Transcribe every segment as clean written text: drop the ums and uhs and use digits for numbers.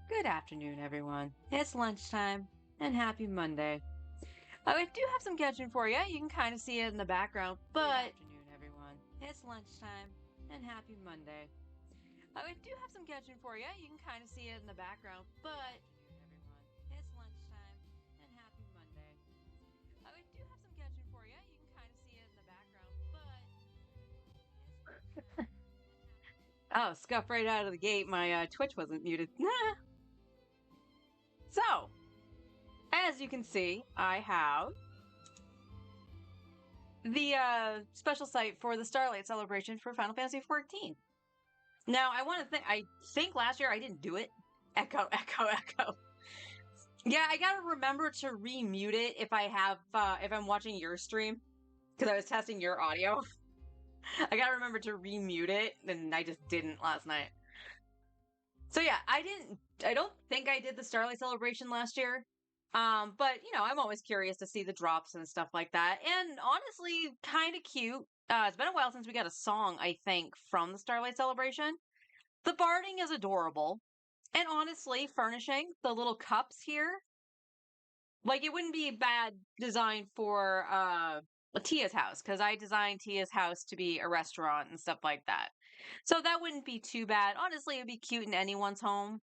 Good afternoon, everyone. It's lunchtime, and happy Monday. I do have some Genshin for you. You can kind of see it in the background, but good afternoon, everyone. It's lunchtime, and happy Monday. I do have some Genshin for you. You can kind of see it in the background, but good afternoon, everyone. It's lunchtime, and happy Monday. I do have some Genshin for you. You can kind of see it in the background, but oh, scuff right out of the gate. My Twitch wasn't muted. So, as you can see, I have the special site for the Starlight celebration for Final Fantasy XIV. Now, I think last year I didn't do it. Echo, echo, echo. Yeah, I gotta remember to remute it if if I'm watching your stream, because I was testing your audio. I gotta remember to remute it, and I just didn't last night. So yeah, I don't think I did the Starlight celebration last year. But I'm always curious to see the drops and stuff like that. And honestly, kind of cute. It's been a while since we got a song, I think, from the Starlight celebration. The barding is adorable. And honestly, furnishing the little cups here, like it wouldn't be a bad design for Tia's house, because I designed Tia's house to be a restaurant and stuff like that. So that wouldn't be too bad. Honestly, it would be cute in anyone's home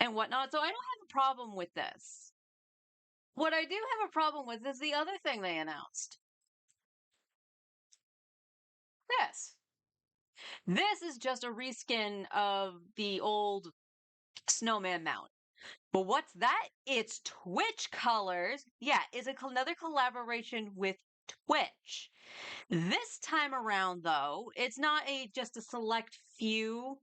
and whatnot. So I don't have a problem with this. What I do have a problem with is the other thing they announced. This. This is just a reskin of the old snowman mount. But what's that? It's Twitch colors. Yeah, it's another collaboration with Twitch. This time around, though, it's not just a select few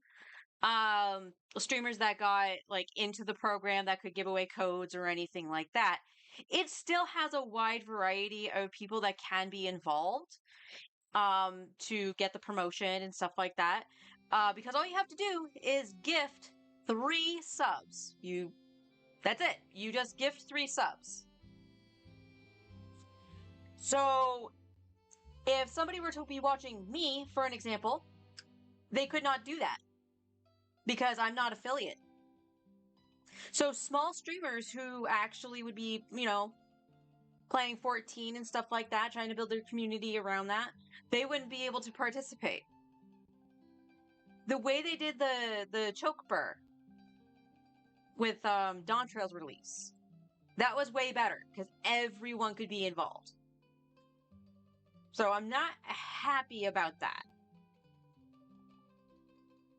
streamers that got like into the program that could give away codes or anything like that. It still has a wide variety of people that can be involved to get the promotion and stuff like that. Because all you have to do is gift 3 subs. That's it. You just gift 3 subs. So if somebody were to be watching me, for an example, they could not do that because I'm not affiliate. So small streamers who actually would be, playing 14 and stuff like that, trying to build their community around that, they wouldn't be able to participate. The way they did the choke burr with Dawn Trail's release, that was way better because everyone could be involved. So I'm not happy about that.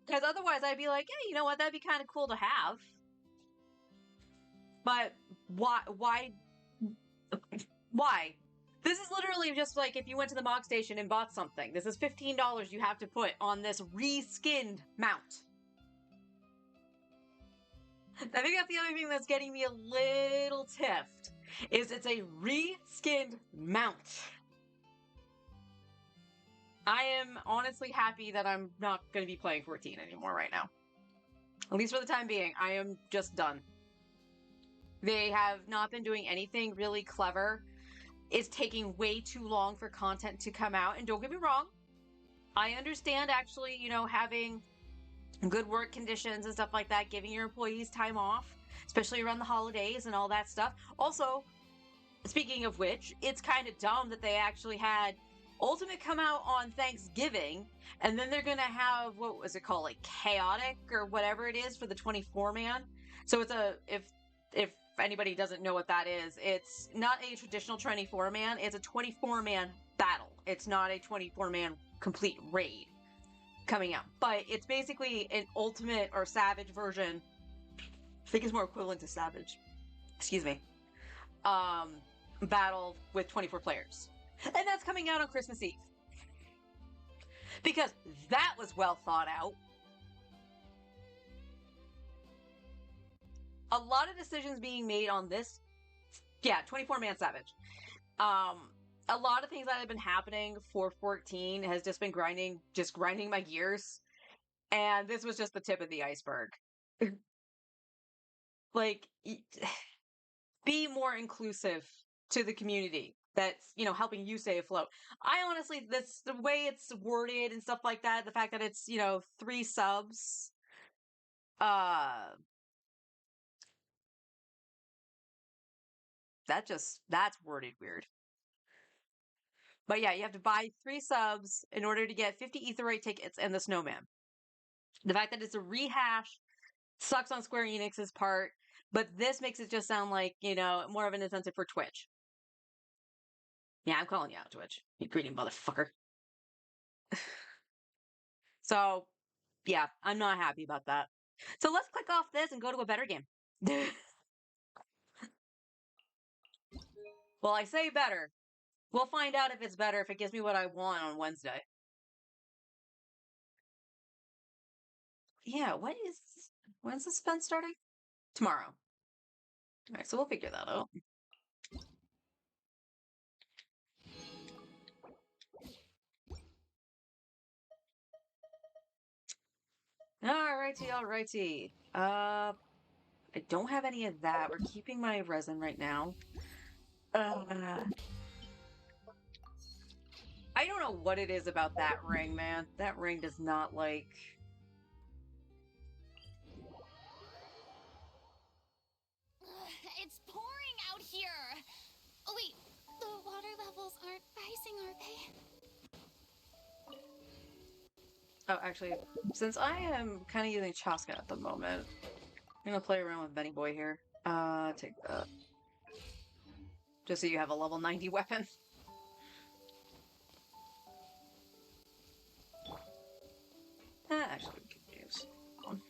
Because otherwise I'd be like, hey, you know what, that'd be kind of cool to have. But why this is literally just like if you went to the Mog Station and bought something. This is $15 you have to put on this reskinned mount. I think that's the other thing that's getting me a little tiffed, is it's a reskinned mount. I am honestly happy that I'm not going to be playing 14 anymore right now. At least for the time being, I am just done. They have not been doing anything really clever. It's taking way too long for content to come out. And don't get me wrong, I understand actually, having good work conditions and stuff like that, giving your employees time off, especially around the holidays and all that stuff. Also, speaking of which, it's kind of dumb that they actually had Ultimate come out on Thanksgiving, and then they're gonna have, what was it called, like Chaotic or whatever it is for the 24-man. So it's if anybody doesn't know what that is, it's not a traditional 24-man, it's a 24-man battle. It's not a 24-man complete raid coming out, but it's basically an Ultimate or Savage version. I think it's more equivalent to Savage. Excuse me. Battle with 24 players. And that's coming out on Christmas Eve. Because that was well thought out. A lot of decisions being made on this. Yeah, 24-man Savage. A lot of things that have been happening for 14 has just been grinding my gears. And this was just the tip of the iceberg. Like, be more inclusive to the community that's helping you stay afloat. I honestly, this the way it's worded and stuff like that, the fact that it's 3 subs, uh that's worded weird. But yeah, you have to buy 3 subs in order to get 50 Aetheroid tickets and the snowman. The fact that it's a rehash sucks on Square Enix's part, but this makes it just sound like, more of an incentive for Twitch. Yeah, I'm calling you out, Twitch. You greedy motherfucker. So, yeah, I'm not happy about that. So let's click off this and go to a better game. Well, I say better. We'll find out if it's better if it gives me what I want on Wednesday. Yeah, when's this event starting? Tomorrow. All right, so we'll figure that out. Alrighty. I don't have any of that. We're keeping my resin right now. I don't know what it is about that ring, man. That ring does not like... It's pouring out here. Oh, wait. The water levels aren't rising, are they? Oh, actually, since I am kind of using Chaska at the moment, I'm gonna play around with Benny Boy here. Take that. Just so you have a level 90 weapon. Actually, we can use one.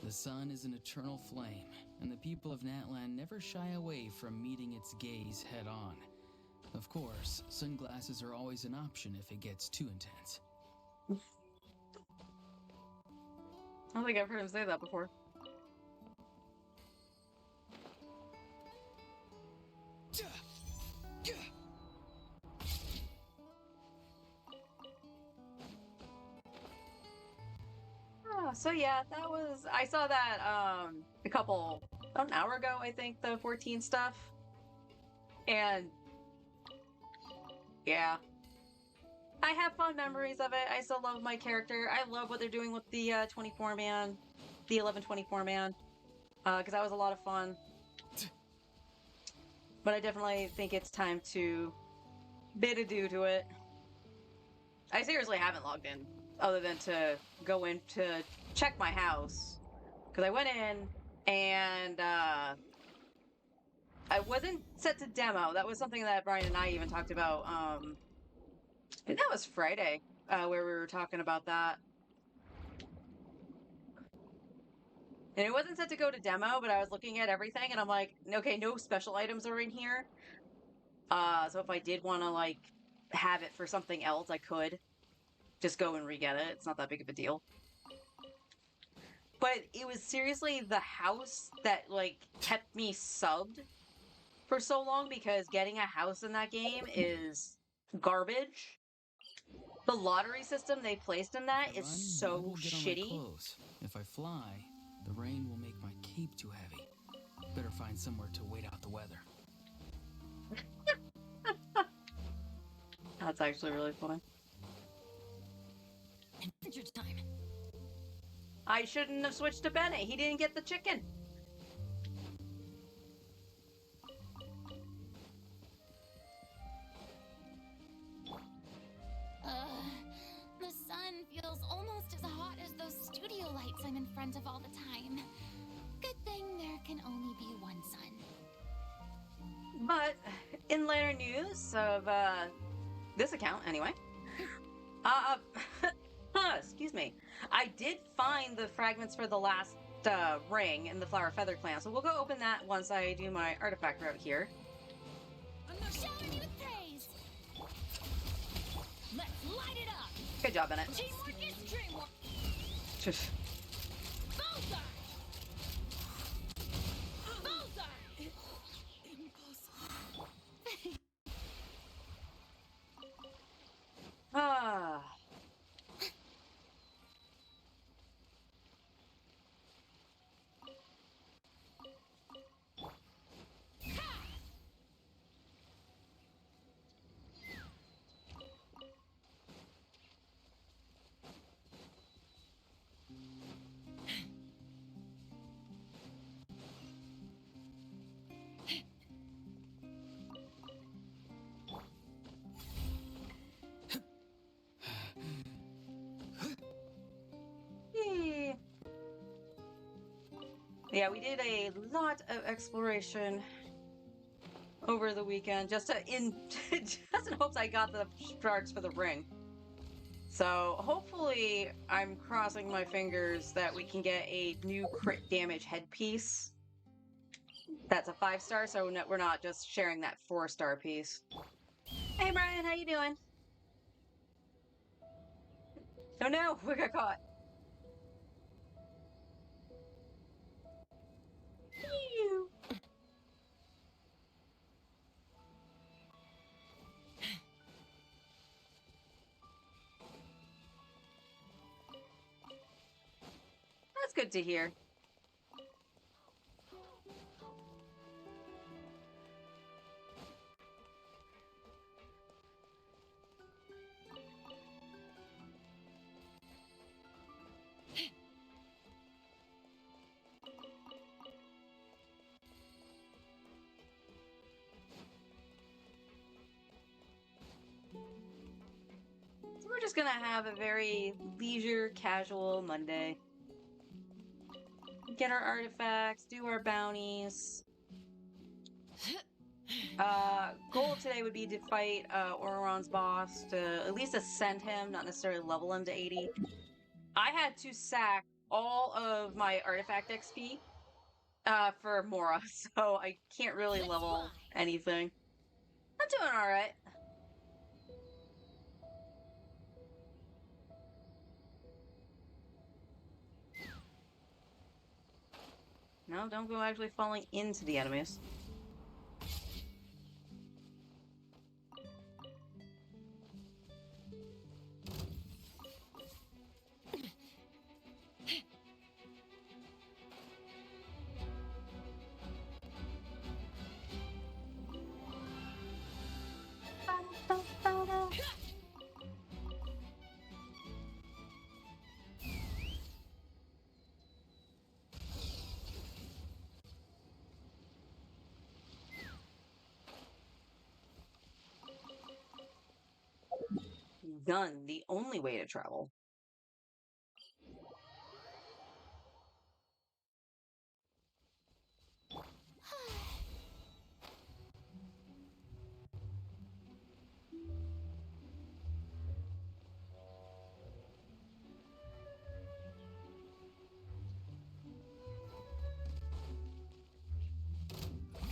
The sun is an eternal flame, and the people of Natlan never shy away from meeting its gaze head on. Of course, sunglasses are always an option if it gets too intense. I don't think I've heard him say that before. So yeah, I saw that about an hour ago, I think, the 14 stuff. And yeah, I have fond memories of it. I still love my character. I love what they're doing with the 24 man, the 1124 man, because that was a lot of fun. But I definitely think it's time to bid adieu to it. I seriously haven't logged in other than to go in to check my house, because I went in and I wasn't set to demo. That was something that Brian and I even talked about. I think that was Friday, where we were talking about that. And it wasn't set to go to demo, but I was looking at everything and I'm like, okay, no special items are in here. So if I did want to like have it for something else, I could just go and re-get it. It's not that big of a deal. But it was seriously the house that like kept me subbed for so long, because getting a house in that game is garbage. The lottery system they placed in that is so shitty. If I fly, the rain will make my cape too heavy. Better find somewhere to wait out the weather. That's actually really funny. Adventure time. I shouldn't have switched to Bennett. He didn't get the chicken. The sun feels almost as hot as those studio lights I'm in front of all the time. Good thing there can only be one sun. But in later news of this account, anyway, excuse me, I did find the fragments for the last ring in the Flower Feather clan, so we'll go open that once I do my artifact route here. Showering you with praise. Let's light it up. Good job, Bennett. Teamwork is dreamwork. Just... Bullseye. Bullseye. Impossible. Ah. Yeah, we did a lot of exploration over the weekend just just in hopes I got the shards for the ring. So hopefully I'm crossing my fingers that we can get a new crit damage headpiece. That's a 5-star, so we're not just sharing that 4-star piece. Hey Brian, how you doing? Oh no, we got caught. Ew. That's good to hear. So we're just gonna have a very leisure, casual Monday. Get our artifacts, do our bounties. Goal today would be to fight Auron's boss, to at least ascend him, not necessarily level him to 80. I had to sack all of my artifact XP for Mora, so I can't really level anything. I'm doing alright. No, don't go actually falling into the enemies. Done. The only way to travel.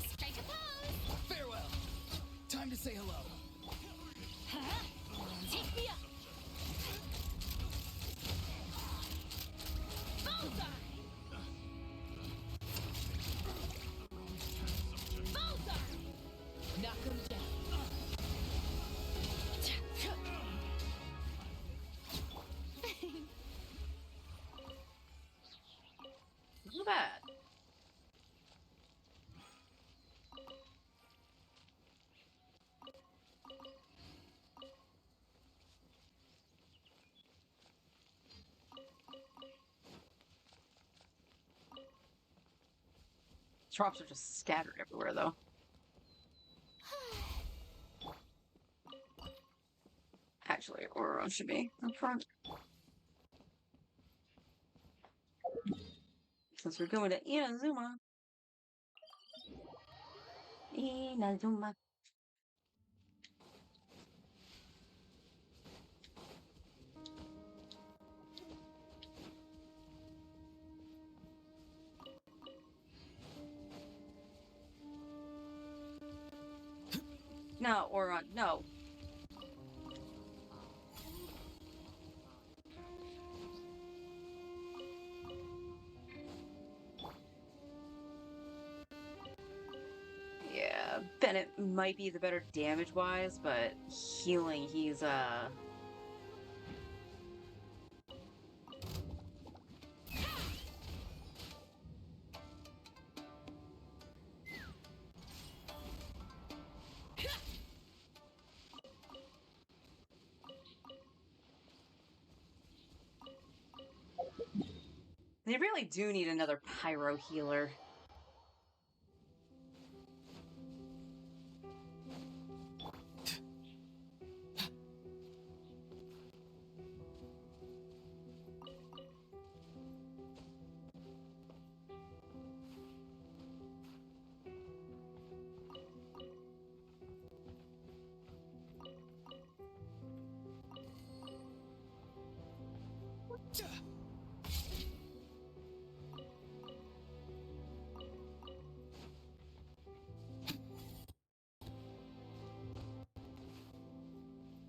Strike a pose! Farewell. Time to say hello. Huh? Take me up! Bullseye! Bullseye! Knock him down. Not bad. Drops are just scattered everywhere, though. Actually, Auron should be up front. Since we're going to Inazuma. Inazuma. No, Auron, no. Yeah, Bennett might be the better damage-wise, but healing, he's, They really do need another pyro healer.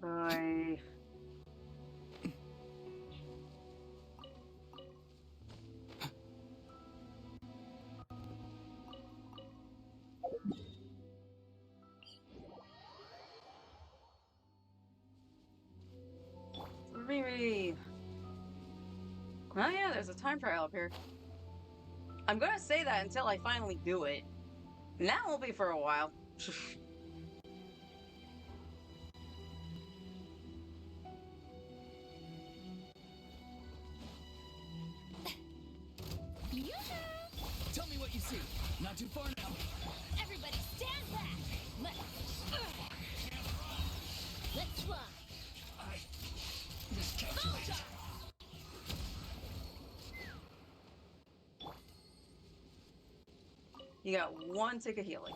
I... Riri. Oh yeah, there's a time trial up here. I'm gonna say that until I finally do it. And that won't be for a while. Tell me what you see. Not too far now. Everybody stand back. Let's fly. Just calculate. You got one tick of healing.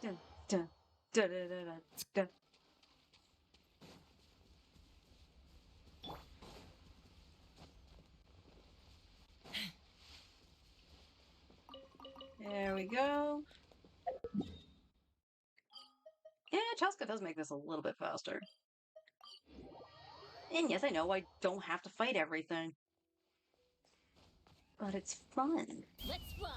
Dun, dun, dun, dun, dun, dun, dun. There we go. Yeah, Cheska does make this a little bit faster. And yes, I know I don't have to fight everything. But it's fun. Let's fly.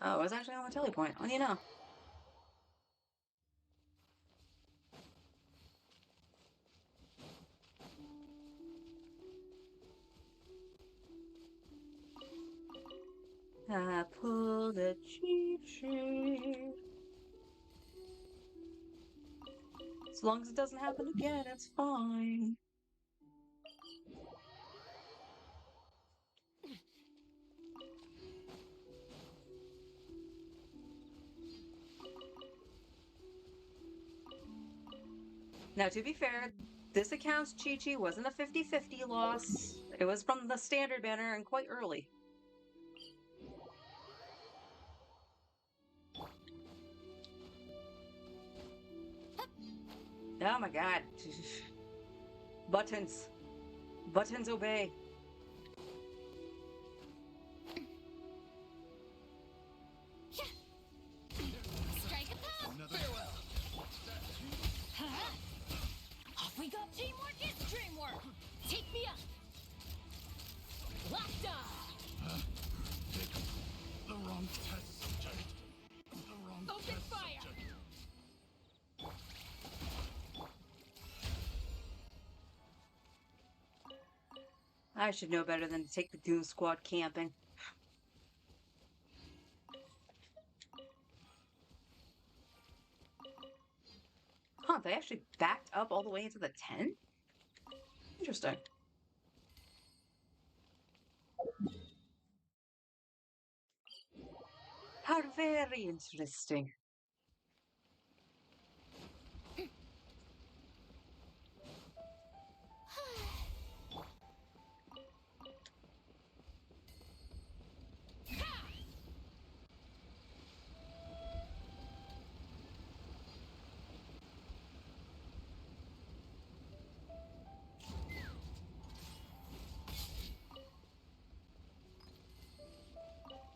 Oh, it was actually on the telly point. What do you know? I pulled a cheat sheet. As long as it doesn't happen again, it's fine. Now, to be fair, this account's Chi-Chi wasn't a 50-50 loss. It was from the standard banner and quite early. Oh my god. Buttons. Buttons obey. Strike a pose. Farewell. Off we go. Teamwork is dreamwork. Take me up. Locked on. The wrong test subject. The wrong Open test fire. subject. I should know better than to take the Doom Squad camping. Huh, they actually backed up all the way into the 10? Interesting. How very interesting.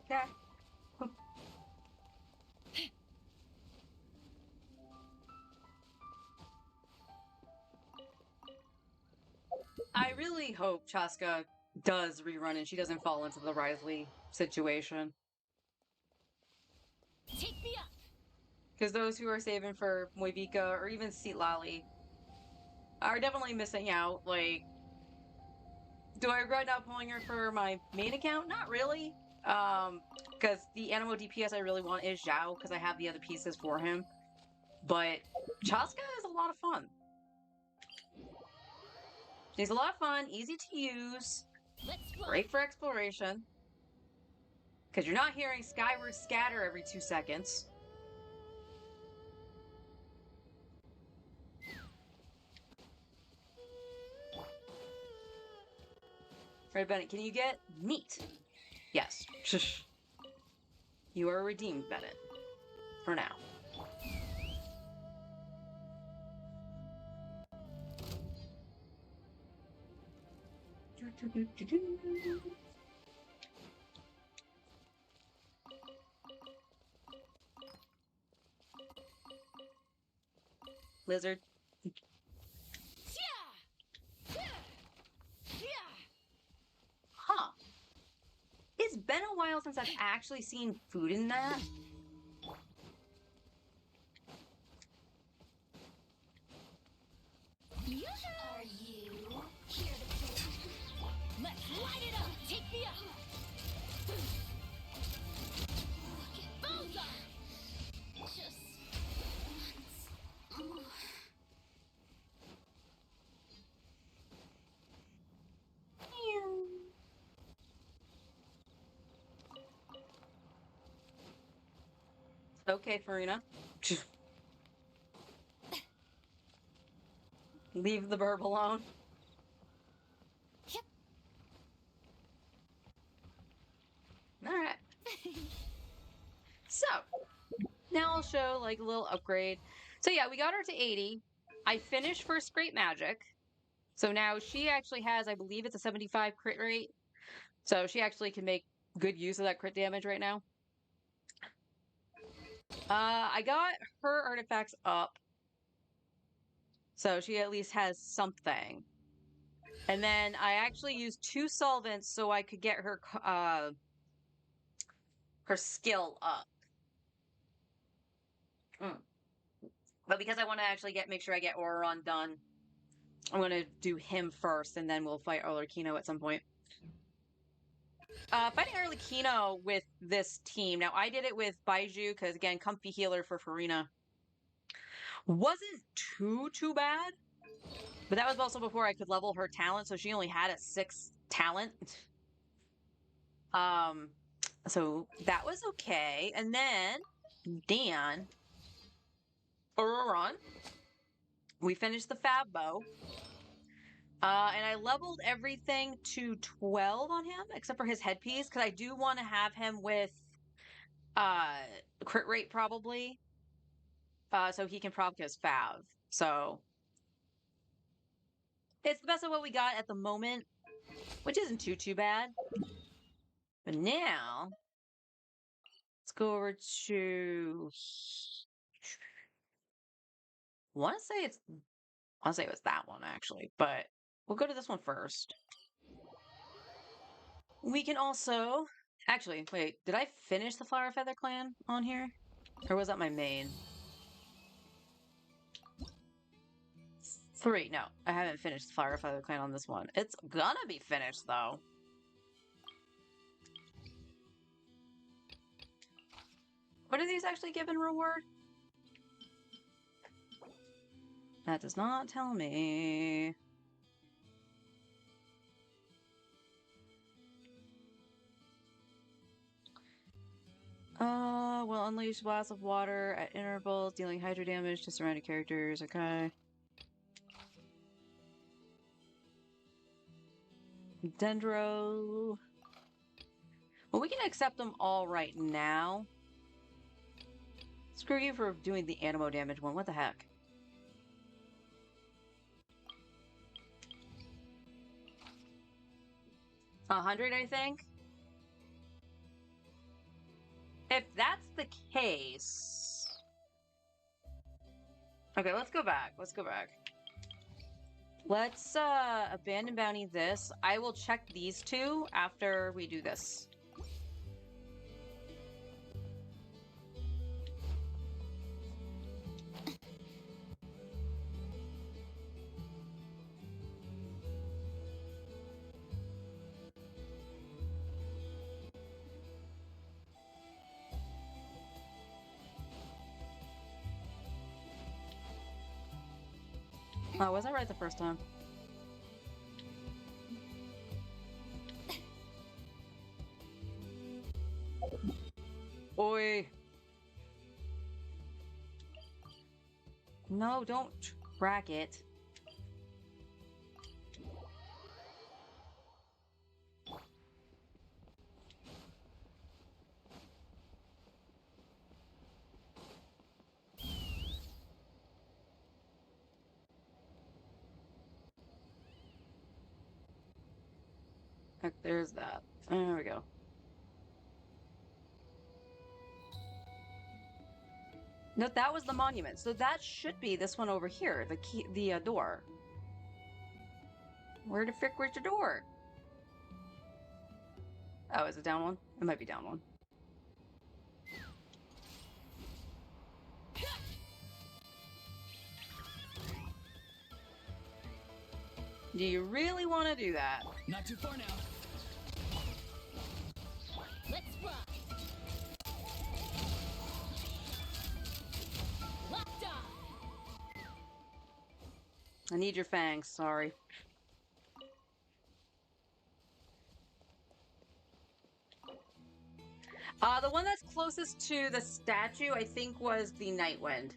Yeah. I really hope Chaska does rerun and she doesn't fall into the Risley situation. Take me up. Because those who are saving for Moivika or even Lali are definitely missing out. Like, do I regret not pulling her for my main account? Not really. Because the Animo DPS I really want is Zhao, because I have the other pieces for him. But Chaska is a lot of fun. She's a lot of fun, easy to use, great for exploration. Because you're not hearing Skyward Scatter every 2 seconds. Right, Bennett, can you get meat? Yes. Shush. You are redeemed, Bennett. For now. Lizard. Huh. It's been a while since I've actually seen food in that. Are you here to play? Let's light it up. Take me up. Bullseye. Just once. Okay, Farina. Leave the burb alone. Yep. Alright. So, now I'll show like a little upgrade. So yeah, we got her to 80. I finished First Great Magic. So now she actually has, I believe it's a 75 crit rate. So she actually can make good use of that crit damage right now. I got her artifacts up. So she at least has something. And then I actually used 2 solvents so I could get her skill up. But because I want to actually make sure I get Auron done, I'm going to do him first, and then we'll fight Arlecchino at some point. Fighting Arlecchino with this team. Now, I did it with Baiju, because, again, comfy healer for Farina. Wasn't too bad. But that was also before I could level her talent, so she only had a 6 talent. So that was okay. And then, Dan, Auron, we finished the Fab Bow. And I leveled everything to 12 on him, except for his headpiece, because I do want to have him with uh crit rate probably. So he can proc his Fav. So it's the best of what we got at the moment, which isn't too bad. But now let's go over to I want to say it was that one actually, but we'll go to this one first. We can also actually wait, did I finish the Flower Feather Clan on here? Or was that my main? 3. No, I haven't finished Flower Feather Clan on this one. It's gonna be finished though. What are these actually given reward? That does not tell me. Will unleash blasts of water at intervals, dealing hydro damage to surrounding characters. Okay. Dendro. Well, we can accept them all right now. Screw you for doing the animo damage one. What the heck? $100, I think. If that's the case... Okay, let's go back. Let's go back. Let's, abandon bounty this. I will check these two after we do this. Oh, was I right the first time? Oi. No, don't track it. Heck, there's that. There we go. No, that was the monument. So that should be this one over here. The key, the door. Where the frick was the door? Oh, is it down one? It might be down one. Do you really want to do that? Not too far now. Let's rock. Locked on. I need your fangs, sorry. The one that's closest to the statue, I think, was the Nightwind.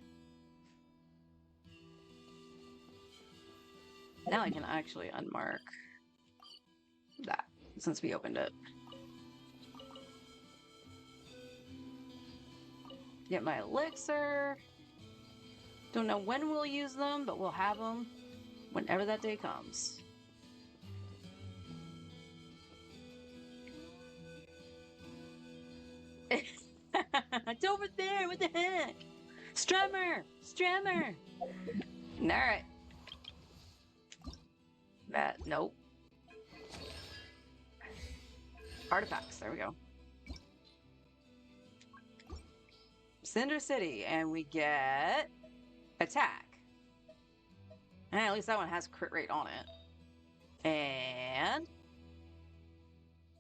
Now I can actually unmark that, since we opened it. Get my elixir. Don't know when we'll use them, but we'll have them whenever that day comes. It's over there, what the heck? Strummer! Strummer! Alright. Nope. Artifacts, there we go. Cinder City, and we get attack. And at least that one has crit rate on it. And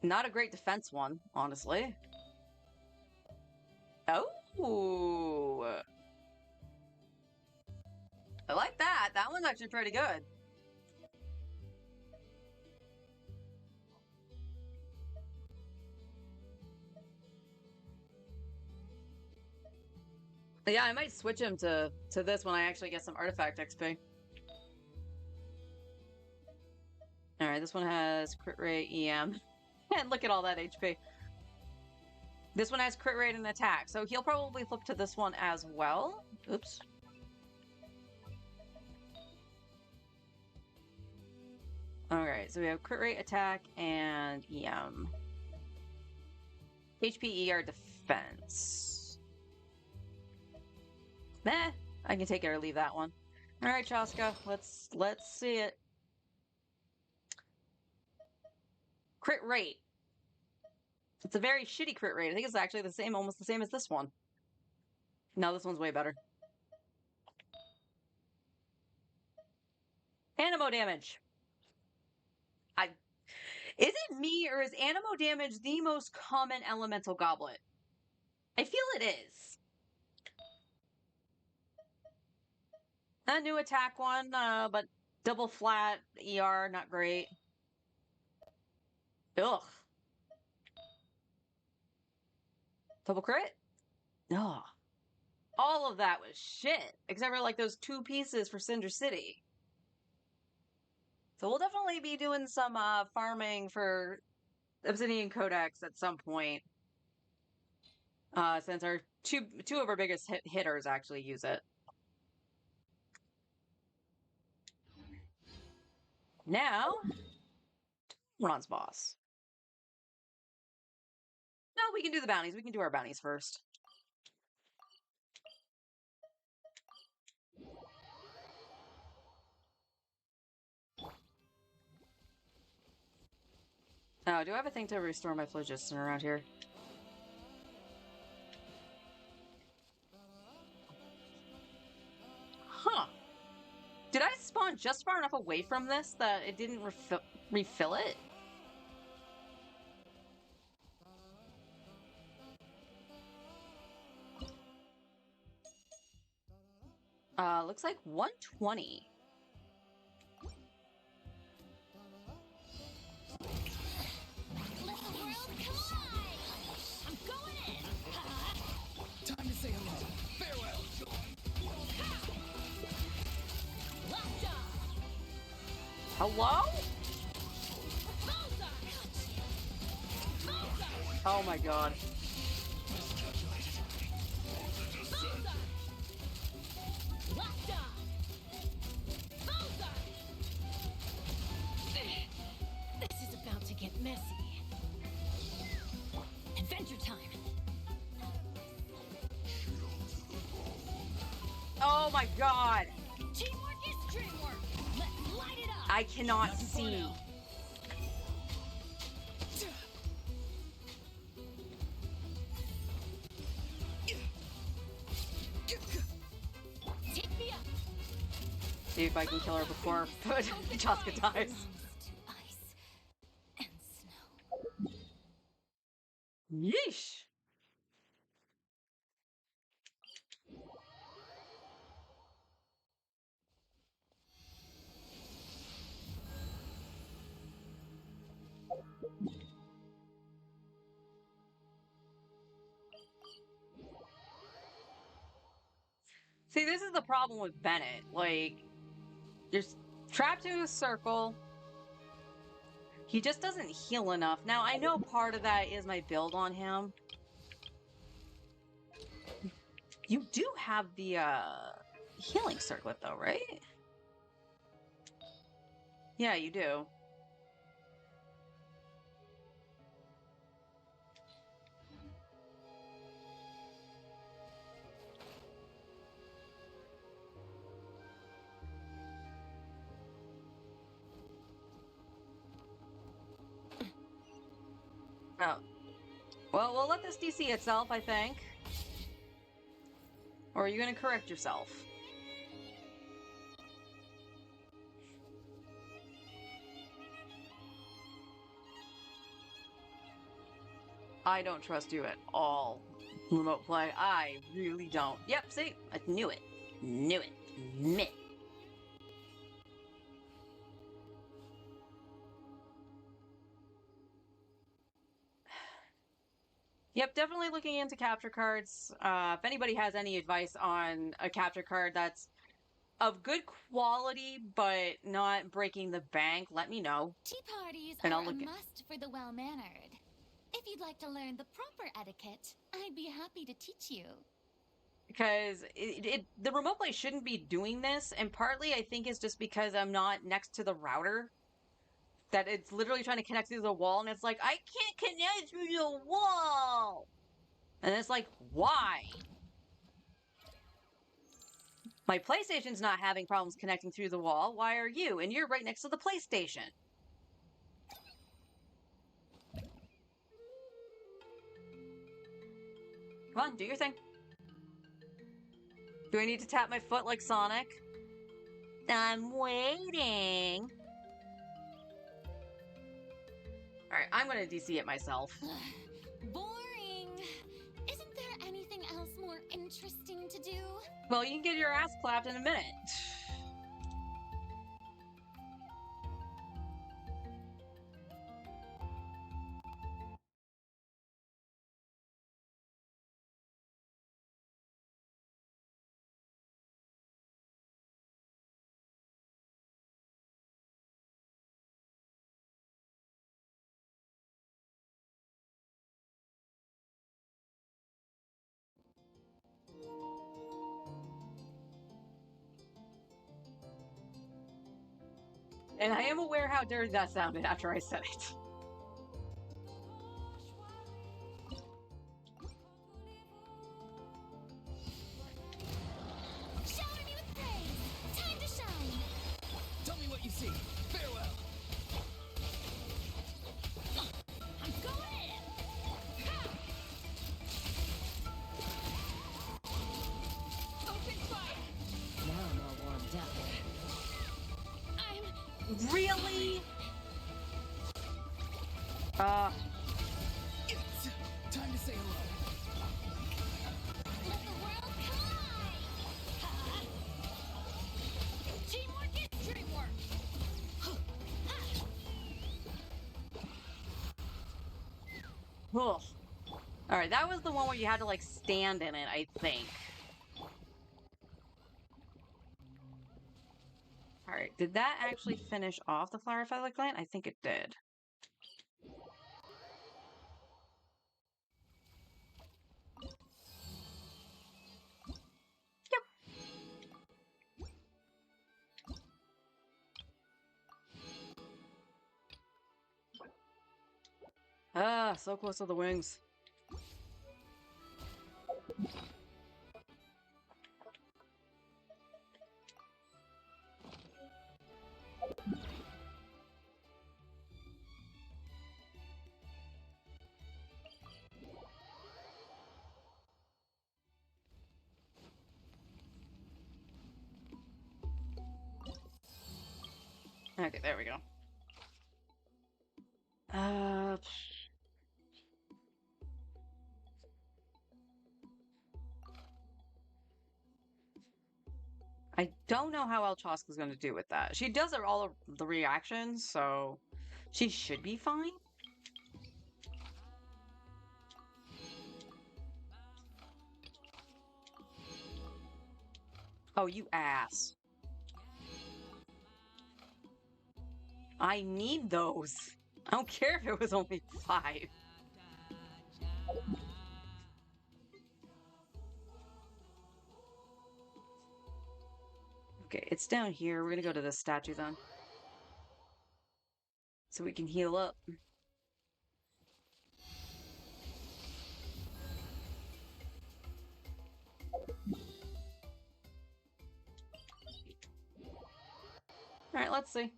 not a great defense one, honestly. Oh, I like that. That one's actually pretty good. Yeah, I might switch him to this when I actually get some artifact XP. All right, this one has crit rate, EM, and look at all that HP. This one has crit rate and attack, so he'll probably flip to this one as well. Oops. Alright, so we have crit rate, attack, and EM. HP, ER, defense. Meh, I can take it or leave that one. Alright, Chaska, let's see it. Crit rate. It's a very shitty crit rate. I think it's actually the same, almost the same as this one. No, this one's way better. Animo damage. Is it me, or is animo damage the most common elemental goblet? I feel it is. A new attack one, but double flat ER, not great. Ugh. Double crit? Ugh. All of that was shit, except for like those 2 pieces for Cinder City. So we'll definitely be doing some farming for Obsidian Codex at some point. Since our two of our biggest hitters actually use it. Now, Ron's boss. No, we can do the bounties. We can do our bounties first. Oh, do I have a thing to restore my phlogiston around here? Huh. Did I spawn just far enough away from this that it didn't refill it? Looks like 120. Let the world collide! I'm going in! Time to say hello. Farewell. Lockjaw! Hello? Bullseye! Bullseye! Oh my god. Bullseye! Lockjaw! Bullseye! This is about to get messy. Adventure time! Oh my god. Teamwork is dreamwork! Let's light it up! I cannot see. Take me up! See if I can kill her before Chaska dies. To ice and snow. Yeesh. See, this is the problem with Bennett. Like, just trapped in a circle. He just doesn't heal enough. Now, I know part of that is my build on him. You do have the healing circlet, though, right? Yeah, you do. Oh. Well, we'll let this DC itself, I think. Or are you going to correct yourself? I don't trust you at all. Remote play. I really don't. Yep, see? I knew it. Knew it. Meh. Yep, definitely looking into capture cards. If anybody has any advice on a capture card that's of good quality but not breaking the bank, let me know. Tea parties And are I'll a look at- must for the well-mannered. If you'd like to learn the proper etiquette, I'd be happy to teach you. Because the remote play shouldn't be doing this, and partly I think it's just because I'm not next to the router. That it's literally trying to connect through the wall, and it's like, I can't connect through the wall! And it's like, why? My PlayStation's not having problems connecting through the wall. Why are you? And you're right next to the PlayStation. Come on, do your thing. Do I need to tap my foot like Sonic? I'm waiting. Alright, I'm gonna DC it myself. Boring. Isn't there anything else more interesting to do? Well, you can get your ass clapped in a minute. And I am aware how dirty that sounded after I said it. Shower me with praise. Time to shine. Tell me what you see. Farewell. I'm going in. Ha! Open fire. Now I'm all warmed up. Really? It's time to say hello. Let the world collide. Ha! Teamwork is dreamwork. Ugh. Alright, that was the one where you had to, like, stand in it, I think. Alright, did that actually finish off the Flower Feather Clan? I think it did. Ah, so close to the wings. Okay, there we go. I don't know how Elchaska's gonna do with that. She does all of the reactions, so she should be fine. Oh, you ass. I need those. I don't care if it was only 5. Okay, it's down here. We're gonna go to this statue then. So we can heal up. Alright, let's see.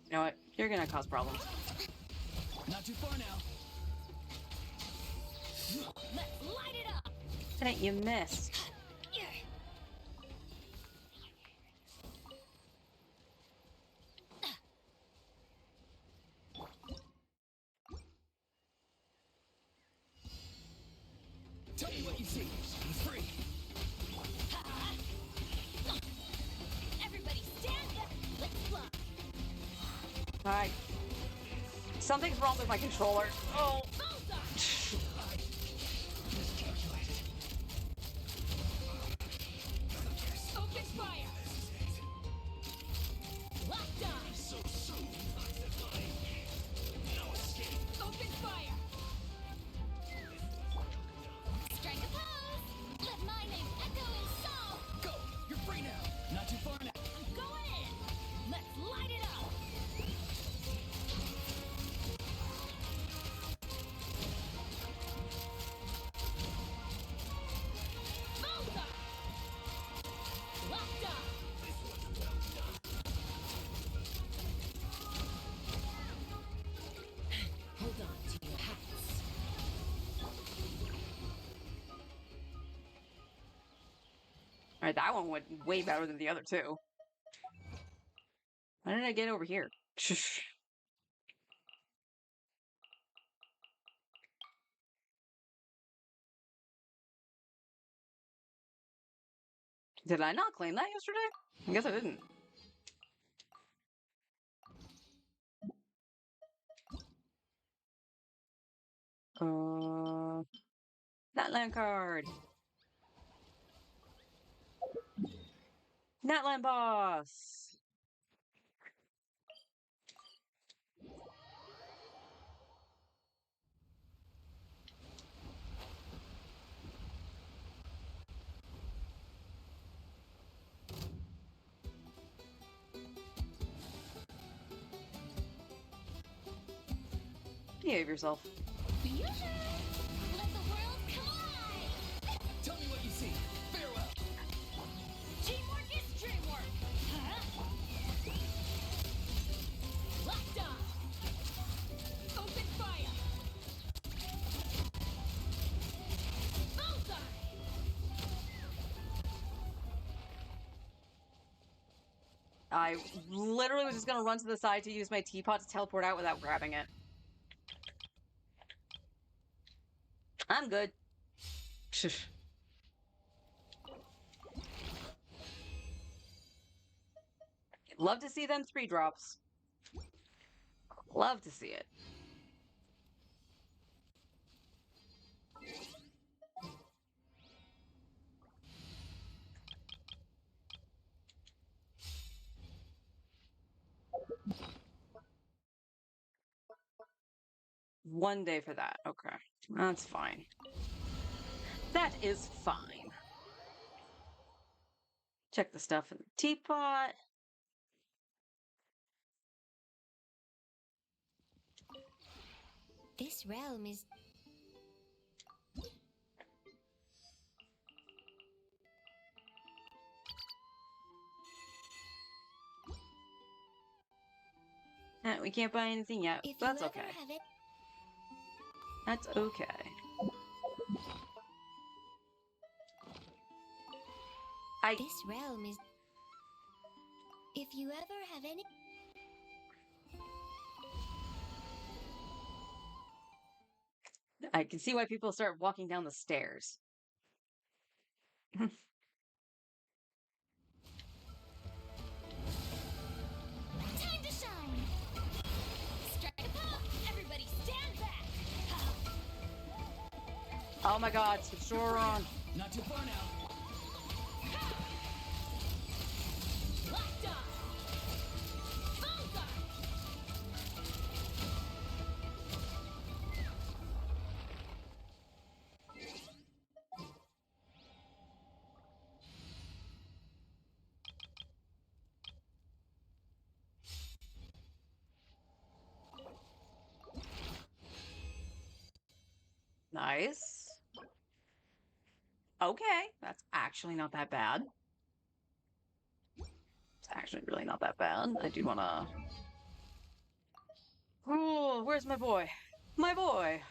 You know what? You're gonna cause problems. Not too far now. Let's light it up. Dang, you missed. Tell me what you see. I'm free. Everybody stand up. Let's fly. Alright. Something's wrong with my controller. Oh. Open fire. Locked on. Open fire. Strike a pose. Let my name echo in song. Go. You're free now. Not too far now. I'm going in. Let's light it up. Bullseye. Locked on. Hold on to your hats. Alright, that one went way better than the other two. How did I get over here? Did I not claim that yesterday? I guess I didn't. That land card. Natlan boss. Behave yourself. Fusion! Let the world collide! Tell me what you see. Farewell. Teamwork is dreamwork! Huh? Locked on! Open fire! Bullseye! I literally was just gonna run to the side to use my teapot to teleport out without grabbing it. I'm good. Love to see them 3-drops. Love to see it. One day for that. Okay. That's fine. That is fine. Check the stuff in the teapot. This realm is... We can't buy anything yet. If That's you okay. ever have it... That's okay. This realm is... If you ever have any... I can see why people start walking down the stairs. Time to shine! Strike a pop! Everybody stand back! Oh my god, switch door on. Not too far now. Locked on! Bullseye! Nice. Okay, that's actually not that bad. It's actually really not that bad. I do wanna... Oh, where's my boy? My boy!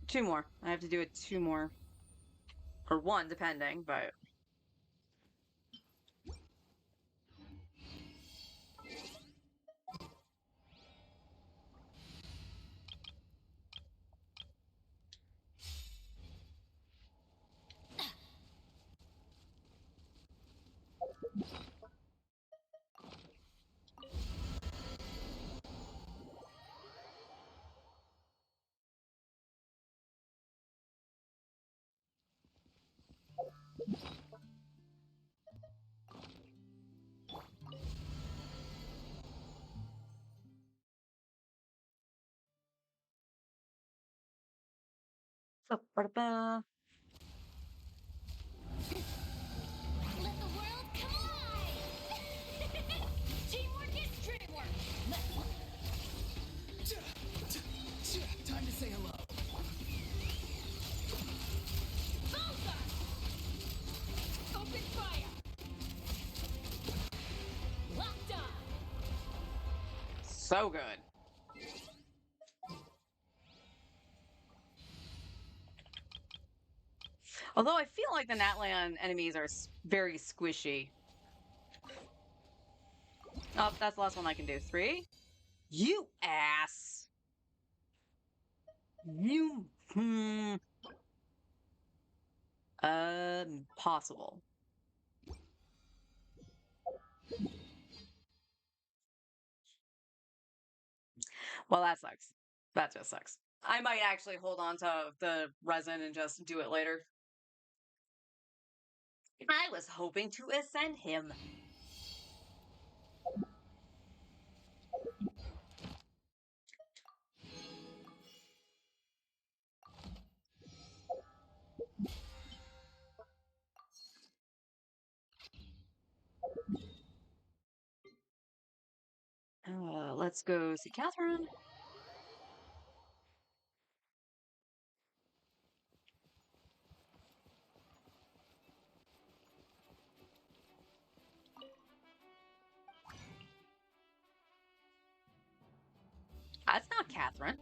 Two more. I have to do it 2 more. Or 1, depending, but... Ba-da-ba. Let the world collide! Teamwork is dreamwork! Time to say hello. Bullseye! Open fire! Locked on! So good. Although I feel like the Natlan enemies are very squishy. Oh, that's the last one I can do. 3? You ass! You... Possible. Well, that sucks. That just sucks. I might actually hold on to the resin and just do it later. I was hoping to ascend him. Let's go see Catherine. That's not Catherine.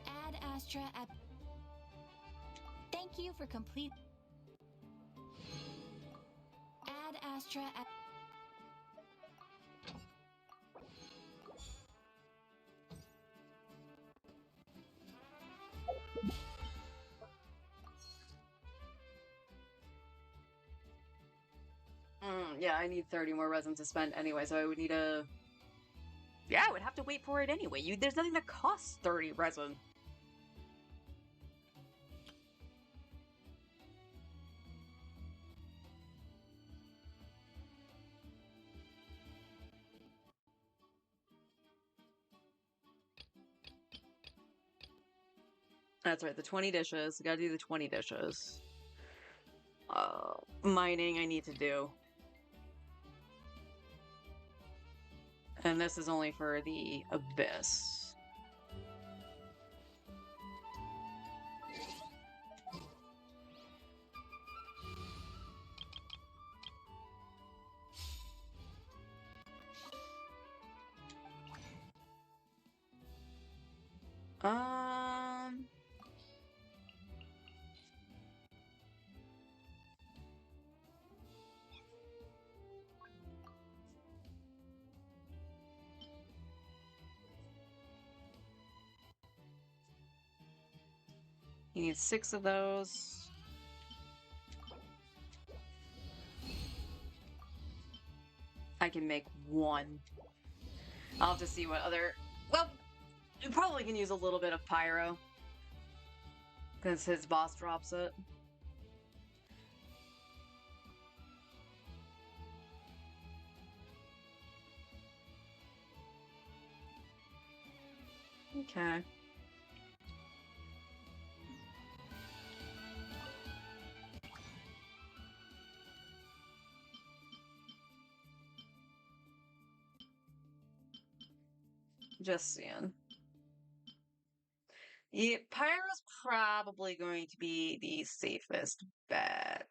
Ad Astra at. Thank you for complete. Ad Astra at. Yeah, I need 30 more resin to spend anyway, so I would need a... Yeah, I would have to wait for it anyway. There's nothing that costs 30 resin. That's right, the 20 dishes. Gotta do the 20 dishes. Mining I need to do. And this is only for the Abyss. Um... You need 6 of those. I can make 1. I'll have to see what other... Well, you probably can use a little bit of Pyro. Because his boss drops it. Okay. Just seeing. Yeah, Pyro's probably going to be the safest bet.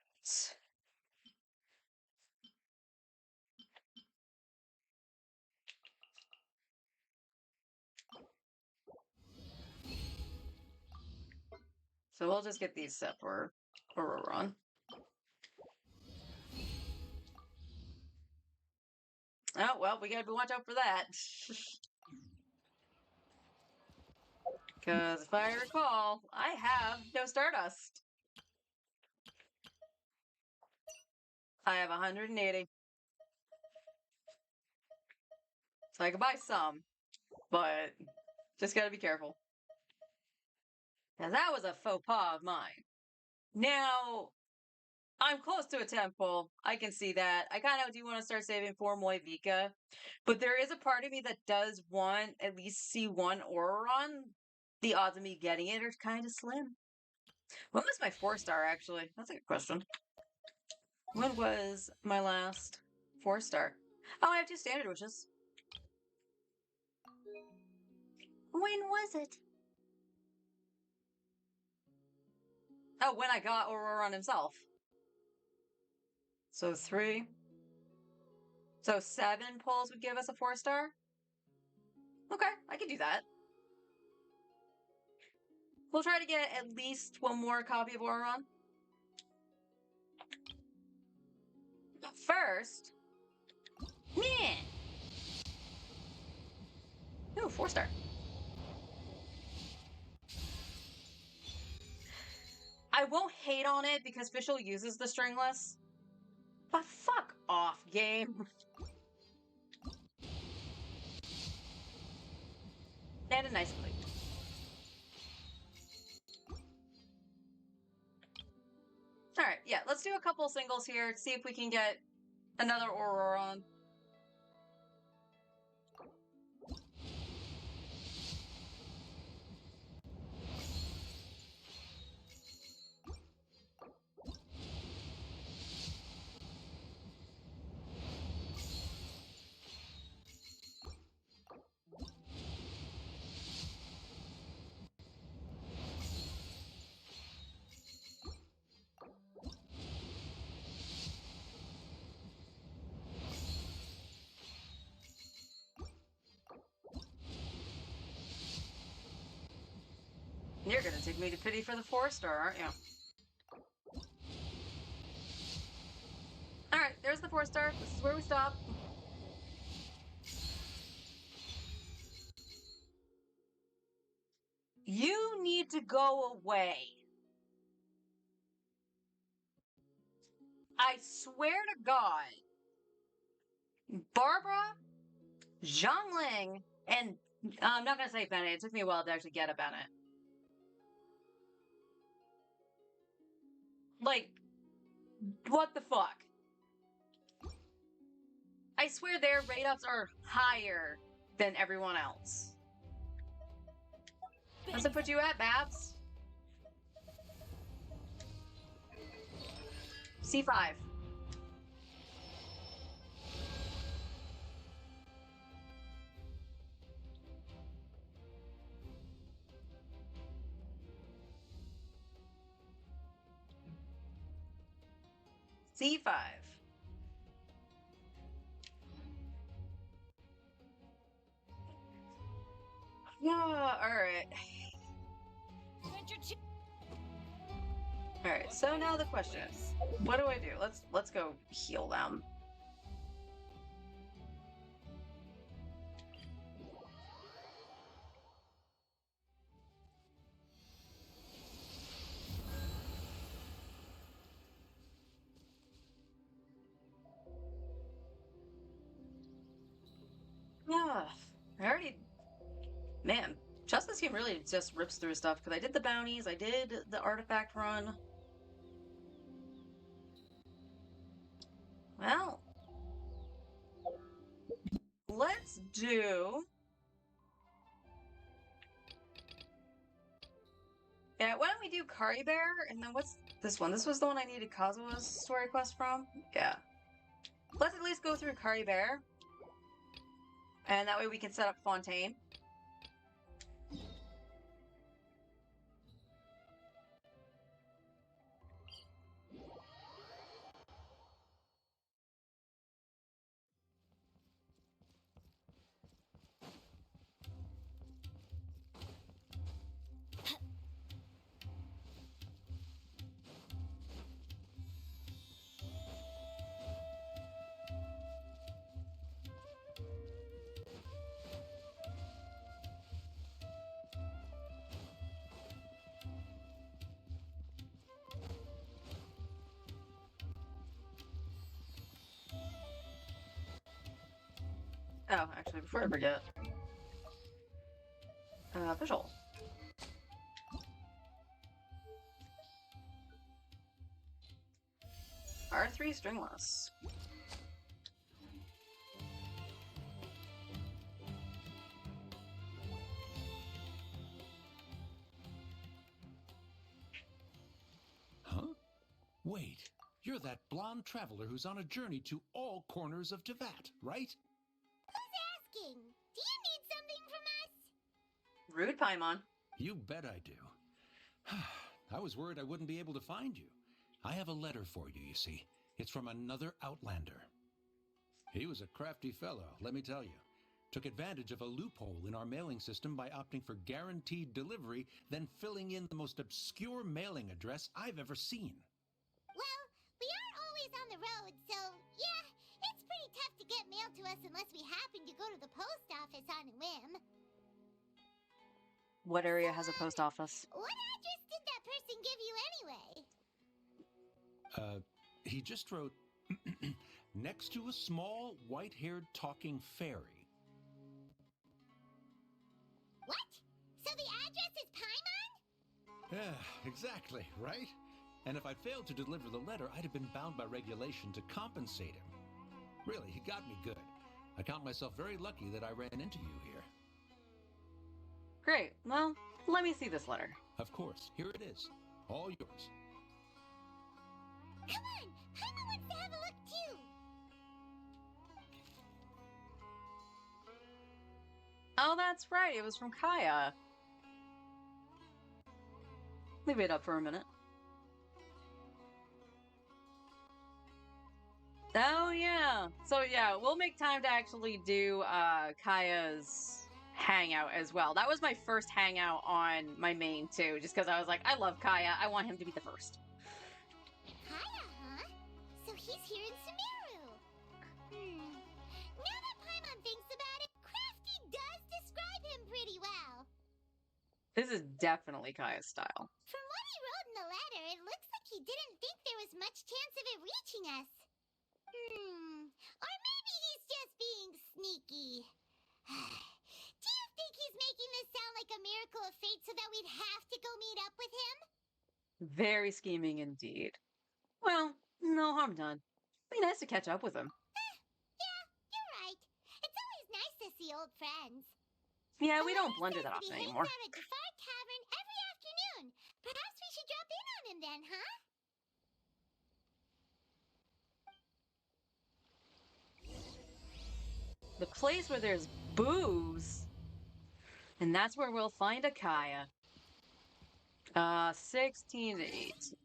So we'll just get these set for Auroron. Oh, well, we gotta watch out for that. Because if I recall, I have no Stardust. I have 180. So I can buy some, but just gotta be careful. Now that was a faux pas of mine. Now, I'm close to a temple. I can see that. I kind of do want to start saving for Moivika. But there is a part of me that does want at least see one Auroron. The odds of me getting it are kind of slim. When was my 4-star, actually? That's a good question. When was my last 4-star? Oh, I have 2 standard wishes. When was it? Oh, when I got Auroron himself. So 3. So 7 pulls would give us a 4-star? Okay, I can do that. We'll try to get at least one more copy of Auroron. But first... Meh! Ooh, 4-star. I won't hate on it because Fischl uses the stringless. But fuck off, game. And a nice flute. Alright, yeah, let's do a couple singles here, see if we can get another Aurora on. You're gonna take me to pity for the 4-star, aren't you? Alright, there's the 4-star. This is where we stop. You need to go away. I swear to God, Barbara, Zhongling, and I'm not gonna say Bennett. It took me a while to actually get a Bennett. Like, what the fuck? I swear their rate ups are higher than everyone else. What's it put you at, Babs? C5. C5. Yeah, alright. Alright, so now the question is, what do I do? Let's go heal them. Yeah, I already... Man, Justice Game really just rips through stuff, because I did the bounties, I did the artifact run. Well, let's do... Yeah, why don't we do Kari Bear, and then what's this one? This was the one I needed Kazua's story quest from? Yeah. Let's at least go through Kari Bear. And that way we can set up Fontaine. Oh, actually, before I forget. Official. R3 stringless. Huh? Wait, you're that blonde traveler who's on a journey to all corners of Tevat, right? Who's asking? Do you need something from us? Rude, Paimon. You bet I do. I was worried I wouldn't be able to find you. I have a letter for you, you see. It's from another Outlander. He was a crafty fellow, let me tell you. Took advantage of a loophole in our mailing system by opting for guaranteed delivery, then filling in the most obscure mailing address I've ever seen. Well, we aren't always on the road, so yeah, it's pretty tough to get mail to us unless we happen to go to the post office on a whim. What area has a post office? What address did that person give you anyway? He just wrote, next to a small, white-haired talking fairy. What? So the address is Paimon? Yeah, exactly, right? And if I failed to deliver the letter, I'd have been bound by regulation to compensate him. Really, he got me good. I count myself very lucky that I ran into you here. Great. Well, let me see this letter. Of course, here it is. All yours. Come on! Paimon wants to have a look too! Oh, that's right. It was from Kaya. Leave it up for a minute. Oh, yeah. So, yeah, we'll make time to actually do Kaya's hangout as well. That was my first hangout on my main, too, just because I was like, I love Kaya. I want him to be the first. Kaya, huh? So he's here in Sumeru. Now that Paimon thinks about it, Crafty does describe him pretty well. This is definitely Kaya's style. From what he wrote in the letter, it looks like he didn't think there was much chance of it reaching us. Or maybe he's just being sneaky. Do you think he's making this sound like a miracle of fate so that we'd have to go meet up with him? Very scheming indeed. Well, no harm done. Be nice to catch up with him. Yeah, you're right. It's always nice to see old friends. Yeah, we don't The blunder letter that says often he anymore. hangs out at Jafar Tavern every afternoon. Perhaps we should drop in on him then, huh? The place where there's booze. And that's where we'll find a Kaya. 16 to 18.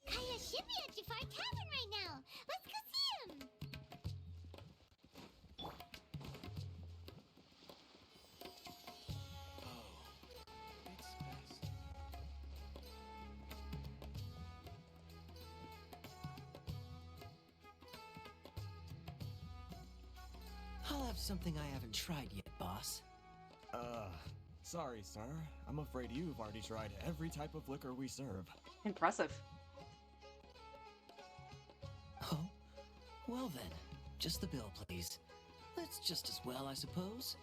Kaya should be at Jafar Tavern right now. Let's go see him. I'll have something I haven't tried yet, boss. Sorry, sir. I'm afraid you've already tried every type of liquor we serve. Impressive. Oh? Well then, just the bill, please. That's just as well, I suppose.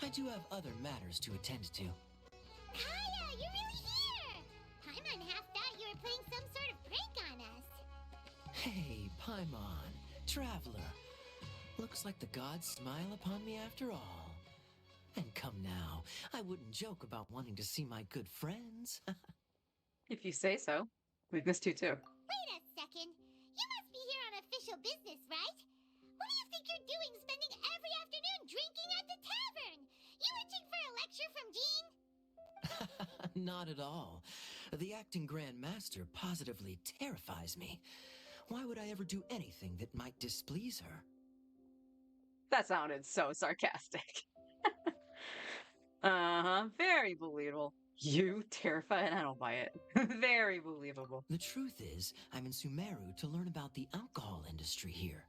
I do have other matters to attend to. Kaya, you're really here! Paimon half thought you were playing some sort of prank on us. Hey, Paimon, traveler. Looks like the gods smile upon me after all. And come now, I wouldn't joke about wanting to see my good friends. If you say so. We've missed you too. Wait a second. You must be here on official business, right? What do you think you're doing spending every afternoon drinking at the tavern? You itching for a lecture from Jean? Not at all. The acting Grand Master positively terrifies me. Why would I ever do anything that might displease her? That sounded so sarcastic. Very believable. You terrified? I don't buy it. Very believable. The truth is, I'm in Sumeru to learn about the alcohol industry here.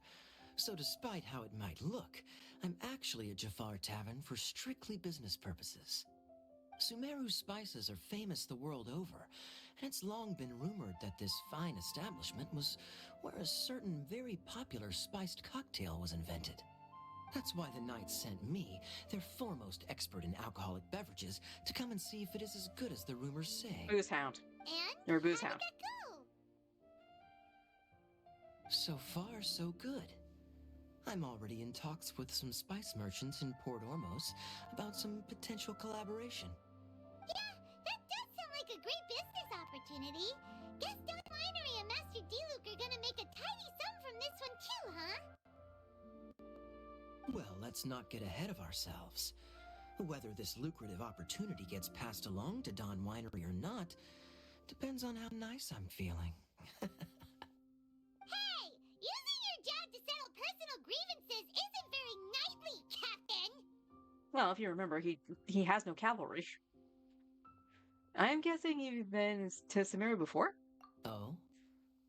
So despite how it might look, I'm actually at Jafar Tavern for strictly business purposes. Sumeru's spices are famous the world over, and it's long been rumored that this fine establishment was where a certain very popular spiced cocktail was invented. That's why the Knights sent me, their foremost expert in alcoholic beverages, to come and see if it is as good as the rumors say. Booze hound. And Or booze how hound. did that go? So far, so good. I'm already in talks with some spice merchants in Port Ormos about some potential collaboration. Yeah, that does sound like a great business opportunity. Guess Don Winery and Master D-Luke are gonna make a tidy sum from this one too, huh? Well, let's not get ahead of ourselves. Whether this lucrative opportunity gets passed along to Don Winery or not depends on how nice I'm feeling. Hey, using your job to settle personal grievances isn't very knightly, Captain! Well, if you remember, he has no cavalry. I'm guessing you've been to Sumeru before? Oh?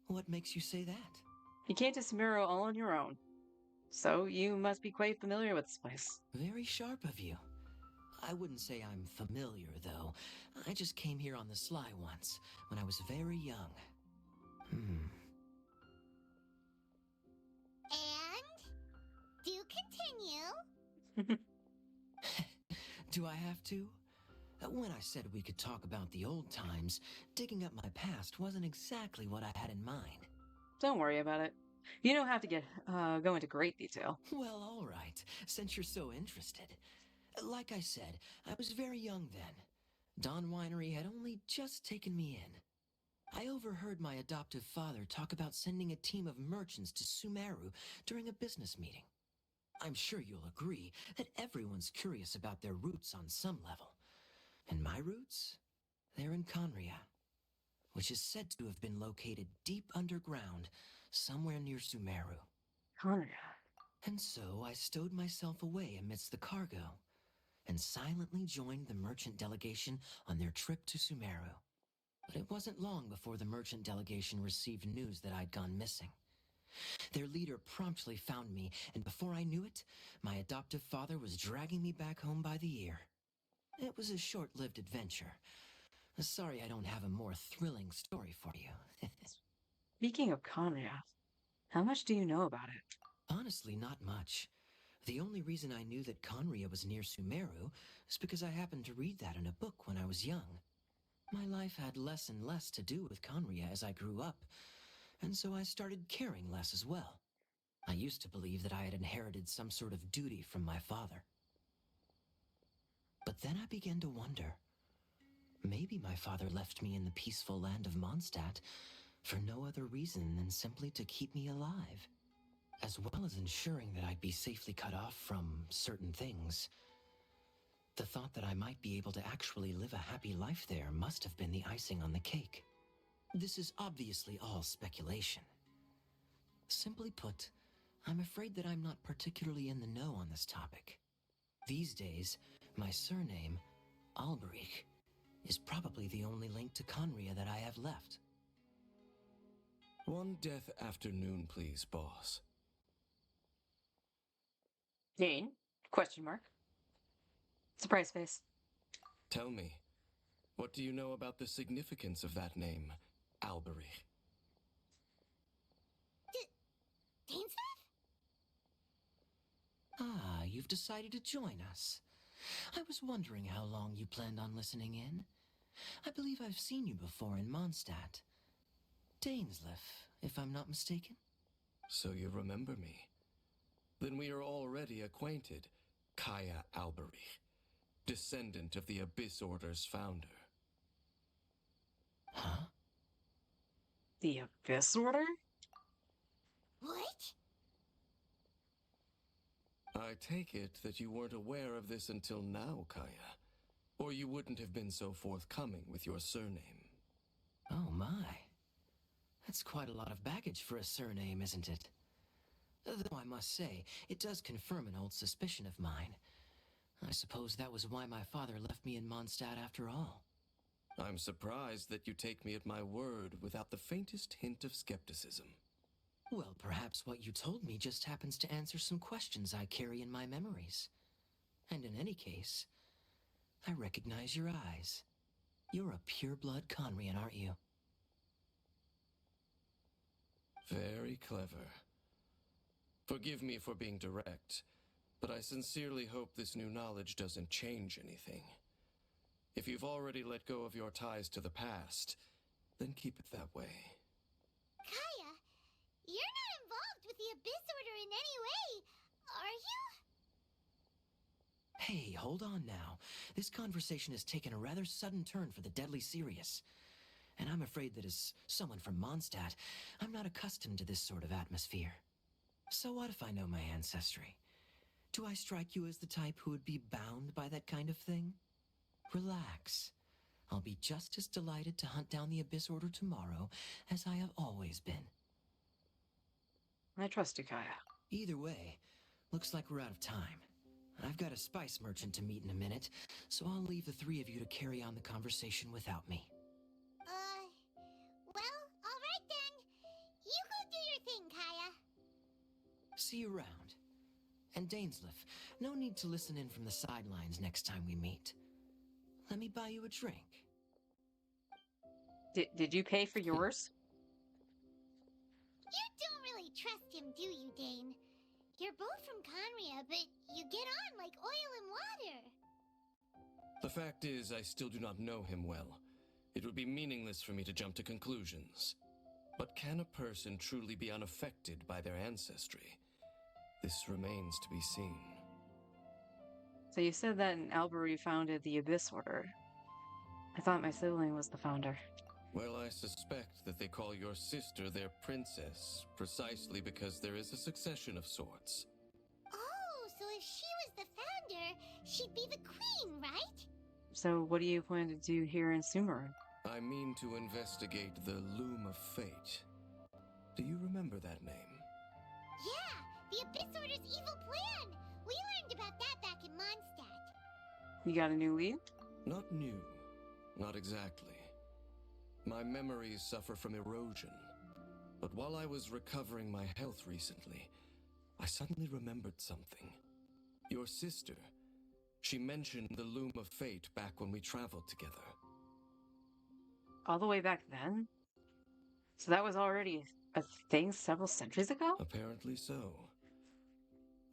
What makes you say that? You came to Sumeru all on your own, so you must be quite familiar with this place. Very sharp of you. I wouldn't say I'm familiar, though. I just came here on the sly once, when I was very young. And do continue. Do I have to? When I said we could talk about the old times, digging up my past wasn't exactly what I had in mind. Don't worry about it. You don't have to go into great detail. Well, all right, since you're so interested. Like I said, I was very young then. Dawn Winery had only just taken me in. I overheard my adoptive father talk about sending a team of merchants to Sumeru during a business meeting. I'm sure you'll agree that everyone's curious about their roots on some level. And my roots? They're in Conria, which is said to have been located deep underground, somewhere near Sumeru. Conrad. And so I stowed myself away amidst the cargo, and silently joined the merchant delegation on their trip to Sumeru. But it wasn't long before the merchant delegation received news that I'd gone missing. Their leader promptly found me, and before I knew it, my adoptive father was dragging me back home by the ear. It was a short-lived adventure. Sorry I don't have a more thrilling story for you. Speaking of Conrad, how much do you know about it? Honestly, not much. The only reason I knew that Conria was near Sumeru is because I happened to read that in a book when I was young. My life had less and less to do with Conria as I grew up, and so I started caring less as well. I used to believe that I had inherited some sort of duty from my father. But then I began to wonder. Maybe my father left me in the peaceful land of Mondstadt for no other reason than simply to keep me alive, as well as ensuring that I'd be safely cut off from certain things. The thought that I might be able to actually live a happy life there must have been the icing on the cake. This is obviously all speculation. Simply put, I'm afraid that I'm not particularly in the know on this topic. These days, my surname, Alberich, is probably the only link to Conria that I have left. One death afternoon, please, boss. Jane? Question mark. Surprise face. Tell me, what do you know about the significance of that name, Alberich? Dainsleif? Ah, you've decided to join us. I was wondering how long you planned on listening in. I believe I've seen you before in Mondstadt. Dainsleif, if I'm not mistaken. So you remember me. Then we are already acquainted, Kaya Alberich, descendant of the Abyss Order's founder. Huh? The Abyss Order? What? I take it that you weren't aware of this until now, Kaya. Or you wouldn't have been so forthcoming with your surname. Oh my. That's quite a lot of baggage for a surname, isn't it? Though I must say, it does confirm an old suspicion of mine. I suppose that was why my father left me in Mondstadt after all. I'm surprised that you take me at my word without the faintest hint of skepticism. Well, perhaps what you told me just happens to answer some questions I carry in my memories. And in any case, I recognize your eyes. You're a pure-blood Conrian, aren't you? Very clever. Forgive me for being direct, but I sincerely hope this new knowledge doesn't change anything. If you've already let go of your ties to the past, then keep it that way. Kaya, you're not involved with the Abyss Order in any way, are you? Hey, hold on now. This conversation has taken a rather sudden turn for the deadly serious. And I'm afraid that as someone from Mondstadt, I'm not accustomed to this sort of atmosphere. So what if I know my ancestry? Do I strike you as the type who would be bound by that kind of thing? Relax. I'll be just as delighted to hunt down the Abyss Order tomorrow as I have always been. I trust you, Kaya. Either way, looks like we're out of time. I've got a spice merchant to meet in a minute, so I'll leave the three of you to carry on the conversation without me. Well, alright then. You go do your thing, Kaya. see you around. And Dainsleif, no need to listen in from the sidelines next time we meet. Let me buy you a drink. Did you pay for yours? You don't really trust him, do you, Dane? You're both from Conria, but you get on like oil and water. The fact is, I still do not know him well. It would be meaningless for me to jump to conclusions. But can a person truly be unaffected by their ancestry? This remains to be seen. So you said that in Albert you founded the Abyss Order. I thought my sibling was the founder. Well, I suspect that they call your sister their princess, precisely because there is a succession of sorts. Oh, so if she was the founder, she'd be the queen, right? So what do you plan to do here in Sumeru? I mean to investigate the Loom of Fate. Do you remember that name? Yeah, the Abyss Order's evil plan. We learned about that back in Mondstadt. You got a new lead? Not new. Not exactly. My memories suffer from erosion. But while I was recovering my health recently, I suddenly remembered something. Your sister. She mentioned the Loom of Fate back when we traveled together. All the way back then? So that was already a thing several centuries ago? Apparently so.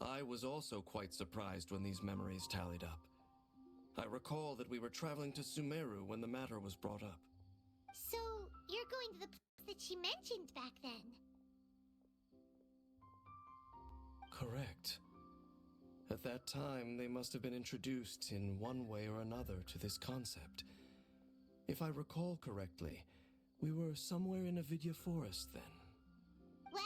I was also quite surprised when these memories tallied up. I recall that we were traveling to Sumeru when the matter was brought up. So, you're going to the place that she mentioned back then? Correct. At that time, they must have been introduced in one way or another to this concept. If I recall correctly, we were somewhere in Avidya Forest then. Well,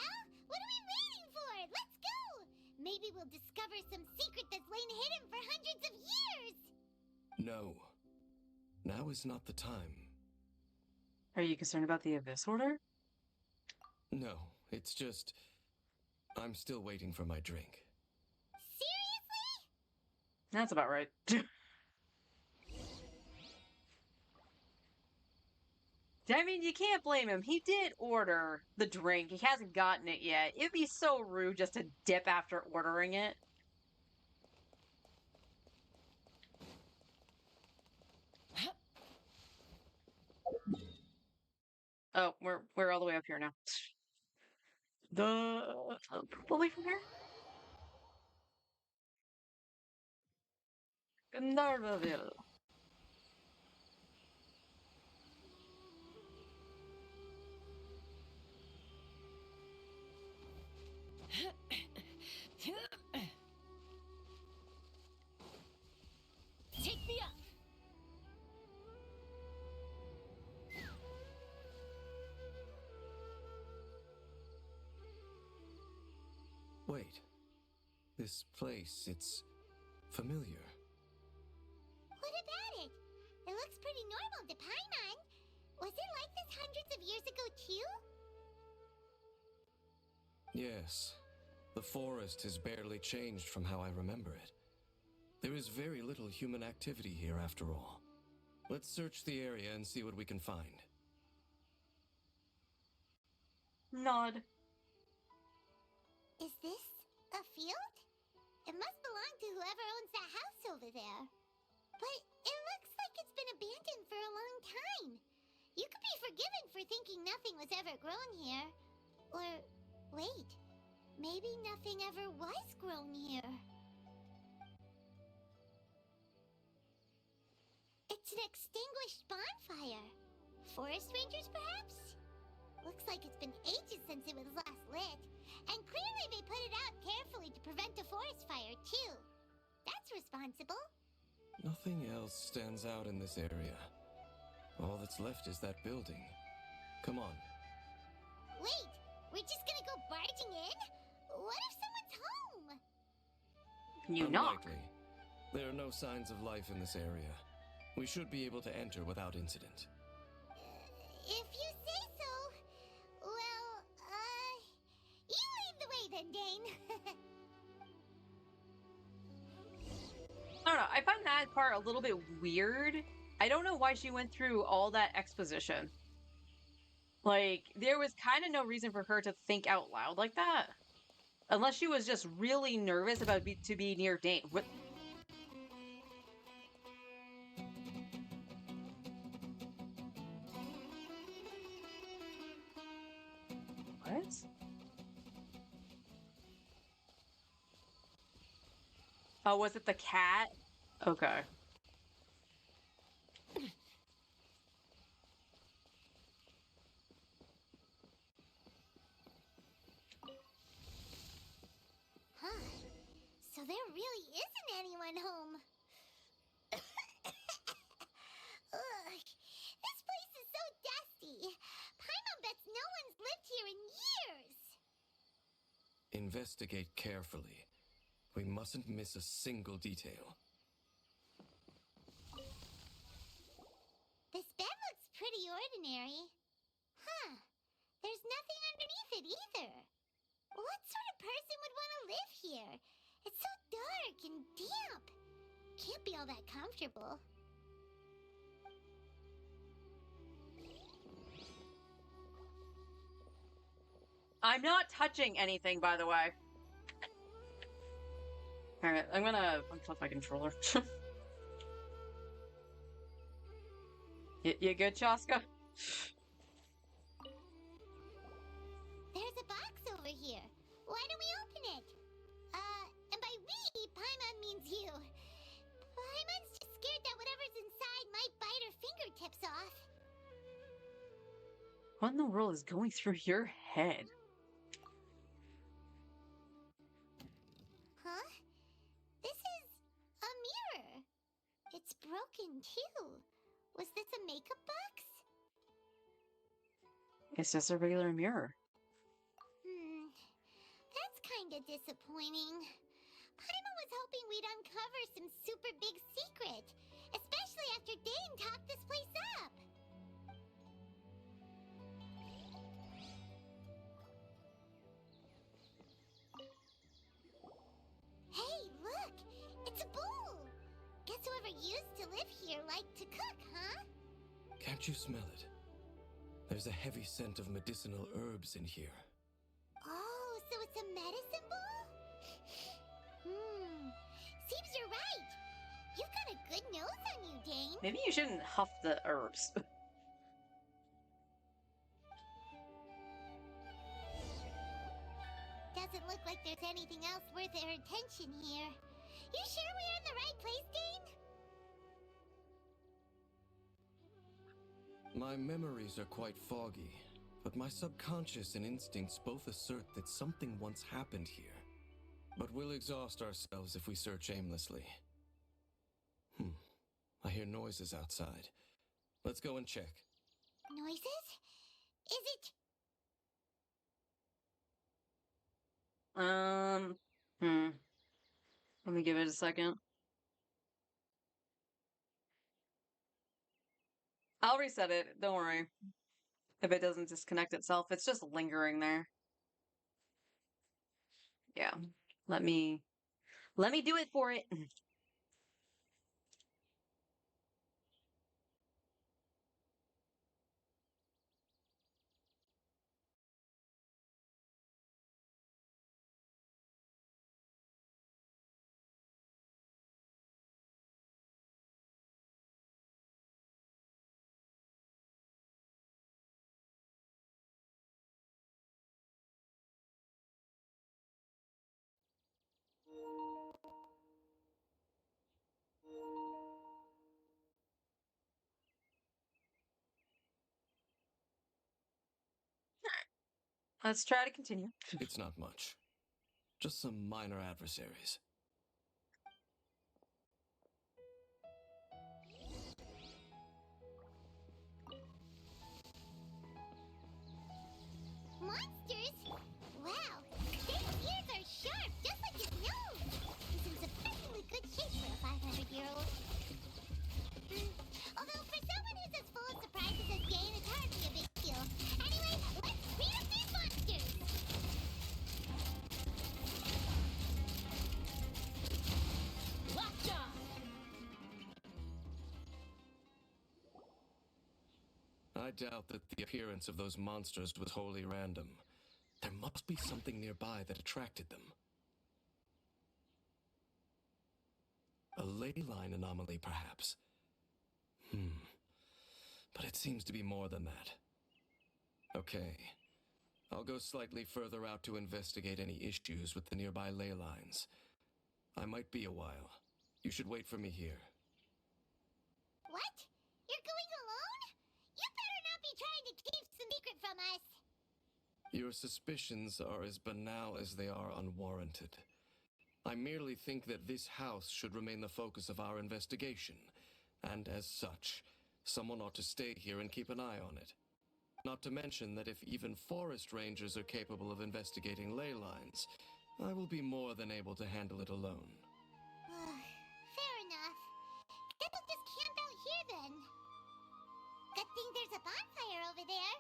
what are we waiting for? Let's go! Maybe we'll discover some secret that's lain hidden for hundreds of years! No. Now is not the time. Are you concerned about the Abyss Order? No, it's just... I'm still waiting for my drink. Seriously? That's about right. I mean, you can't blame him. He did order the drink. He hasn't gotten it yet. It'd be so rude just to dip after ordering it. Oh, we're all the way up here now. The way from here? Narvaville. Take me up. Wait. This place, it's familiar. What about it? It looks pretty normal to Paimon. Was it like this hundreds of years ago, too? Yes. The forest has barely changed from how I remember it. There is very little human activity here after all. Let's search the area and see what we can find. Nod. Is this a field? It must belong to whoever owns that house over there. But it looks like it's been abandoned for a long time. You could be forgiven for thinking nothing was ever grown here. Or, wait, maybe nothing ever was grown here. It's an extinguished bonfire. Forest rangers, perhaps? Looks like it's been ages since it was last lit. And clearly they put it out carefully to prevent a forest fire, too. That's responsible. Nothing else stands out in this area. All that's left is that building. Come on. Wait, we're just gonna go barging in? What if someone's home? You knock. Unlikely. There are no signs of life in this area. We should be able to enter without incident. If you say so. Well, you lead the way then, Dane. I don't know. I find that part a little bit weird. I don't know why she went through all that exposition. Like, there was kind of no reason for her to think out loud like that. Unless she was just really nervous about to be near Dane. What? What? Oh, was it the cat? Okay. Huh. So there really isn't anyone home. Ugh. This place is so dusty. Paimon bets no one's lived here in years. Investigate carefully. We mustn't miss a single detail. This bed looks pretty ordinary. Huh. There's nothing underneath it either. What sort of person would want to live here? It's so dark and damp. Can't be all that comfortable. I'm not touching anything, by the way. Alright, I'm gonna unplug my controller. You good, Chaska? There's a box over here. Why don't we open it? And by we, Paimon means you. Paimon's just scared that whatever's inside might bite her fingertips off. What in the world is going through your head? Huh? This is a mirror. It's broken too. Was this a makeup box? It's just a regular mirror. That's kinda disappointing. Paimon was hoping we'd uncover some super big secret, especially after Dane talked this place up. Hey, look! It's a bowl! Guess whoever used to live here liked to cook, huh? Can't you smell it? There's a heavy scent of medicinal herbs in here. Oh, so it's a medicine bowl? Seems you're right. You've got a good nose on you, Dane. Maybe you shouldn't huff the herbs. Doesn't look like there's anything else worth our attention here. You sure we're in the right place, Dane? My memories are quite foggy, but my subconscious and instincts both assert that something once happened here. But we'll exhaust ourselves if we search aimlessly. I hear noises outside. Let's go and check. Noises? Is it... Let me give it a second. I'll reset it. Don't worry. If it doesn't disconnect itself, it's just lingering there. Yeah. Let me do it for it. Let's try to continue. It's not much. Just some minor adversaries. monsters? Wow, Dane's ears are sharp, just like his nose. He's in surprisingly good shape for a 500-year-old. Although for someone who's as full of surprises as Dane, it's hardly a big deal. Anyway, let's beat up these monsters! Lockjaw! I doubt that the appearance of those monsters was wholly random. There must be something nearby that attracted them. A ley line anomaly, perhaps. But it seems to be more than that. Okay. I'll go slightly further out to investigate any issues with the nearby ley lines. I might be a while. You should wait for me here. What? You're going alone? You better not be trying to keep some secret from us. Your suspicions are as banal as they are unwarranted. I merely think that this house should remain the focus of our investigation, and as such, someone ought to stay here and keep an eye on it. Not to mention that if even forest rangers are capable of investigating ley lines, I will be more than able to handle it alone. Fair enough. Guess we'll just camp out here then. Good thing there's a bonfire over there.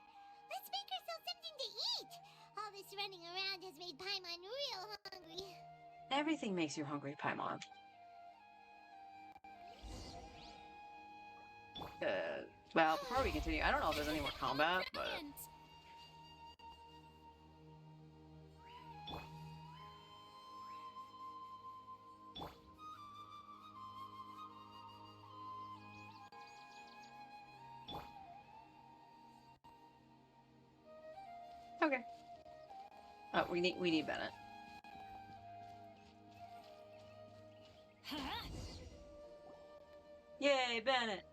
Let's make ourselves something to eat. All this running around has made Paimon real hungry. Everything makes you hungry, Paimon. Well, before we continue, I don't know if there's any more combat, but... Okay. Oh, we need Bennett. Yay, Bennett!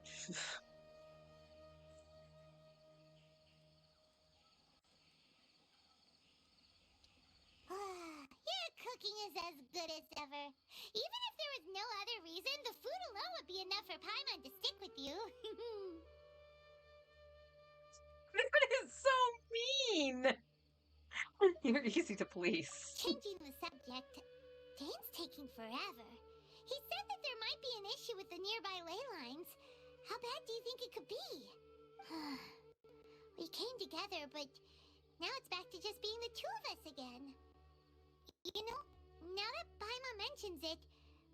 Your cooking is as good as ever. Even if there was no other reason, the food alone would be enough for Paimon to stick with you. That is so mean! You're easy to please. Changing the subject, Dane's taking forever. He said that there might be an issue with the nearby ley lines. How bad do you think it could be? We came together, but now it's back to just being the two of us again. You know, now that Paimon mentions it,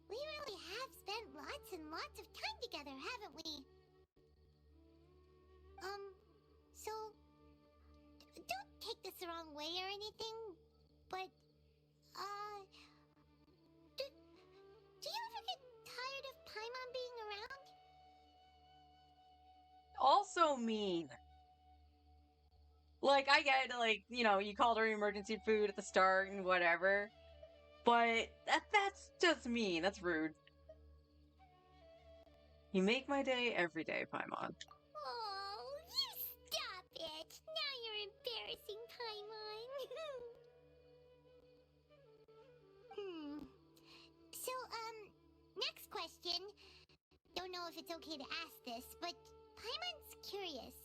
we really have spent lots and lots of time together, haven't we? So, don't take this the wrong way or anything, but, do you ever get tired of Paimon being around? Also mean. Like, I get, like, you know, you called her emergency food at the start and whatever. But that's just mean. That's rude. You make my day every day, Paimon. Oh, you stop it! Now you're embarrassing, Paimon. So, next question. Don't know if it's okay to ask this, but Paimon's curious.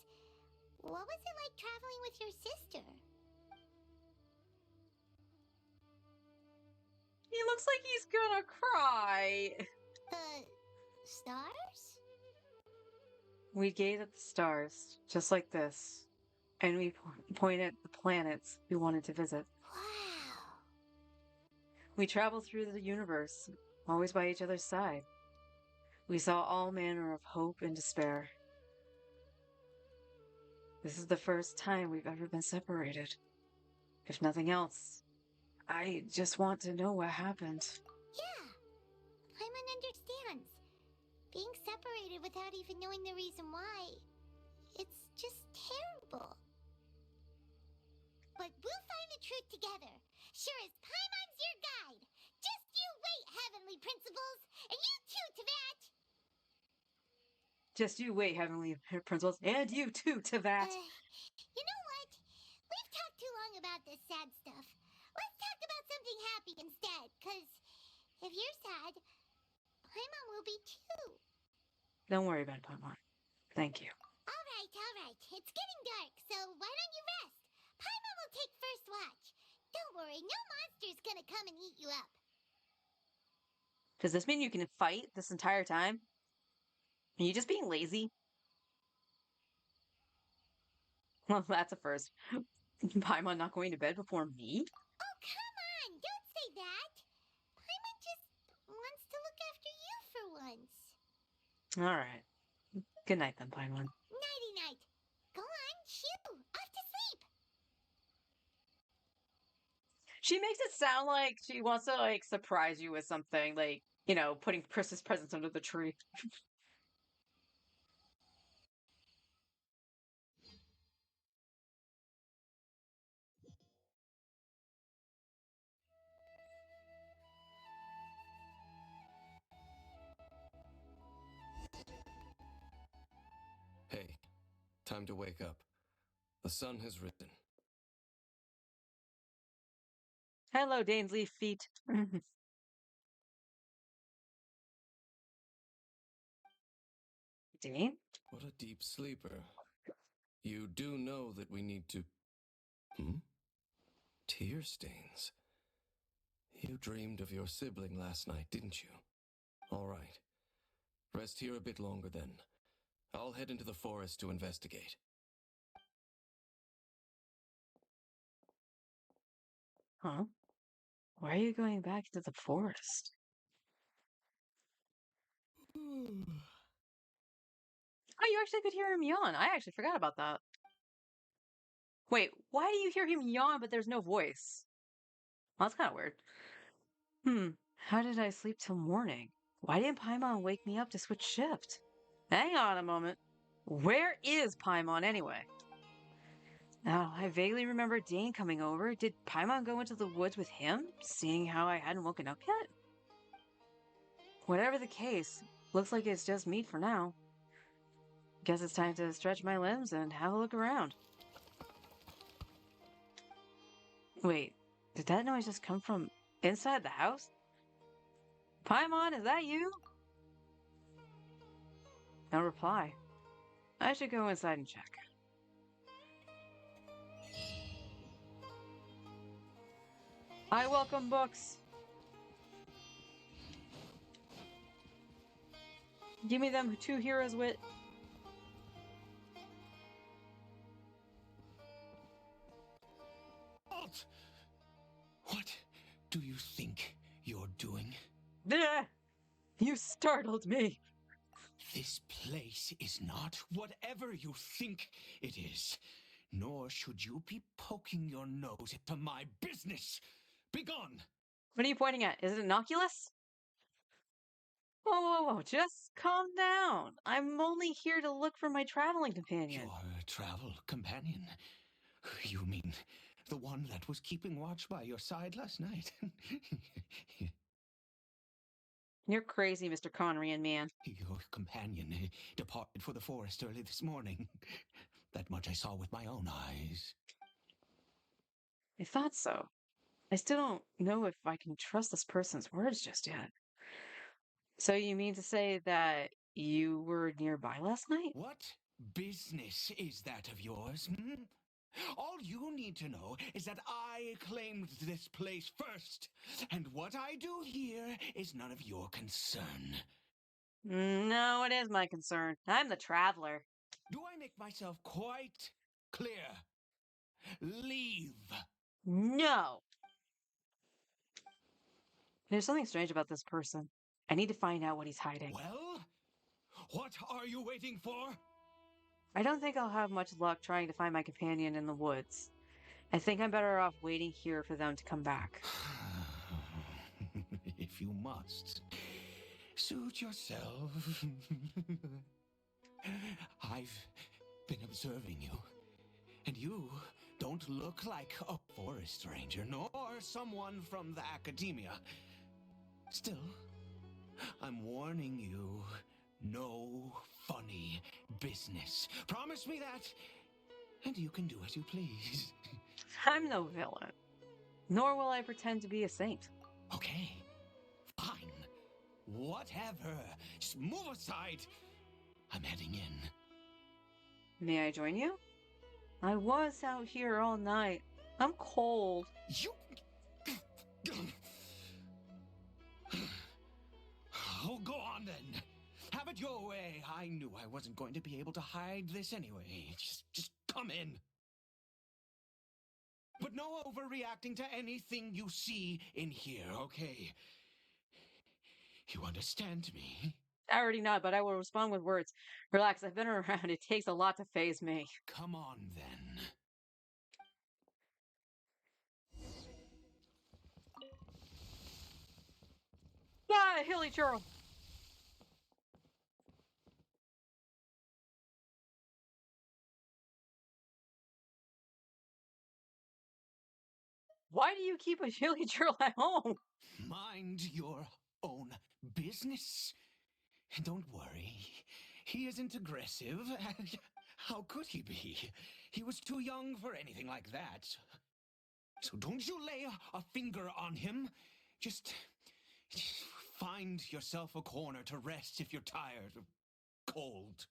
What was it like traveling with your sister? He looks like he's gonna cry. The stars? We gazed at the stars, just like this. And we pointed at the planets we wanted to visit. Wow. We traveled through the universe, always by each other's side. We saw all manner of hope and despair. This is the first time we've ever been separated. If nothing else, I just want to know what happened. Yeah. Paimon understands. Being separated without even knowing the reason why, it's just terrible. But we'll find the truth together. Sure as Paimon's your guide. Just you wait, Heavenly Principles. And you too, Tavat. Just you wait, Heavenly Principles, and you too, Tavat. You know what? We've talked too long about this sad stuff. Let's talk about something happy instead, because if you're sad, Paimon will be too. Don't worry about it, Paimon. Thank you. All right. It's getting dark, so why don't you rest? Paimon will take first watch. Don't worry, no monster's gonna come and eat you up. Does this mean you can fight this entire time? Are you just being lazy? Well, that's a first. Paimon not going to bed before me? Oh, come on! Don't say that! Paimon just wants to look after you for once. Alright. Good night then, Paimon. Nighty-night. Go on, shoo! Off to sleep! She makes it sound like she wants to like surprise you with something, like, you know, putting Christmas presents under the tree. Hey, time to wake up. The sun has risen. Hello, Danesley feet. Dane? What a deep sleeper. You do know that we need to... Hmm? Tear stains. You dreamed of your sibling last night, didn't you? All right. Rest here a bit longer then. I'll head into the forest to investigate. Huh? Why are you going back to the forest? Oh, you actually could hear him yawn. I actually forgot about that. Wait, why do you hear him yawn but there's no voice? Well, that's kind of weird. How did I sleep till morning? Why didn't Paimon wake me up to switch shift? Hang on a moment. Where is Paimon anyway? Now, I vaguely remember Dane coming over. Did Paimon go into the woods with him, seeing how I hadn't woken up yet? Whatever the case, looks like it's just me for now. Guess it's time to stretch my limbs and have a look around. Wait, did that noise just come from inside the house? Paimon, is that you? No reply. I should go inside and check. I welcome books. Give me them 2 heroes wit. What do you think you're doing? Bleh! You startled me. This place is not whatever you think it is. Nor should you be poking your nose into my business. Begone! What are you pointing at? Is it an Oculus? Whoa, whoa, whoa, just calm down. I'm only here to look for my traveling companion. Your travel companion? You mean the one that was keeping watch by your side last night? You're crazy, Mr. Conrian man. Your companion departed for the forest early this morning. That much I saw with my own eyes. I thought so. I still don't know if I can trust this person's words just yet. So you mean to say that you were nearby last night? What business is that of yours? Hmm? All you need to know is that I claimed this place first, and what I do here is none of your concern. No, it is my concern. I'm the traveler. Do I make myself quite clear? Leave. No! There's something strange about this person. I need to find out what he's hiding. Well, what are you waiting for? I don't think I'll have much luck trying to find my companion in the woods. I think I'm better off waiting here for them to come back. If you must, suit yourself. I've been observing you, and you don't look like a forest ranger, nor someone from the academia. Still, I'm warning you, no funny business. Promise me that, and you can do as you please. I'm no villain. Nor will I pretend to be a saint. Okay, fine. Whatever. Just move aside. I'm heading in. May I join you? I was out here all night. I'm cold. You... Oh, go on then. Have it your way. I knew I wasn't going to be able to hide this anyway. Just come in. But no overreacting to anything you see in here, okay? You understand me? I already nod, but I will respond with words. Relax, I've been around. It takes a lot to phase me. Come on then. Ah, hilly churl. Why do you keep a hilly churl at home? Mind your own business. Don't worry. He isn't aggressive. How could he be? He was too young for anything like that. So don't you lay a finger on him. Just find yourself a corner to rest if you're tired or cold.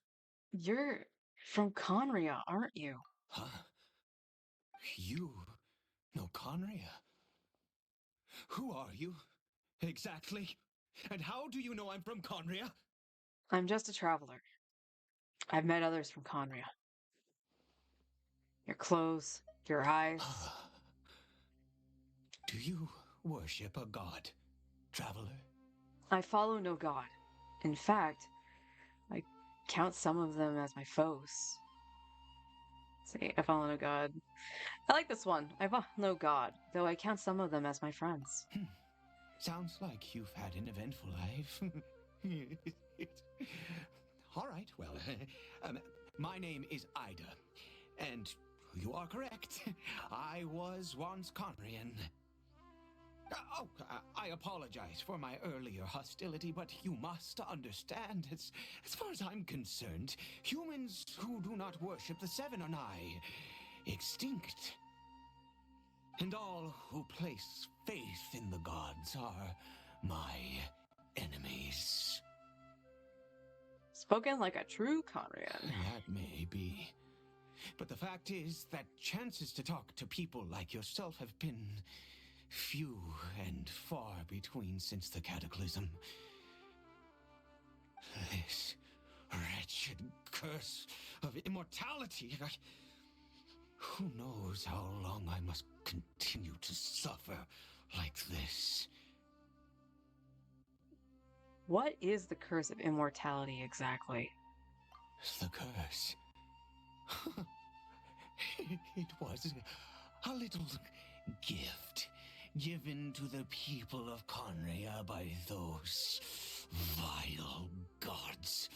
You're from Conria, aren't you? Huh? You know Conria? Who are you, exactly? And how do you know I'm from Conria? I'm just a traveler. I've met others from Conria. Your clothes, your eyes. Do you worship a god, traveler? I follow no god. In fact, I count some of them as my foes. See, I follow no god. I like this one. I follow no god, though I count some of them as my friends. Sounds like you've had an eventful life. All right, well, my name is Ida, and you are correct. I was once Conrian. I apologize for my earlier hostility, but you must understand, as far as I'm concerned, humans who do not worship the Seven are nigh extinct. And all who place faith in the gods are my enemies. Spoken like a true Conrian. That may be. But the fact is that chances to talk to people like yourself have been few and far between since the cataclysm. This wretched curse of immortality. Who knows how long I must continue to suffer like this? What is the curse of immortality exactly? The curse. It was a little gift given to the people of Conria by those vile gods.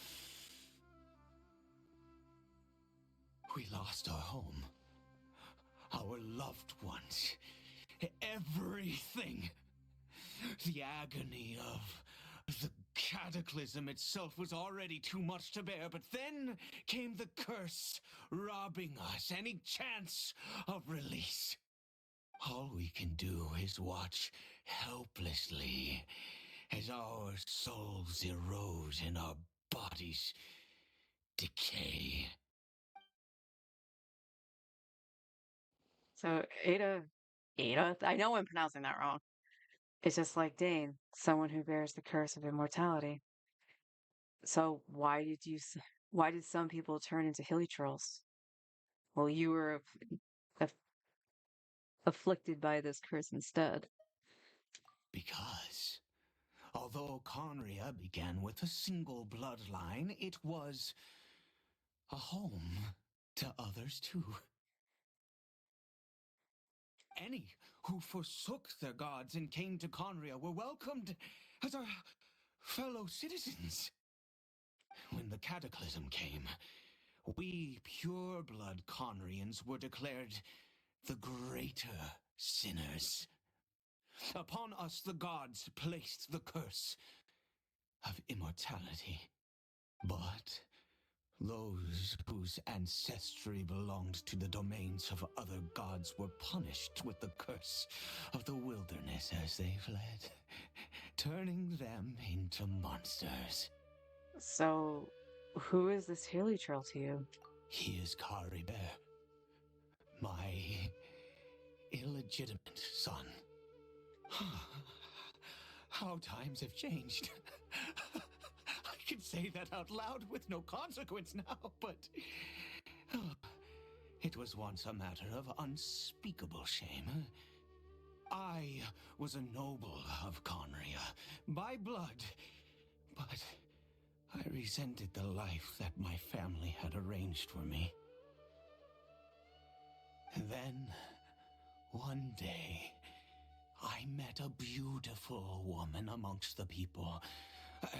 We lost our home, our loved ones, everything. The agony of the cataclysm itself was already too much to bear, but then came the curse, robbing us any chance of release. All we can do is watch helplessly as our souls erode and our bodies decay. So Ada, I know I'm pronouncing that wrong. It's just like Dane, someone who bears the curse of immortality. So why did some people turn into hilly trolls? Well, you were aff- afflicted by this curse instead. Because although Conria began with a single bloodline, it was a home to others too. Any who forsook their gods and came to Conria were welcomed as our fellow citizens. When the cataclysm came, we pure-blood Conrians were declared the greater sinners. Upon us the gods placed the curse of immortality. But those whose ancestry belonged to the domains of other gods were punished with the curse of the wilderness as they fled, turning them into monsters. So who is this hilly troll to you? He is Kari Bear, my illegitimate son. How times have changed. I can say that out loud with no consequence now, but it was once a matter of unspeakable shame. I was a noble of Conria by blood, but I resented the life that my family had arranged for me. And then, one day, I met a beautiful woman amongst the people.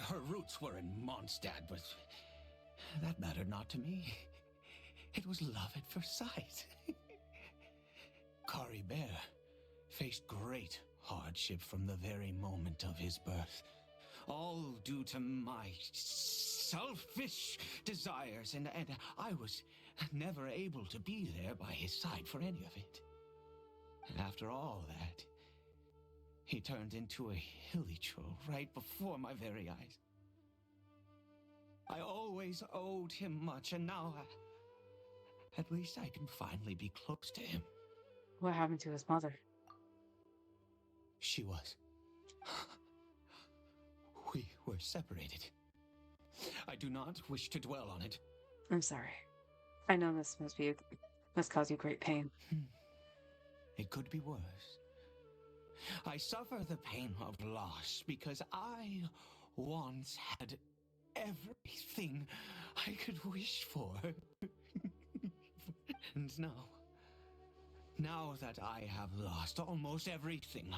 Her roots were in Mondstadt, but that mattered not to me. It was love at first sight. Kari Bear faced great hardship from the very moment of his birth, all due to my selfish desires, and I was never able to be there by his side for any of it. And after all that, he turned into a hilichurl right before my very eyes. I always owed him much, and now at least I can finally be close to him. What happened to his mother? She was. We were separated. I do not wish to dwell on it. I'm sorry. I know this must cause you great pain. It could be worse. I suffer the pain of loss because I once had everything I could wish for. And now that I have lost almost everything,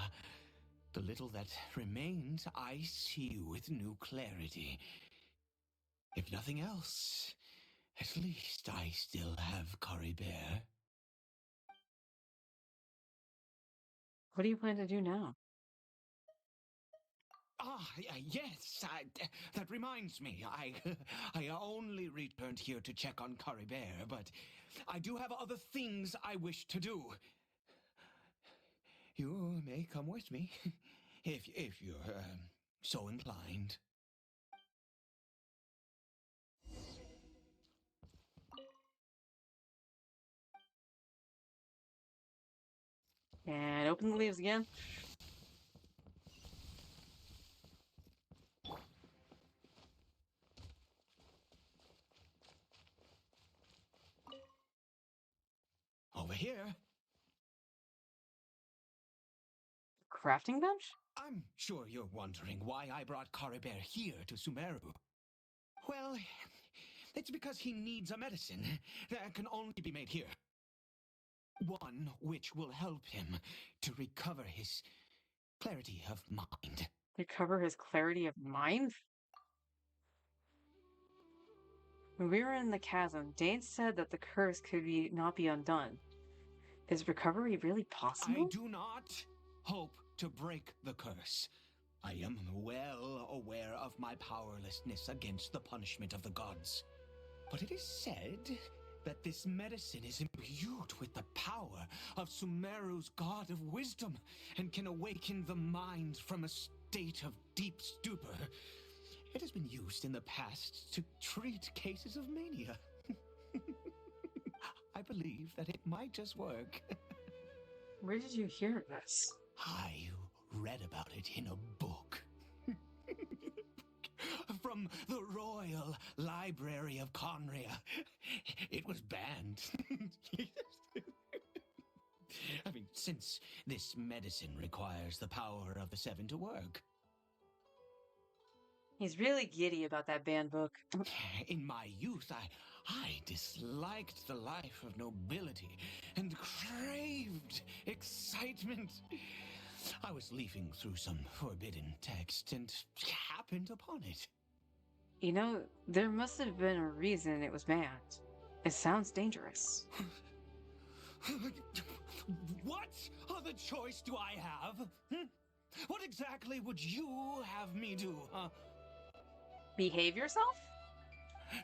the little that remains I see with new clarity. If nothing else, at least I still have Kari Bear. What do you plan to do now? Yes, that reminds me. I only returned here to check on Kari Bear, but I do have other things I wish to do. You may come with me, if you're so inclined. And open the leaves again. Over here. Crafting bench? I'm sure you're wondering why I brought Kari Bear here to Sumeru. Well, it's because he needs a medicine that can only be made here. One which will help him to recover his clarity of mind. Recover his clarity of mind? When we were in the chasm, Dane said that the curse could not be undone. Is recovery really possible? I do not hope to break the curse. I am well aware of my powerlessness against the punishment of the gods. But it is said that this medicine is imbued with the power of Sumeru's god of wisdom and can awaken the mind from a state of deep stupor. It has been used in the past to treat cases of mania. I believe that it might just work. Where did you hear this? I read about it in a book. From the Royal Library of Conria. It was banned. I mean, since this medicine requires the power of the Seven to work. He's really giddy about that banned book. In my youth, I disliked the life of nobility and craved excitement. I was leafing through some forbidden text and happened upon it. You know, there must have been a reason it was banned. It sounds dangerous. What other choice do I have? What exactly would you have me do, huh? Behave yourself?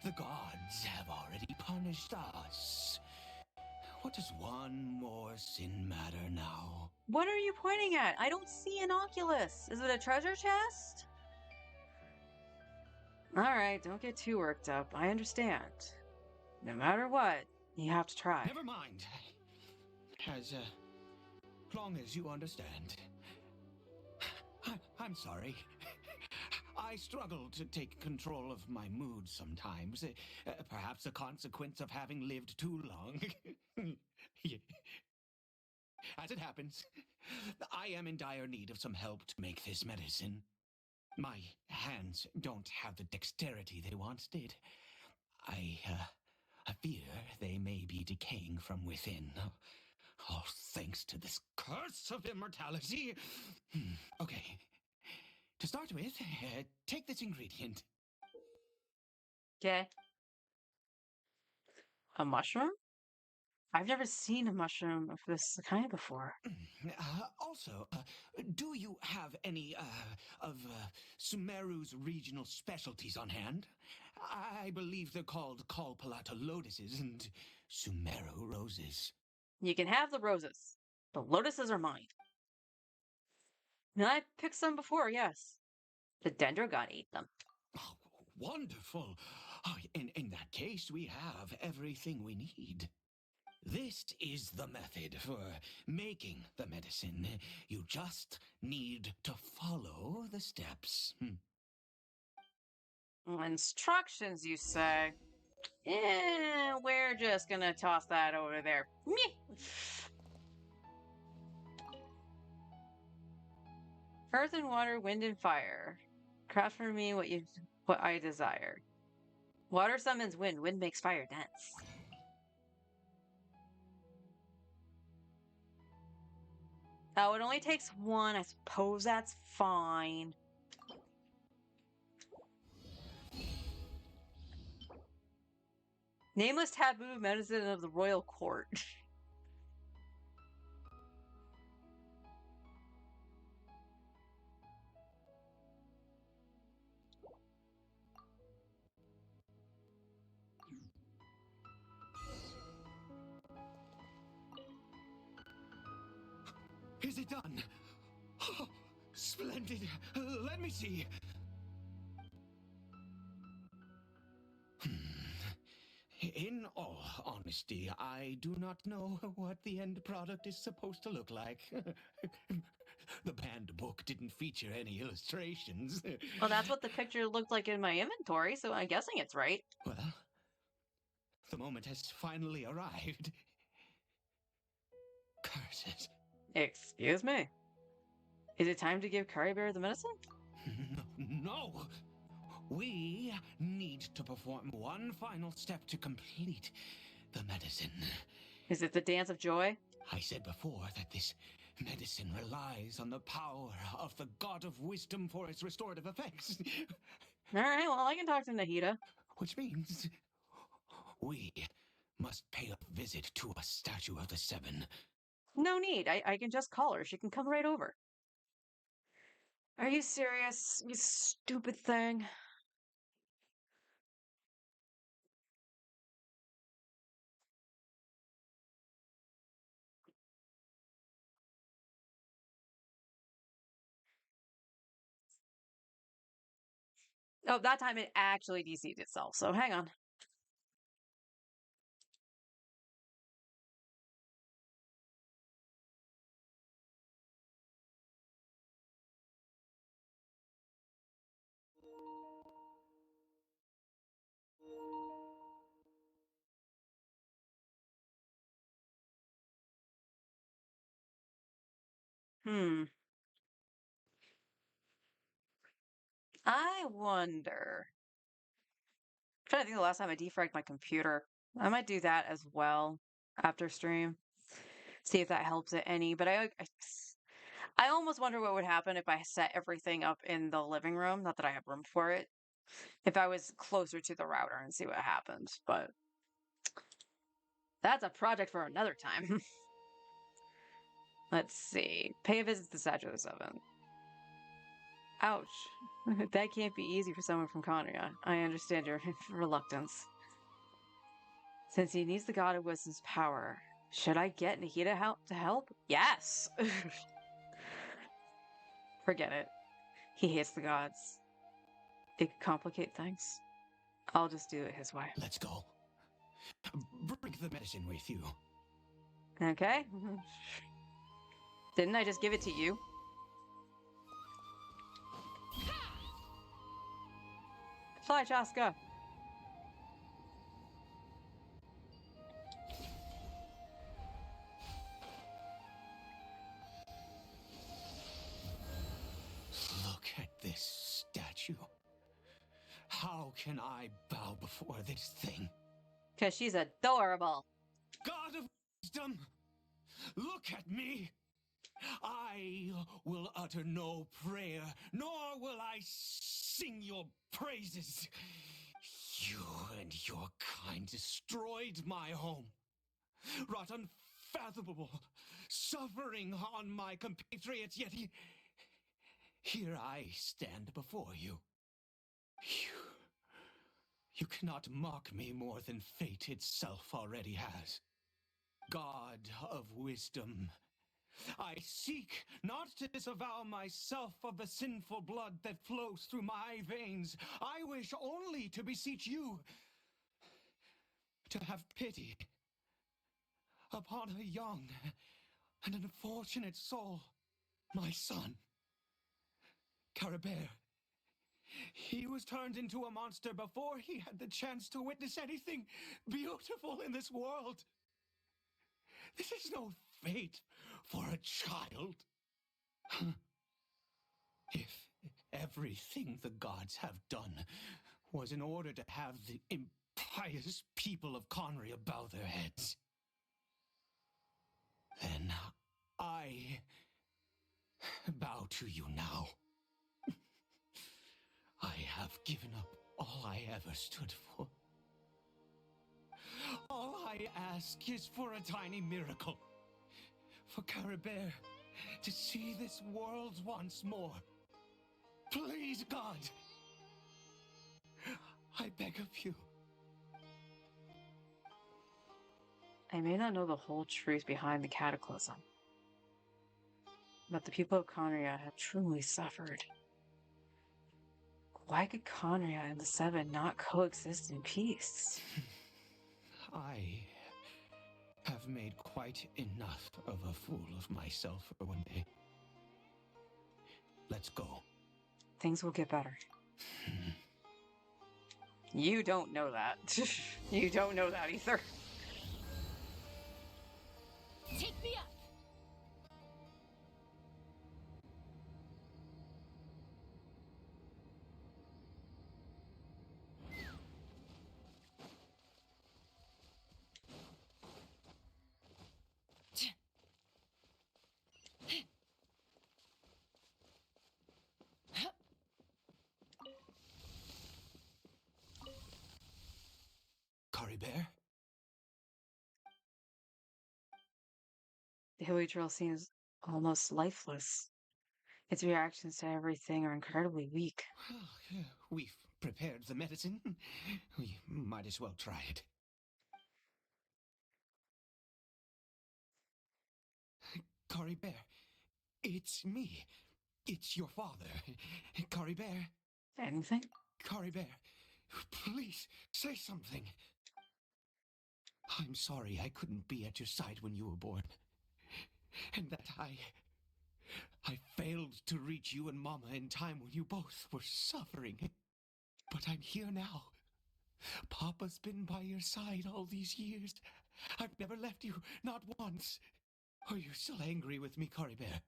The gods have already punished us. What does one more sin matter now? What are you pointing at? I don't see an Oculus. Is it a treasure chest? Alright, don't get too worked up. I understand. No matter what, you have to try. Never mind. As long as you understand. I'm sorry. I struggle to take control of my mood sometimes. Perhaps a consequence of having lived too long. As it happens, I am in dire need of some help to make this medicine. My hands don't have the dexterity they once did. I fear they may be decaying from within. Oh, thanks to this curse of immortality. Okay. To start with, take this ingredient. Okay. A mushroom? I've never seen a mushroom of this kind before. Also, do you have any of Sumeru's regional specialties on hand? I believe they're called Kalpalata lotuses and Sumeru roses. You can have the roses. The lotuses are mine. And I picked some before, yes. The Dendrogon ate them. Oh, wonderful. Oh, in that case, we have everything we need. This is the method for making the medicine. You just need to follow the steps. Instructions, you say? We're just gonna toss that over there. Meh. Earth and water, wind and fire. Craft for me what I desire. Water summons wind, wind makes fire dance. Oh, it only takes one. I suppose that's fine. Nameless taboo medicine of the royal court. Is it done? Oh, splendid. Let me see. In all honesty, I do not know what the end product is supposed to look like. The banned book didn't feature any illustrations. Well, that's what the picture looked like in my inventory, so I'm guessing it's right. Well, the moment has finally arrived. Curses. Excuse me. Is it time to give Curry Bear the medicine? No. We need to perform one final step to complete the medicine. Is it the dance of joy? I said before that this medicine relies on the power of the god of wisdom for its restorative effects. All right, well, I can talk to Nahida. Which means we must pay a visit to a statue of the Seven. No need. I can just call her. She can come right over. Are you serious, you stupid thing? Oh, that time it actually DC'd itself, so hang on. I wonder. I'm trying to think the last time I defragged my computer. I might do that as well after stream. See if that helps it any. But I almost wonder what would happen if I set everything up in the living room. Not that I have room for it. If I was closer to the router and see what happens. But that's a project for another time. Let's see. Pay a visit to the Statue of the Seven. Ouch. That can't be easy for someone from Conria. I understand your reluctance. Since he needs the God of Wisdom's power, should I get Nahida to help? Yes! Forget it. He hates the gods. It could complicate things. I'll just do it his way. Let's go. Bring the medicine with you. Okay? Didn't I just give it to you? Fly, Chaska! Look at this statue. How can I bow before this thing? Because she's adorable. God of wisdom! Look at me! I will utter no prayer, nor will I sing your praises. You and your kind destroyed my home, wrought unfathomable suffering on my compatriots, yet here I stand before you. You cannot mock me more than fate itself already has. God of wisdom, I seek not to disavow myself of the sinful blood that flows through my veins. I wish only to beseech you to have pity upon a young and unfortunate soul, my son, Caribert. He was turned into a monster before he had the chance to witness anything beautiful in this world. This is no fate for a child. If everything the gods have done was in order to have the impious people of Conria bow their heads, then I bow to you now. I have given up all I ever stood for. All I ask is for a tiny miracle. For Caribert to see this world once more. Please, God. I beg of you. I may not know the whole truth behind the cataclysm, but the people of Conria have truly suffered. Why could Conria and the Seven not coexist in peace? I have made quite enough of a fool of myself for one day. Let's go. Things will get better. You don't know that. You don't know that either. Take me up! Caribert? The hilly trail seems almost lifeless. Its reactions to everything are incredibly weak. We've prepared the medicine. We might as well try it. Caribert, it's me. It's your father. Caribert. Anything? Caribert, please say something. I'm sorry I couldn't be at your side when you were born. And that I failed to reach you and Mama in time when you both were suffering. But I'm here now. Papa's been by your side all these years. I've never left you, not once. Are you still angry with me, Caribert?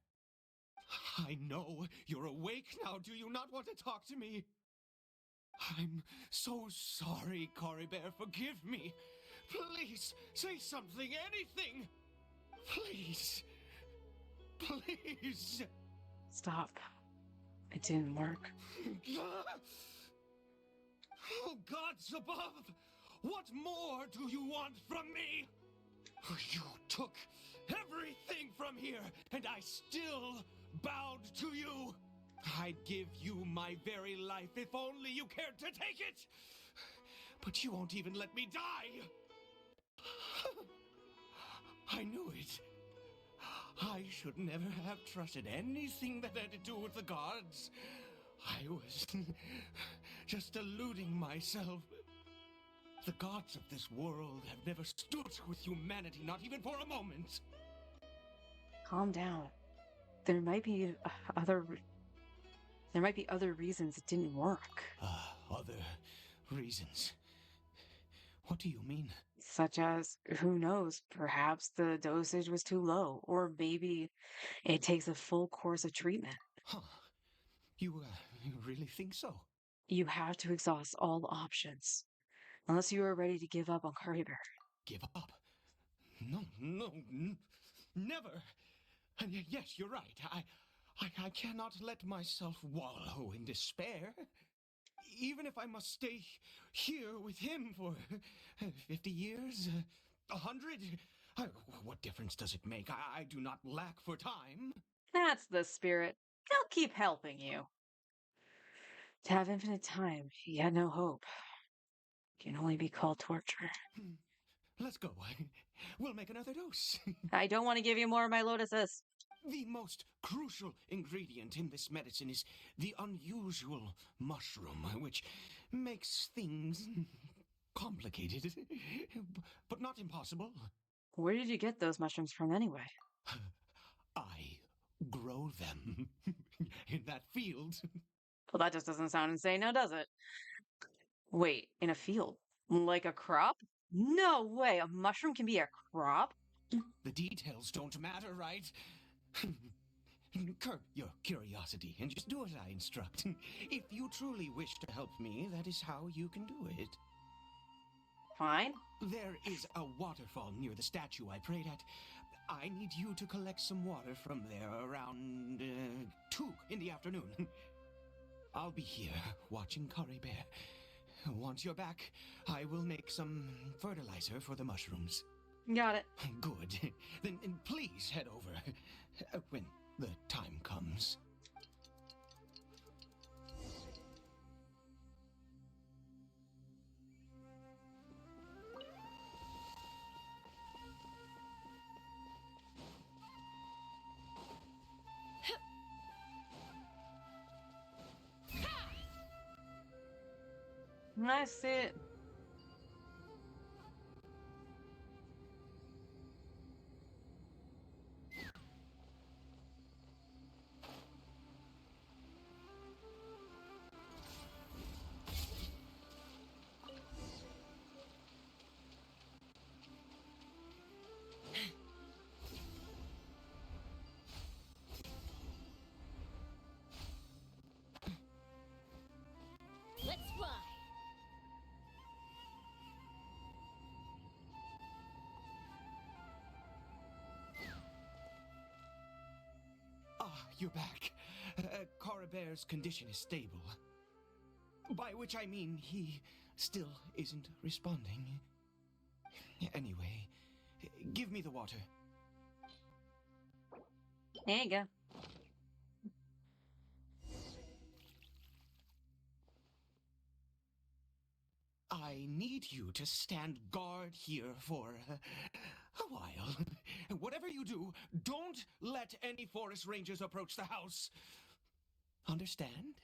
I know you're awake now. Do you not want to talk to me? I'm so sorry, Caribert. Forgive me. Please, say something, anything. Please. Please. Stop. It didn't work. Oh, gods above! What more do you want from me? You took everything from here, and I still bowed to you. I'd give you my very life if only you cared to take it. But you won't even let me die. I knew it. I should never have trusted anything that had to do with the gods. I was just deluding myself. The gods of this world have never stood with humanity, not even for a moment. Calm down. There might be other reasons it didn't work. Other reasons? What do you mean? Such as, who knows, perhaps the dosage was too low, or maybe it takes a full course of treatment. Huh. You really think so? You have to exhaust all options, unless you are ready to give up on Caribert. Give up? No, no. Never. And yes, you're right. I cannot let myself wallow in despair. Even if I must stay here with him for 50 years, 100, what difference does it make? I do not lack for time. That's the spirit. They'll keep helping you. To have infinite time, yet no hope, can only be called torture. Let's go. We'll make another dose. I don't want to give you more of my lotuses. The most crucial ingredient in this medicine is the unusual mushroom, which makes things complicated, but not impossible. Where did you get those mushrooms from anyway? I grow them in that field. Well, that just doesn't sound insane now, does it? Wait, in a field? Like a crop? No way, a mushroom can be a crop? The details don't matter, right? Curb your curiosity and just do as I instruct. If you truly wish to help me, that is how you can do it. Fine. There is a waterfall near the statue I prayed at. I need you to collect some water from there around 2 in the afternoon. I'll be here watching Curry Bear. Once you're back, I will make some fertilizer for the mushrooms. Got it. Good. Then please head over when the time comes. I see it. Let's fly. Ah, you're back. Carabear's condition is stable. By which I mean he still isn't responding. Anyway, give me the water. There you go. I need you to stand guard here for a while. Whatever you do, don't let any forest rangers approach the house. Understand?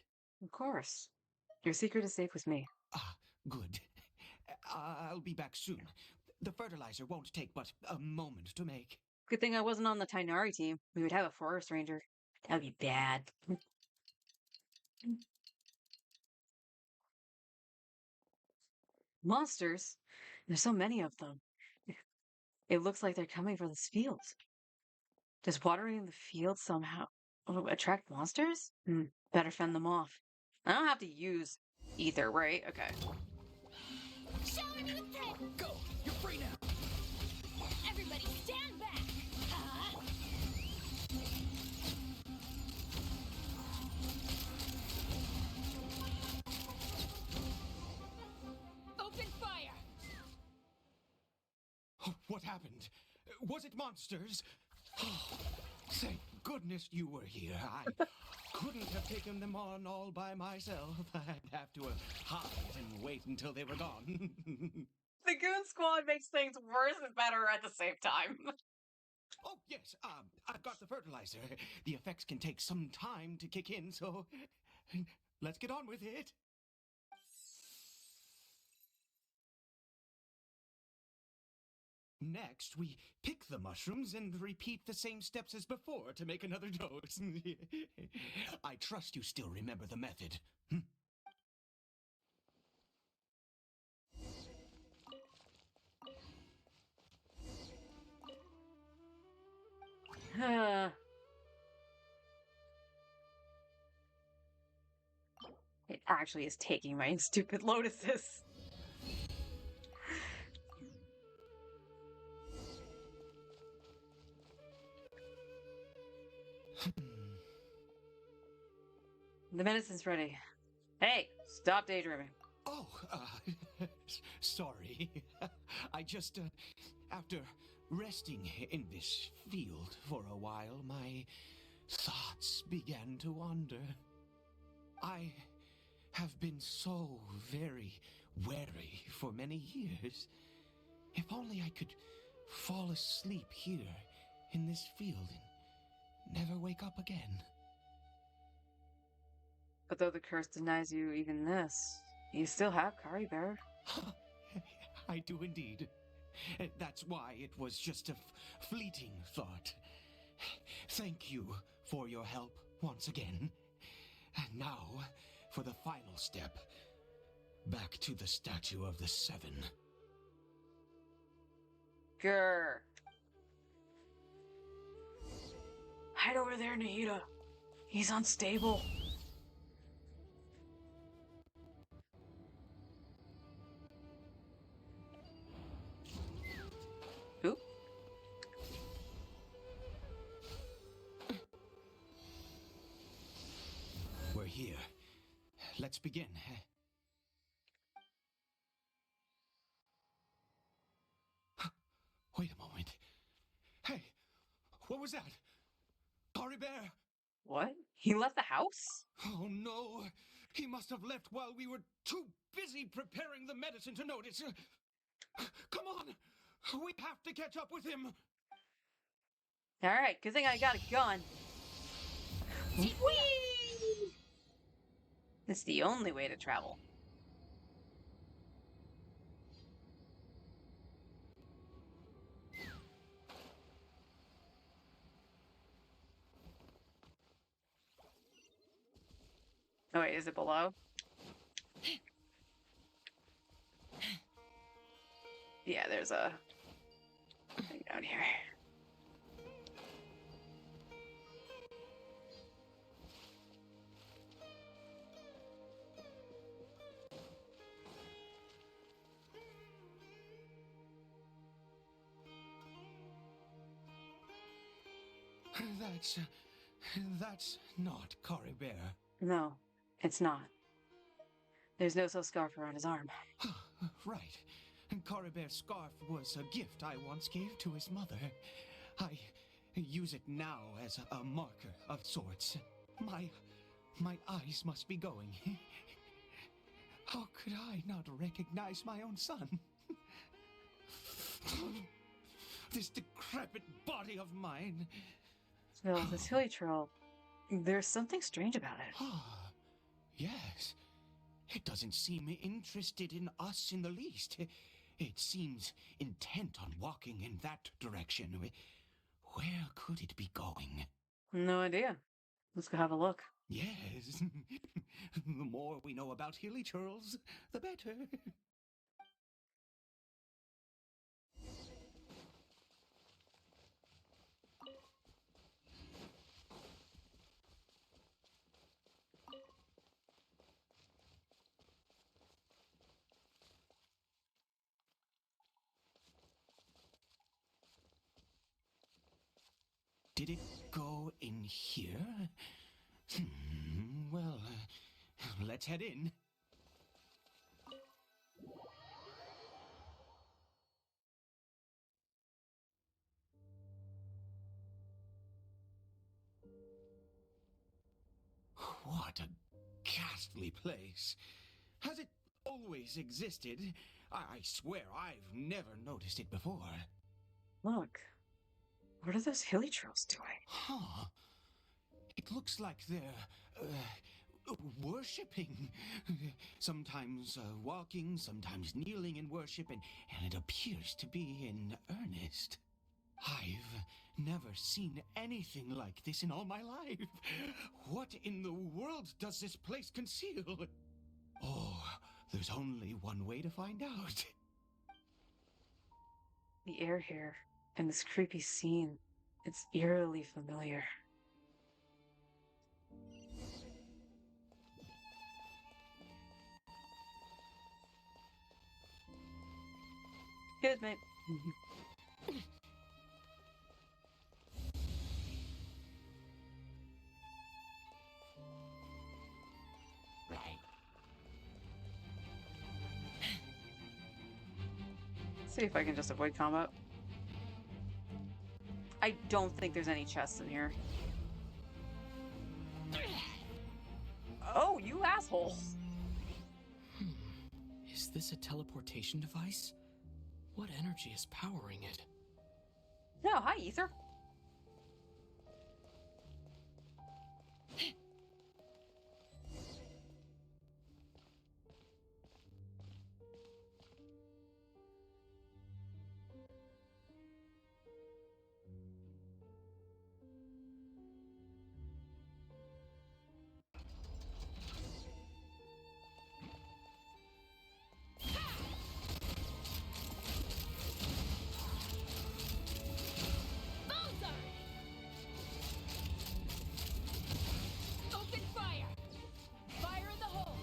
Of course. Your secret is safe with me. Ah, good. I'll be back soon. The fertilizer won't take but a moment to make. Good thing I wasn't on the Tainari team. We would have a forest ranger. That would be bad. Monsters? There's so many of them. It looks like they're coming from this field. Does watering the field somehow attract monsters? Better fend them off. I don't have to use ether, right? Okay. Shower me with threat. Go! You're free now! Everybody stand back. Open fire. What happened? Was it monsters? Oh, thank goodness you were here. I couldn't have taken them on all by myself. I'd have to hide and wait until they were gone. The Goon Squad makes things worse and better at the same time. Oh, yes, I've got the fertilizer. The effects can take some time to kick in, so let's get on with it. Next, we pick the mushrooms and repeat the same steps as before to make another dose. I trust you still remember the method. It actually is taking my stupid lotuses. The medicine's ready. Hey, stop daydreaming. Oh, sorry. I just, after resting in this field for a while, my thoughts began to wander. I have been so very wary for many years. If only I could fall asleep here in this field and never wake up again. But though the curse denies you even this, you still have Kari Bear. I do indeed. That's why it was just a fleeting thought. Thank you for your help once again. And now, for the final step. Back to the Statue of the Seven. Grr. Hide over there, Nahida. He's unstable. Oop. We're here. Let's begin. Wait a moment. Hey, what was that? Kari Bear! What? He left the house? Oh no! He must have left while we were too busy preparing the medicine to notice. Come on! We have to catch up with him! Alright, good thing I got a gun. Whee! It's the only way to travel. Oh wait, is it below? Yeah, there's a thing down here. That's not Kari Bear. No, it's not. There's no silk scarf around his arm. Right. Kari Bear's scarf was a gift I once gave to his mother. I use it now as a marker of sorts. My eyes must be going. How could I not recognize my own son? This decrepit body of mine. Well, this hilly trail, there's something strange about it. Ah, yes. It doesn't seem interested in us in the least. It seems intent on walking in that direction. Where could it be going? No idea. Let's go have a look. Yes. The more we know about hilly churls, the better. Did it go in here? Well, let's head in. What a ghastly place. Has it always existed? I swear I've never noticed it before. Look. What are those hilly trails doing? Huh. It looks like they're, worshipping. Sometimes walking, sometimes kneeling in worship, and it appears to be in earnest. I've never seen anything like this in all my life. What in the world does this place conceal? Oh, there's only one way to find out. The air here, and this creepy scene, it's eerily familiar. Good, mate. See if I can just avoid combat. I don't think there's any chests in here. Oh, you asshole! Is this a teleportation device? What energy is powering it? No, hi, Ether. Bullseye! Open fire! Fire in the hole!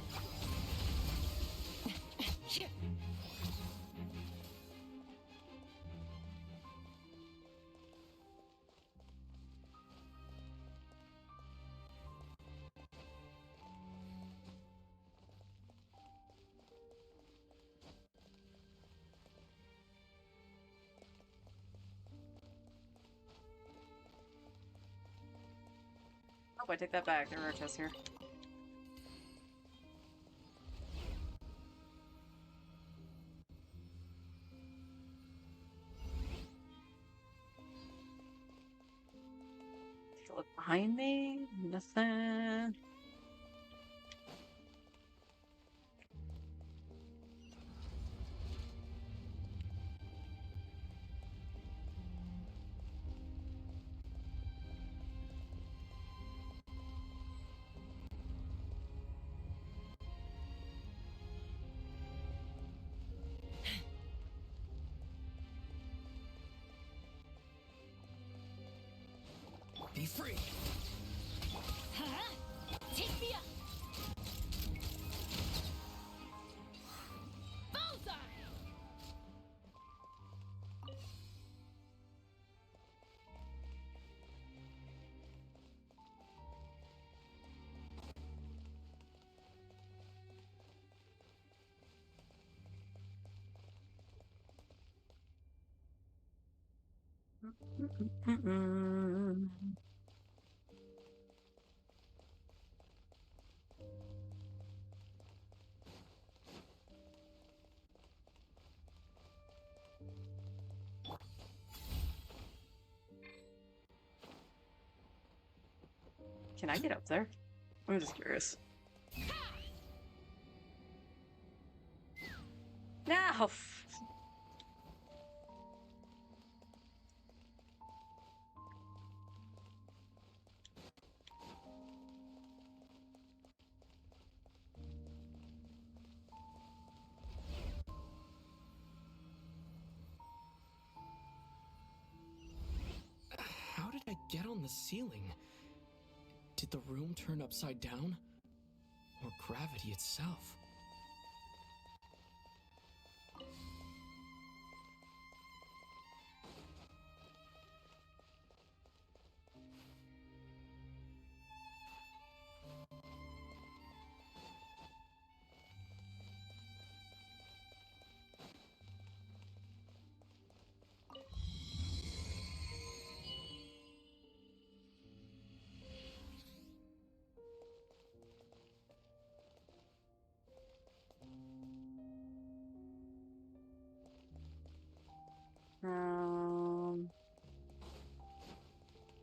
Oh, I take that back. There are chests here. Take a look behind me. Nothing. Be free! Huh? Take me up! Bullseye! Mm-mm. Can I get up there? I'm just curious. No! How did I get on the ceiling? Did the room turn upside down? Or gravity itself?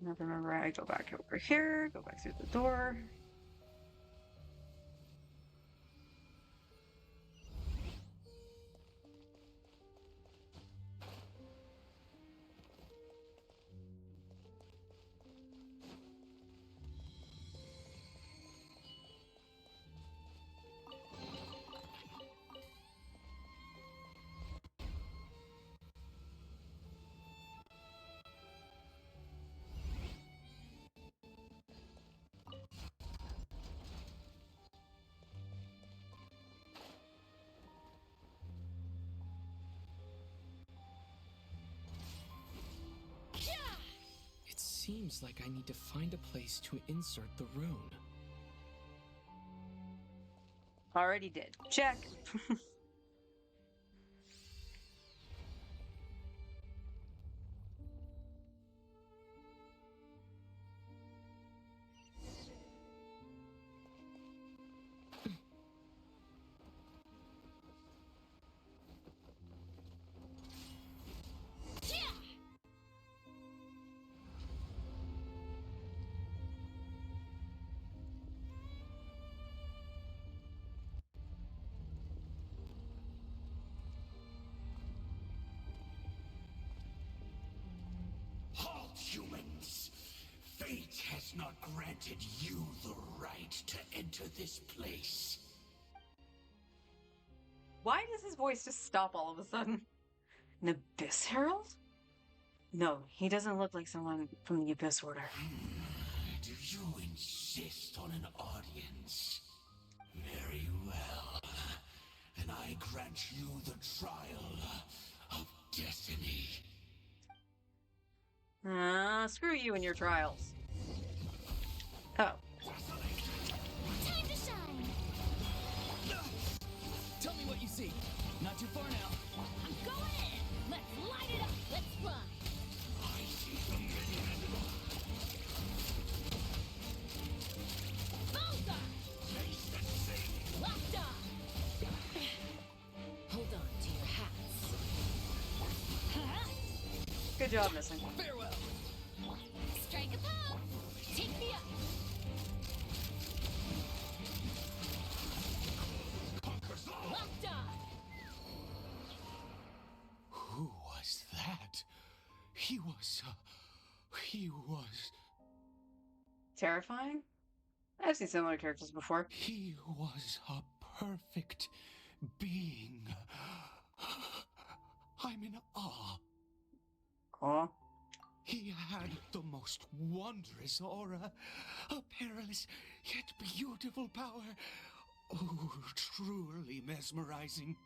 Never remember. I go back over here, go back through the door. It seems like I need to find a place to insert the rune. Already did. Check. granted you the right to enter this place. Why does his voice just stop all of a sudden? An Abyss Herald? No, he doesn't look like someone from the Abyss Order. Do you insist on an audience? Very well. Then I grant you the trial of destiny. Screw you and your trials. Oh. Time to shine. Tell me what you see. Not too far now. I'm going in. Let's light it up. Let's run. I see the many-headed Bullseye. taste and see. Locked on. Hold on to your hats. Good job, Missing. Farewell. Strike a pose. Take me up. Conquers all. Locked on. Who was that? He was... Terrifying? I've seen similar characters before. He was a perfect being. I'm in awe. Cool. He had the most wondrous aura, a perilous yet beautiful power. Oh, truly mesmerizing.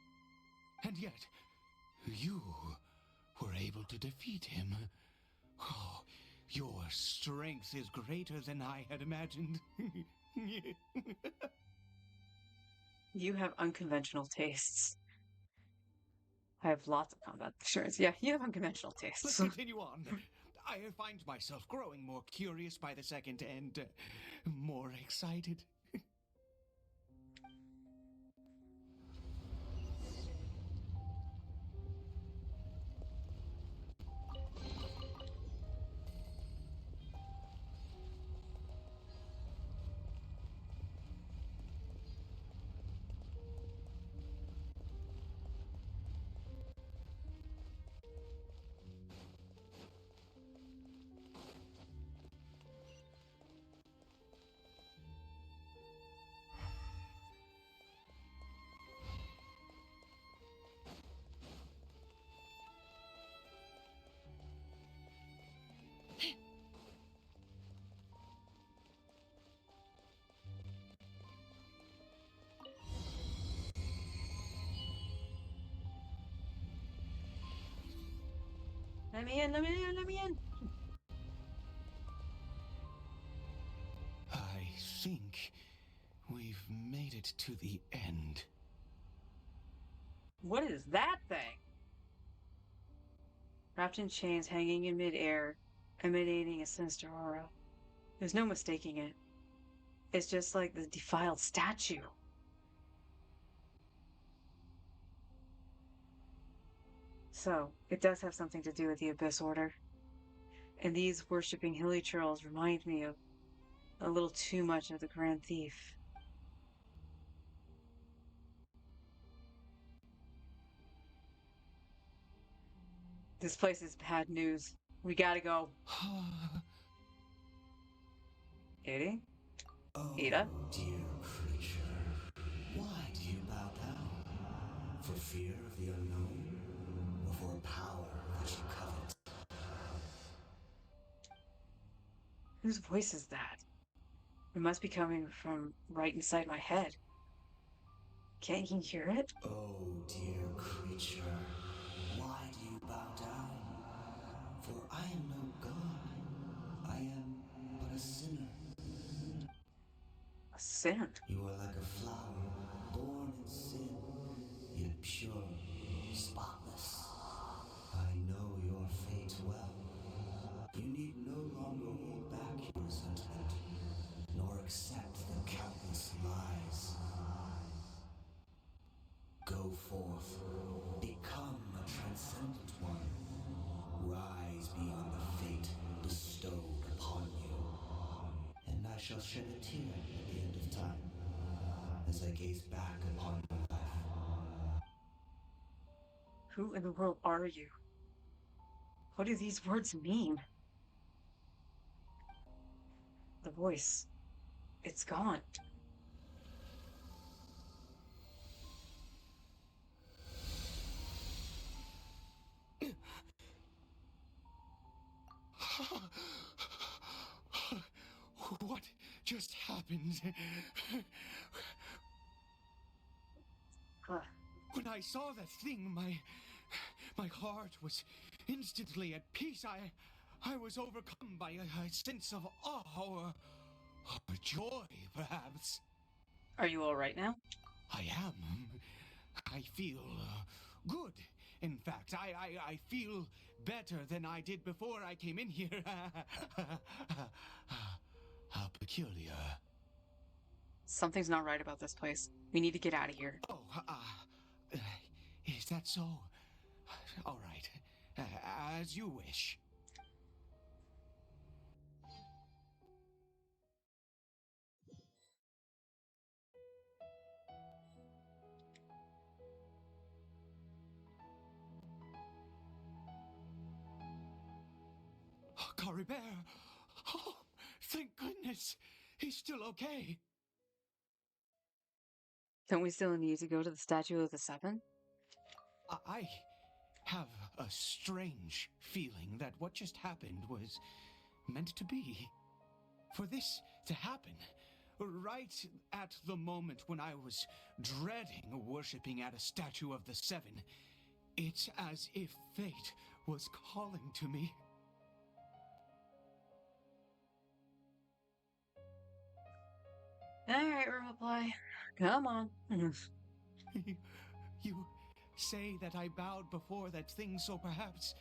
And yet, you were able to defeat him. Oh, your strength is greater than I had imagined. You have unconventional tastes. I have lots of combat experience. Yeah, you have unconventional Let's tastes. continue on. I find myself growing more curious by the second and more excited. Let me in, let me in, let me in. I think we've made it to the end. What is that thing? Wrapped in chains, hanging in midair, emanating a sinister aura. There's no mistaking it. It's just like the defiled statue. So, it does have something to do with the Abyss Order. And these worshipping hilly churls remind me of a little too much of the Grand Thief. This place is bad news. We gotta go. Eddie? Ada? Dear creature, why do you bow down? For fear of the unknown? Or for power that you covet? Whose voice is that? It must be coming from right inside my head. Can't you hear it? Oh, dear creature, why do you bow down? For I am no god. I am but a sinner. A sin. You are like a flower, born in sin, yet pure, spotless. I know your fate well. You need no longer hold back your resentment, nor accept the countless lies. Go forth, become a transcendent one. Rise beyond the fate bestowed upon you. And I shall shed a tear at the end of time, as I gaze back upon your life. Who in the world are you? What do these words mean? The voice. It's gone. What just happened? When I saw that thing, my heart was instantly at peace. I was overcome by a sense of awe or joy, perhaps. Are you all right now? I am. I feel good. In fact, I feel better than I did before I came in here. How peculiar. Something's not right about this place. We need to get out of here. Oh, is that so? All right. As you wish. Cory Bear! Oh, thank goodness! He's still okay. Don't we still need to go to the Statue of the Seven? I have a strange feeling that what just happened was meant to be. For this to happen, right at the moment when I was dreading worshipping at a statue of the Seven, it's as if fate was calling to me. Alright, reply. Come on. You say that I bowed before that thing, so perhaps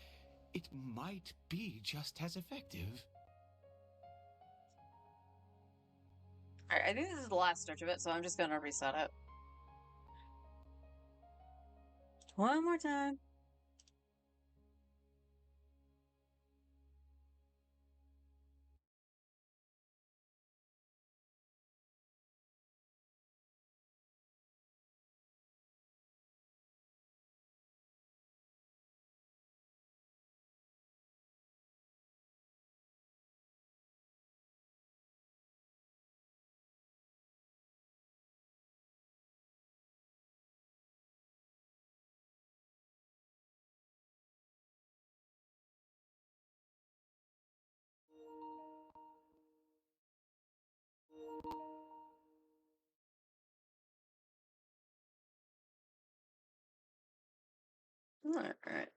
it might be just as effective. Alright, I think this is the last stretch of it, so I'm just gonna reset it. One more time. Alright.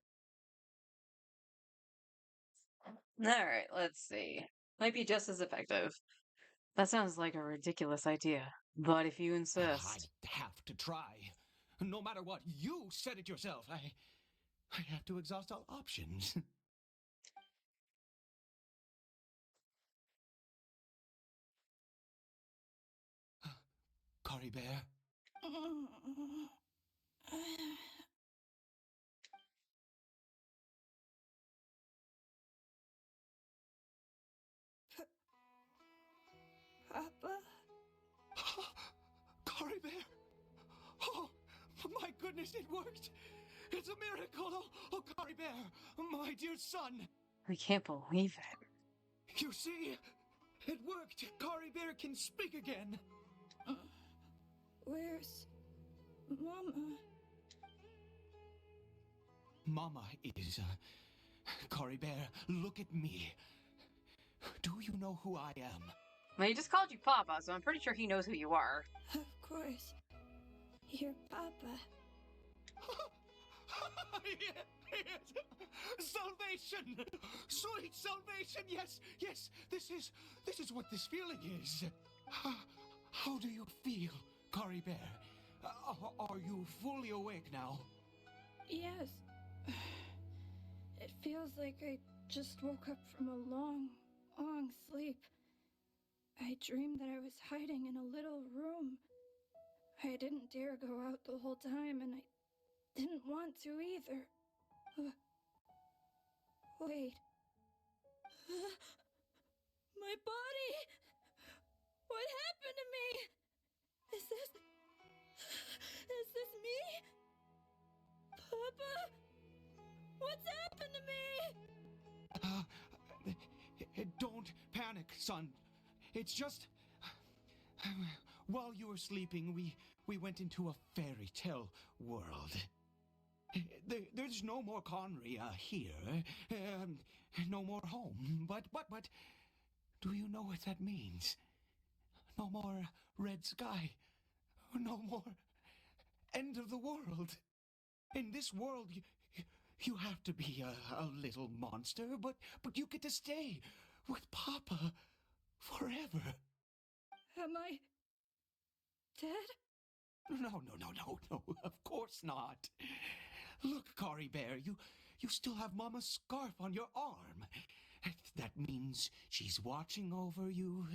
Alright, let's see. Might be just as effective. That sounds like a ridiculous idea, but if you insist. I have to try. No matter what, you said it yourself. I have to exhaust all options. Cory Bear? Papa? Cory Bear? Oh, my goodness, it worked! It's a miracle! Oh, Cory Bear, my dear son! I can't believe it. You see? It worked! Cory Bear can speak again! Where's Mama? Mama is, Cory Bear, look at me. Do you know who I am? Well, he just called you Papa, so I'm pretty sure he knows who you are. Of course. You're Papa. Yes! Salvation! Sweet salvation! Yes, yes, this is what this feeling is. How do you feel, Cory Bear? Are you fully awake now? Yes. It feels like I just woke up from a long, long sleep. I dreamed that I was hiding in a little room. I didn't dare go out the whole time, and I didn't want to either. Wait. My body! What happened to me? Is this me? Papa? What's happened to me? Don't panic, son. It's just... While you were sleeping, we went into a fairy tale world. There's no more Conria here. No more home. But, do you know what that means? No more red sky. No more end of the world. In this world, you have to be a little monster, but you get to stay with Papa forever. Am I dead? No, of course not. Look, Kari Bear, you still have Mama's scarf on your arm. That means she's watching over you,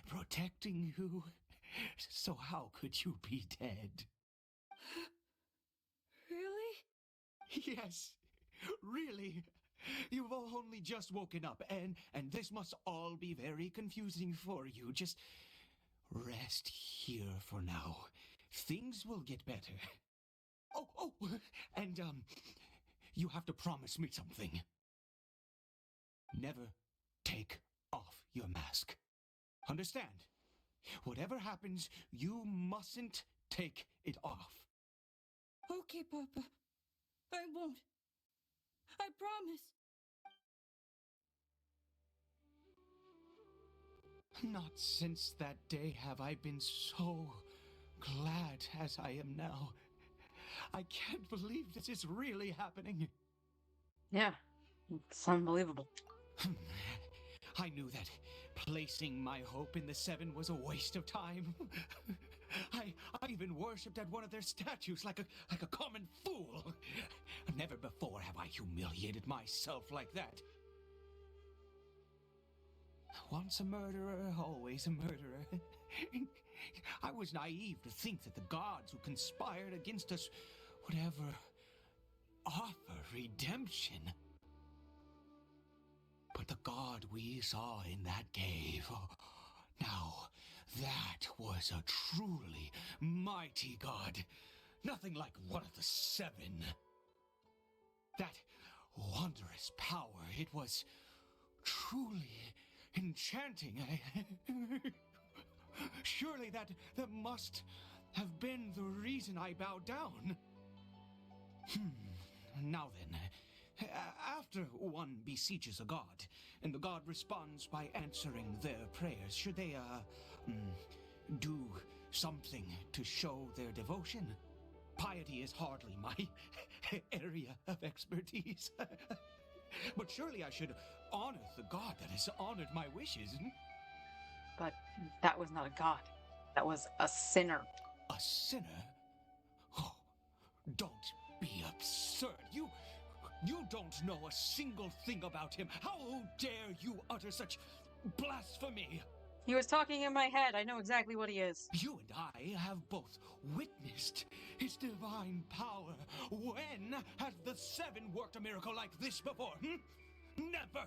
protecting you. So how could you be dead? Really? Yes, really. You've only just woken up, and this must all be very confusing for you. Just rest here for now. Things will get better. Oh, and, you have to promise me something. Never take off your mask. Understand? Whatever happens, you mustn't take it off. Okay, Papa. I won't. I promise. Not since that day have I been so glad as I am now. I can't believe this is really happening. Yeah, it's unbelievable. I knew that placing my hope in the Seven was a waste of time. I even worshipped at one of their statues like a common fool. Never before have I humiliated myself like that. Once a murderer, always a murderer. I was naive to think that the gods who conspired against us would ever offer redemption. But the god we saw in that cave, now that was a truly mighty god. Nothing like one of the Seven. That wondrous power, it was truly enchanting. Surely that must have been the reason I bowed down. Now then, after one beseeches a god, and the god responds by answering their prayers, should they, do something to show their devotion? Piety is hardly my area of expertise. But surely I should honor the god that has honored my wishes. But that was not a god. That was a sinner. A sinner? Oh, don't be absurd. You don't know a single thing about him. How dare you utter such blasphemy? He was talking in my head. I know exactly what he is. You and I have both witnessed his divine power. When has the Seven worked a miracle like this before? Never!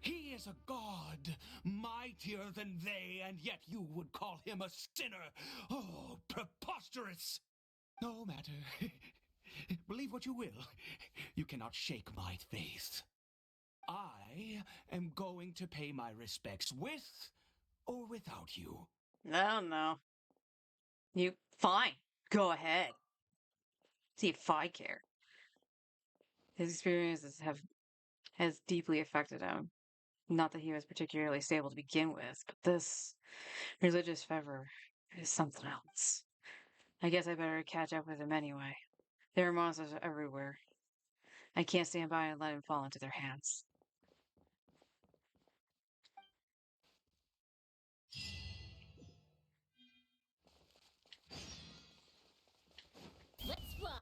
He is a god, mightier than they, and yet you would call him a sinner. Oh, preposterous! No matter. Believe what you will. You cannot shake my faith. I am going to pay my respects with or without you. No. You, fine. Go ahead. See if I care. His experiences has deeply affected him. Not that he was particularly stable to begin with, but this religious fervor is something else. I guess I better catch up with him anyway. There are monsters everywhere. I can't stand by and let him fall into their hands. Let's fly.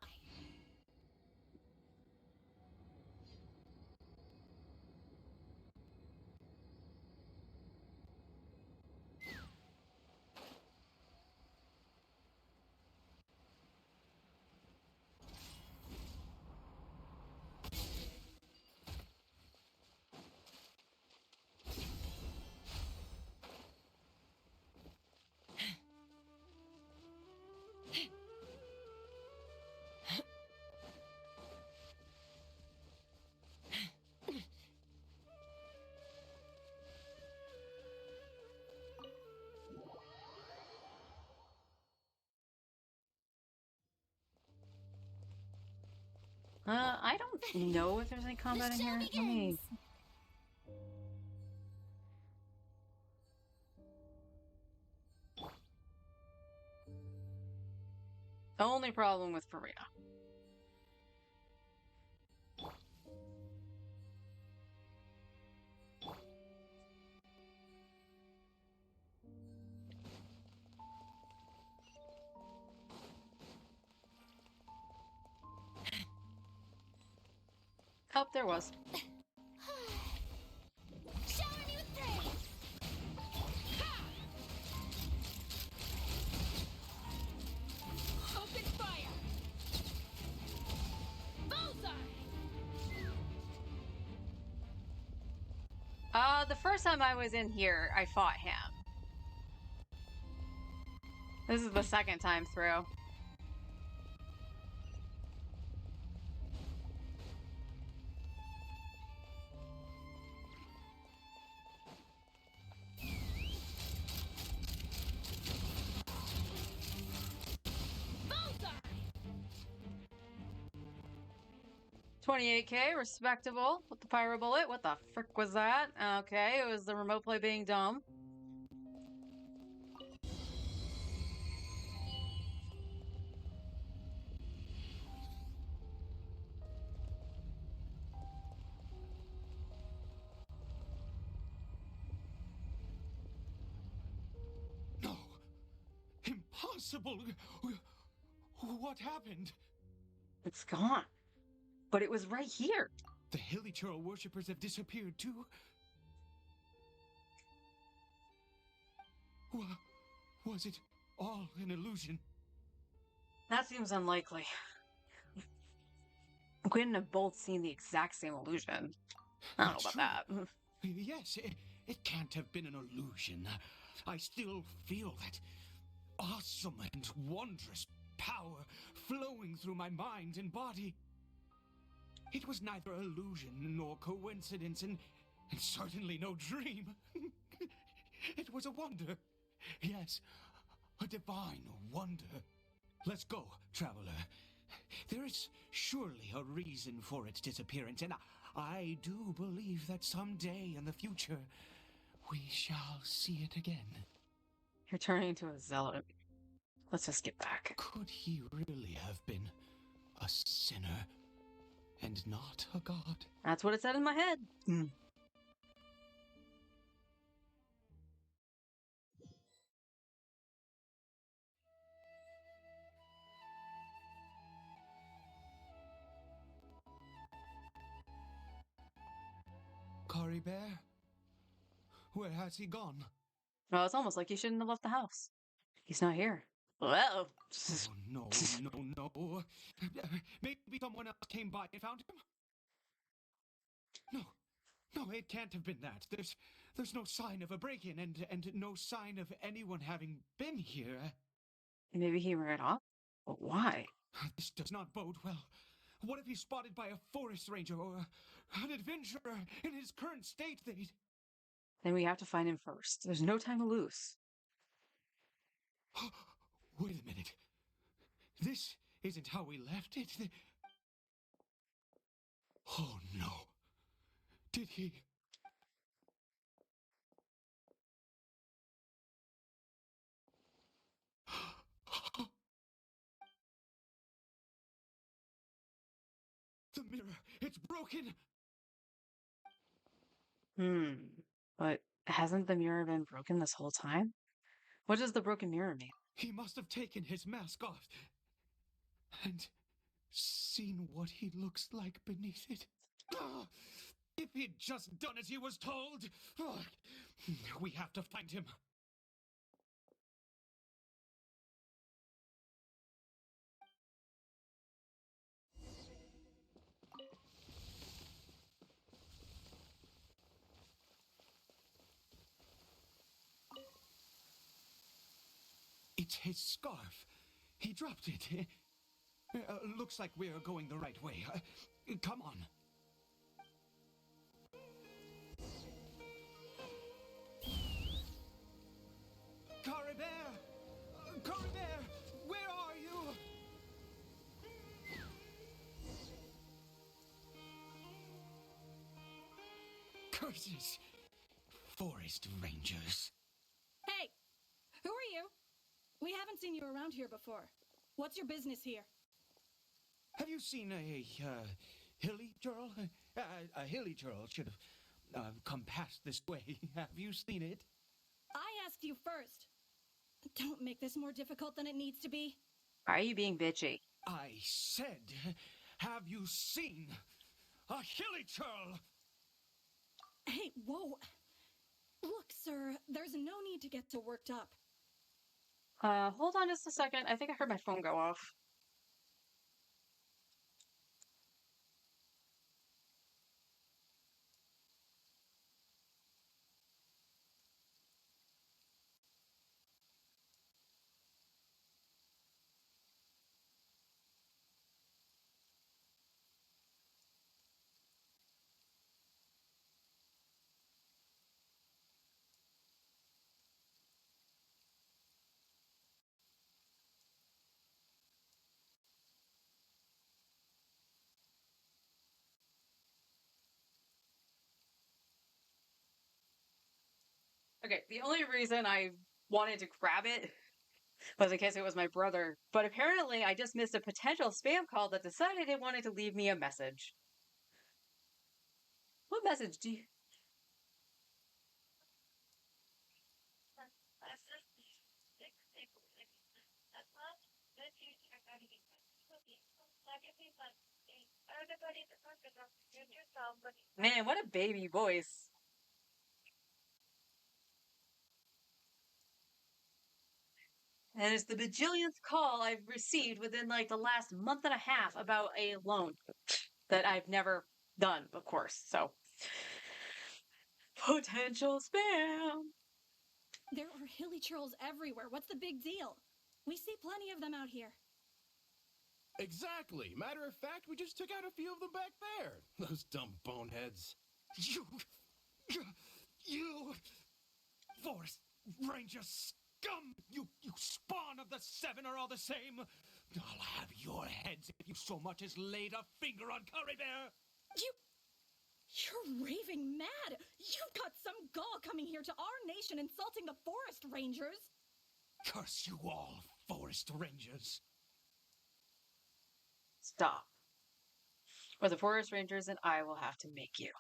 I don't know if there's any combat in here. Let me... Only problem with Faria. Oh, there was. Shower me with praise. Ha! Open fire. Bullseye. The first time I was in here, I fought him. This is the second time through. Bullseye. 28k, respectable. With the pyro bullet. What the frick was that? Okay, it was the remote play being dumb. No. Impossible. What happened? It's gone. But it was right here. The Hilichurl worshippers have disappeared too? Was it all an illusion? That seems unlikely. We couldn't have both seen the exact same illusion. I don't know about that. Yes, it can't have been an illusion. I still feel that awesome and wondrous power flowing through my mind and body. It was neither illusion nor coincidence, and certainly no dream. It was a wonder. Yes, a divine wonder. Let's go, traveler. There is surely a reason for its disappearance, and I do believe that someday in the future, we shall see it again. You're turning into a zealot. Let's just get back. Could he really have been a sinner and not a god? That's what it said in my head. Kari Bear? Where has he gone? Well, it's almost like he shouldn't have left the house. He's not here. Whoa. Oh, no. Maybe someone else came by and found him? No, it can't have been that. There's no sign of a break-in and no sign of anyone having been here. Maybe he ran off? But why? This does not bode well. What if he's spotted by a forest ranger or an adventurer in his current state? Then we have to find him first. There's no time to lose. Wait a minute. This isn't how we left it. Oh no. Did he? The mirror, it's broken! But hasn't the mirror been broken this whole time? What does the broken mirror mean? He must have taken his mask off and seen what he looks like beneath it. If he'd just done as he was told! We have to find him. It's his scarf. He dropped it. Looks like we're going the right way. Come on. Kari Bear, where are you? voices. Forest rangers. Hey! Who are you? We haven't seen you around here before. What's your business here? Have you seen a hilly churl? A hilly churl should have come past this way. Have you seen it? I asked you first. Don't make this more difficult than it needs to be. Why are you being bitchy? I said, have you seen a hilly churl? Hey, whoa. Look, sir, there's no need to get so worked up. Hold on just a second. I think I heard my phone go off. Okay, the only reason I wanted to grab it was in case it was my brother, but apparently I just missed a potential spam call that decided it wanted to leave me a message. What message do you... Man, what a baby voice. And it's the bajillionth call I've received within like the last month and a half about a loan that I've never done, of course. So, potential spam. There are hilly churls everywhere. What's the big deal? We see plenty of them out here. Exactly. Matter of fact, we just took out a few of them back there. Those dumb boneheads. You forest ranger scum! You spawn of the seven are all the same. I'll have your heads if you so much as laid a finger on Curry Bear. You're raving mad! You've got some gall coming here to our nation insulting the forest rangers! Curse you all, forest rangers. Stop. Or the forest rangers and I will have to make you.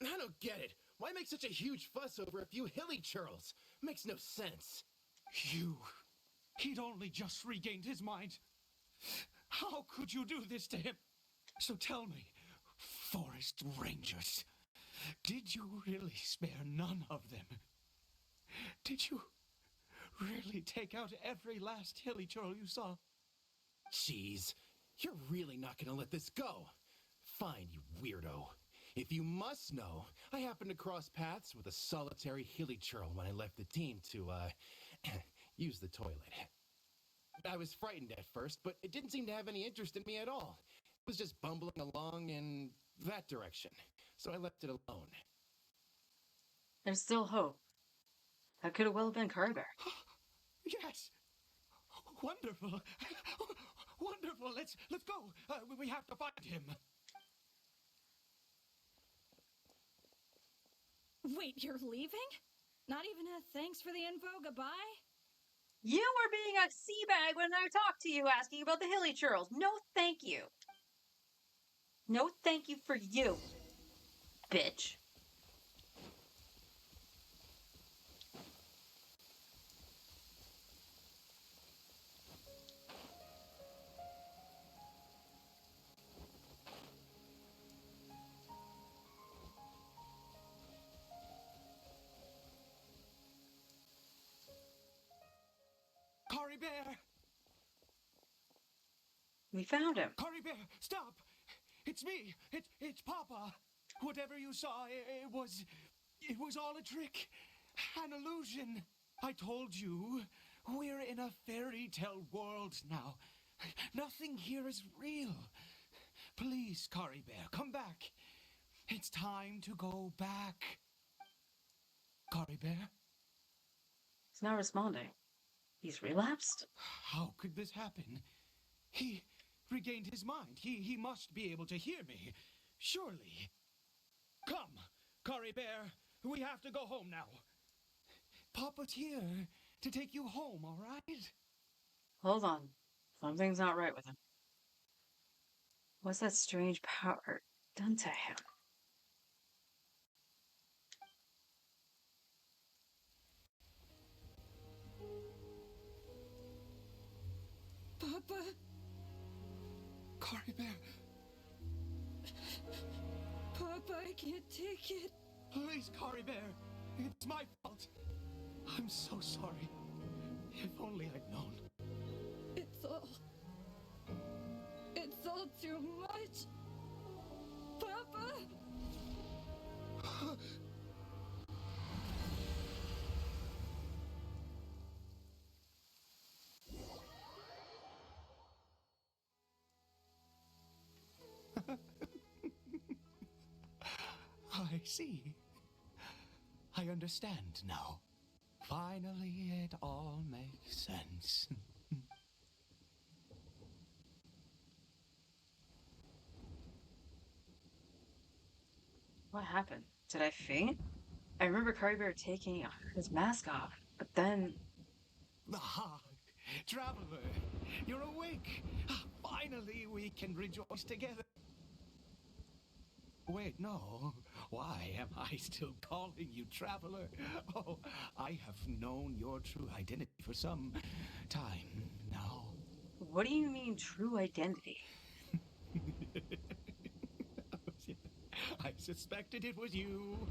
I don't get it. Why make such a huge fuss over a few hilly churls? Makes no sense. He'd only just regained his mind. How could you do this to him? So tell me, forest rangers, did you really spare none of them? Did you really take out every last hilly churl you saw? Jeez, you're really not gonna let this go. Fine, you weirdo. If you must know, I happened to cross paths with a solitary hilly churl when I left the team to, use the toilet. I was frightened at first, but it didn't seem to have any interest in me at all. It was just bumbling along in that direction, so I left it alone. There's still hope. That could have well been Carter. Yes! Wonderful! Wonderful! Let's go! We have to find him! Wait, you're leaving? Not even a thanks for the info, goodbye? You were being a seabag when I talked to you asking about the hilly churls. No thank you. No thank you for you, bitch. Cory Bear! We found him. Cory Bear, stop! It's me! It's Papa! Whatever you saw, it was all a trick. An illusion. I told you, we're in a fairy tale world now. Nothing here is real. Please, Cory Bear, come back. It's time to go back. Cory Bear? He's not responding. He's relapsed? How could this happen? He regained his mind. He must be able to hear me. Surely. Come, Curry Bear. We have to go home now. Papa's here to take you home, all right? Hold on. Something's not right with him. What's that strange power done to him? Papa, Curry Bear, Papa, I can't take it. please, Curry Bear. It's my fault. I'm so sorry. If only I'd known. It's all too much. Papa! I see. I understand now. Finally, it all makes sense. What happened? Did I faint? I remember Curry Bear taking his mask off, but then Ah, Traveler, you're awake. Finally, we can rejoice together. Wait, no. Why am I still calling you Traveler? Oh, I have known your true identity for some time now. what do you mean true identity? I suspected it was you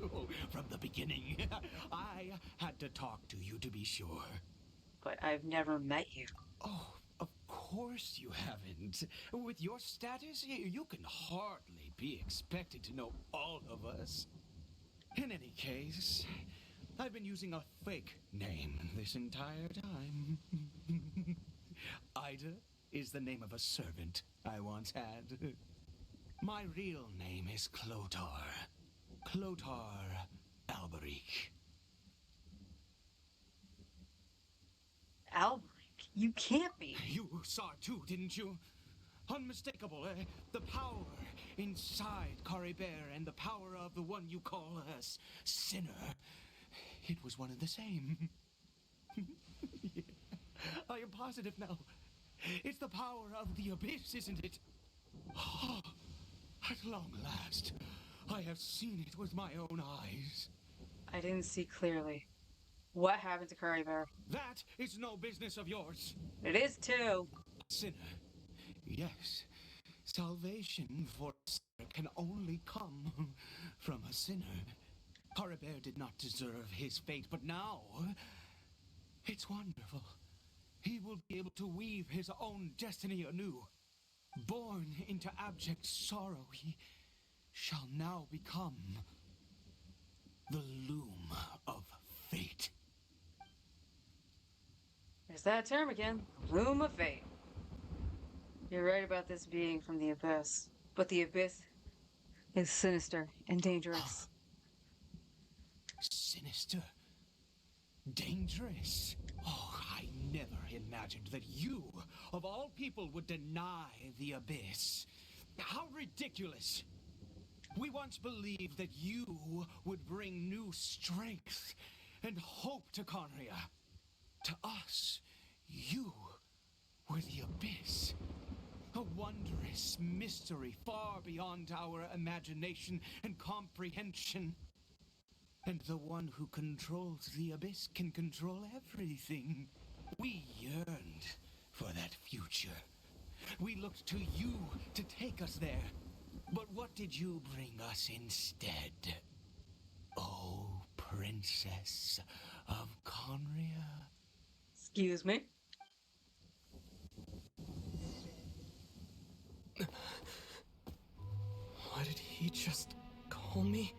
from the beginning. I had to talk to you to be sure. But I've never met you. Oh, of course you haven't. With your status, you can hardly be expected to know all of us. In any case, I've been using a fake name this entire time. Ida is the name of a servant I once had. My real name is Clotar. Clotar Alberic. Alberic? You can't be. You saw it too, didn't you? Unmistakable, eh? The power inside Curry Bear and the power of the one you call a sinner. It was one and the same. Yeah, I am positive now. It's the power of the abyss, isn't it? Oh, at long last, I have seen it with my own eyes. I didn't see clearly. What happened to Curry Bear? That is no business of yours. It is too. Sinner. Yes. Salvation for a sinner can only come from a sinner. Curry Bear did not deserve his fate, but now it's wonderful. He will be able to weave his own destiny anew. Born into abject sorrow, he shall now become the loom of fate. There's that term again. Loom of fate. You're right about this being from the abyss. But the abyss is sinister and dangerous. Sinister? Dangerous? Oh, I never imagined that you, of all people, would deny the abyss. How ridiculous! We once believed that you would bring new strength and hope to Conria. To us, you were the abyss. A wondrous mystery far beyond our imagination and comprehension. And the one who controls the abyss can control everything. We yearned for that future. We looked to you to take us there. But what did you bring us instead? Oh, Princess of Conria. Excuse me? Why did he just call me?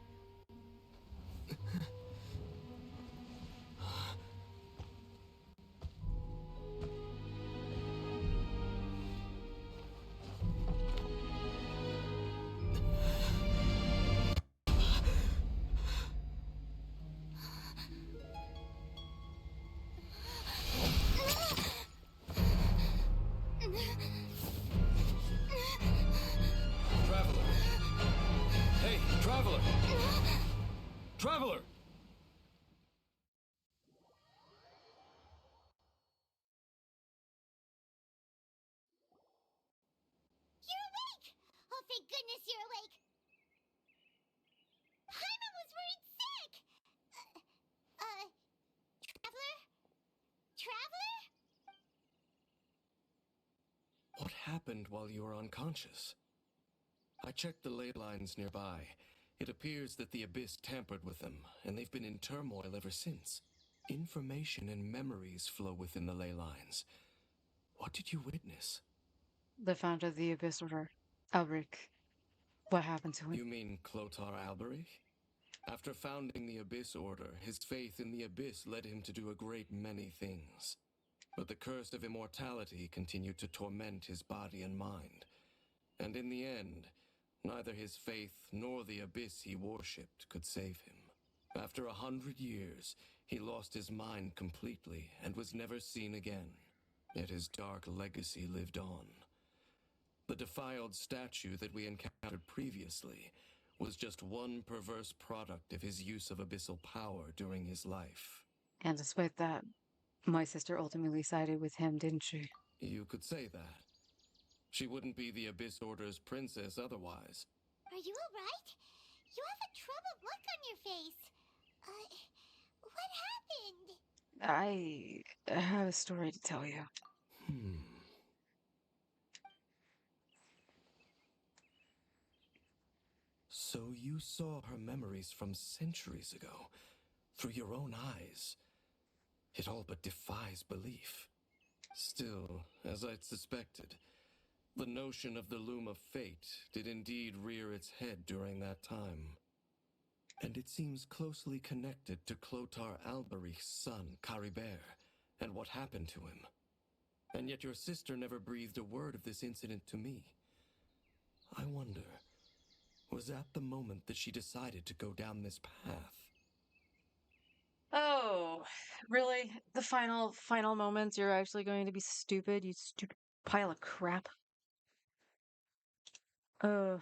Traveler! Traveler! You're awake! Oh, thank goodness you're awake! Paimon was worried sick! Traveler? Traveler? What happened while you were unconscious? I checked the ley lines nearby. It appears that the Abyss tampered with them, and they've been in turmoil ever since. Information and memories flow within the ley lines. What did you witness? The founder of the Abyss Order, Elric. What happened to him? You mean Clotar Alberich? After founding the Abyss Order, his faith in the Abyss led him to do a great many things. But the curse of immortality continued to torment his body and mind. And in the end, neither his faith nor the Abyss he worshipped could save him. After 100 years, he lost his mind completely and was never seen again. Yet his dark legacy lived on. The defiled statue that we encountered previously was just one perverse product of his use of abyssal power during his life. And despite that, my sister ultimately sided with him, didn't she? You could say that. She wouldn't be the Abyss Order's princess otherwise. Are you alright? You have a troubled look on your face. What happened? I have a story to tell you. So you saw her memories from centuries ago, through your own eyes. It all but defies belief. Still, as I'd suspected, the notion of the Loom of Fate did indeed rear its head during that time. And it seems closely connected to Clotar Alberich's son, Caribert, and what happened to him. And yet your sister never breathed a word of this incident to me. I wonder, was that the moment that she decided to go down this path? Oh, really? The final moments, you're actually going to be stupid, you stupid pile of crap. Uh,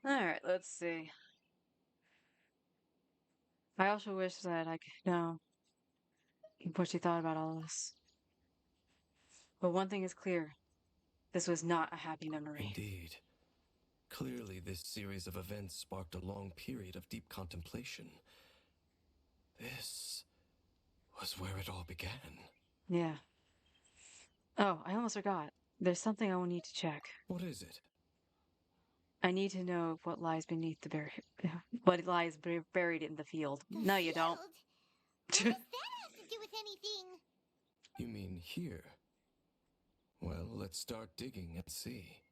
Alright, let's see. I also wish that I could know what you thought about all this. But one thing is clear. This was not a happy memory. Indeed. Clearly, this series of events sparked a long period of deep contemplation. This was where it all began. Yeah. Oh, I almost forgot. There's something I will need to check. What is it? I need to know what lies beneath the what lies buried in the field. The No, you don't. field? What does that have to do with anything? You mean here? Well, let's start digging and see.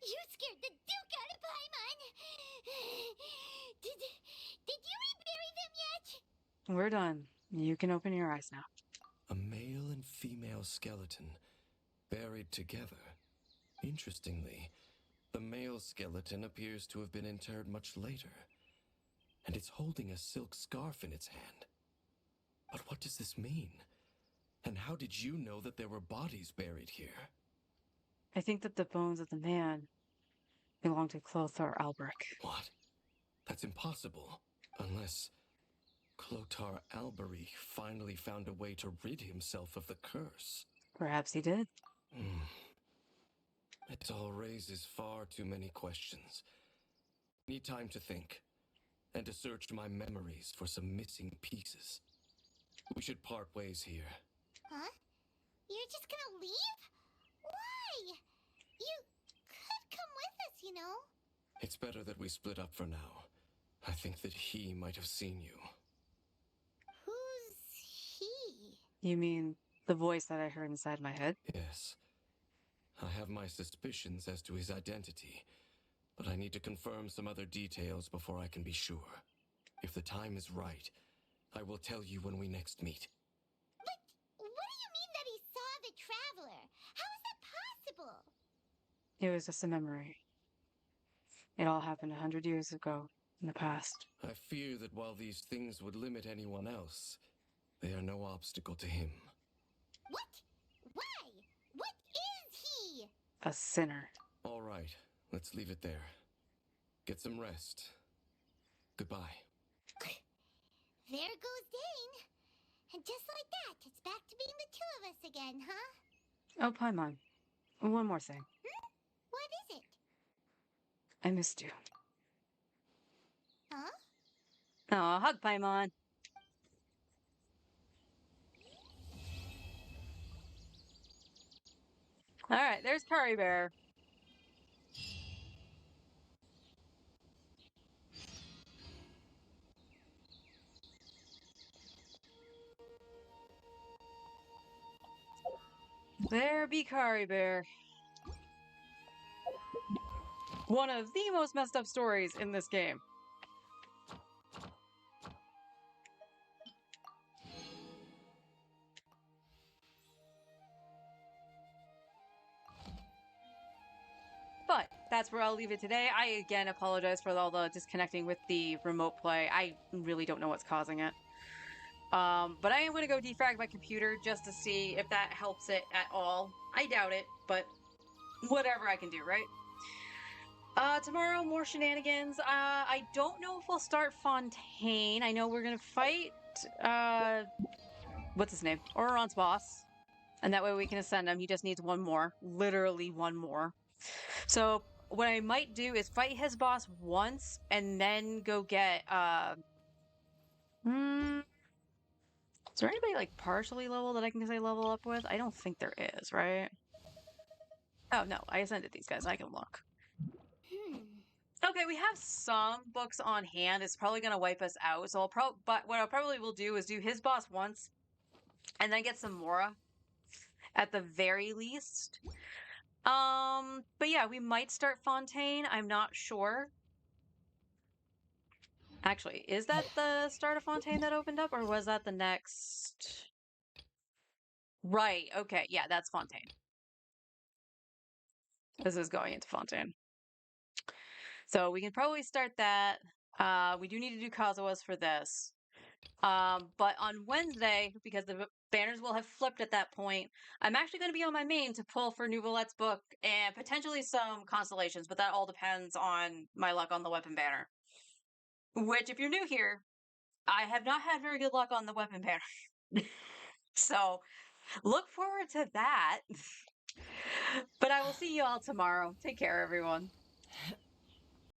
You scared the Duke out of Paimon! Did you rebury them yet? We're done. You can open your eyes now. A male and female skeleton, buried together. Interestingly, the male skeleton appears to have been interred much later, and it's holding a silk scarf in its hand. But what does this mean? And how did you know that there were bodies buried here? I think that the bones of the man belong to Clothar Albrecht. What? That's impossible. Unless Clotar Alberich finally found a way to rid himself of the curse. Perhaps he did. It all raises far too many questions. Need time to think, and to search my memories for some missing pieces. We should part ways here. Huh? You're just gonna leave? Why? You could come with us, you know. It's better that we split up for now. I think that he might have seen you. Who's he? You mean the voice that I heard inside my head? Yes. I have my suspicions as to his identity, but I need to confirm some other details before I can be sure. If the time is right, I will tell you when we next meet. But what do you traveler. How is that possible? It was just a memory. It all happened 100 years ago in the past. I fear that while these things would limit anyone else, they are no obstacle to him. What? Why? What is he? A sinner. All right, let's leave it there. Get some rest. Goodbye. There goes Dane. And just like that, it's back to being the two of us again, huh? Oh, Paimon. One more thing. What is it? I missed you. Huh? Aw, hug Paimon. Alright, there's Curry Bear. There be Curry Bear. One of the most messed up stories in this game. But that's where I'll leave it today. I again apologize for all the disconnecting with the remote play. I really don't know what's causing it. But I am going to go defrag my computer just to see if that helps it at all. I doubt it, but whatever I can do, right? Tomorrow, more shenanigans. I don't know if we'll start Fontaine. I know we're gonna fight, what's his name? Auron's boss. And that way we can ascend him. He just needs one more. Literally one more. So, what I might do is fight his boss once, and then go get, is there anybody, like, partially level that I can say level up with? I don't think there is, right? Oh, no. I ascended these guys. I can look. Okay, we have some books on hand. It's probably gonna wipe us out. So but what I probably will do is do his boss once, and then get some Mora at the very least. But yeah, we might start Fontaine. I'm not sure. Actually, is that the start of Fontaine that opened up, or was that the next? Right. Okay. Yeah, that's Fontaine. This is going into Fontaine. So we can probably start that. We do need to do Kazua's for this. But on Wednesday, because the banners will have flipped at that point, I'm actually going to be on my main to pull for Nouvelette's book and potentially some constellations, but that all depends on my luck on the weapon banner. Which, if you're new here, I have not had very good luck on the weapon banner. So look forward to that. But I will see you all tomorrow. Take care, everyone.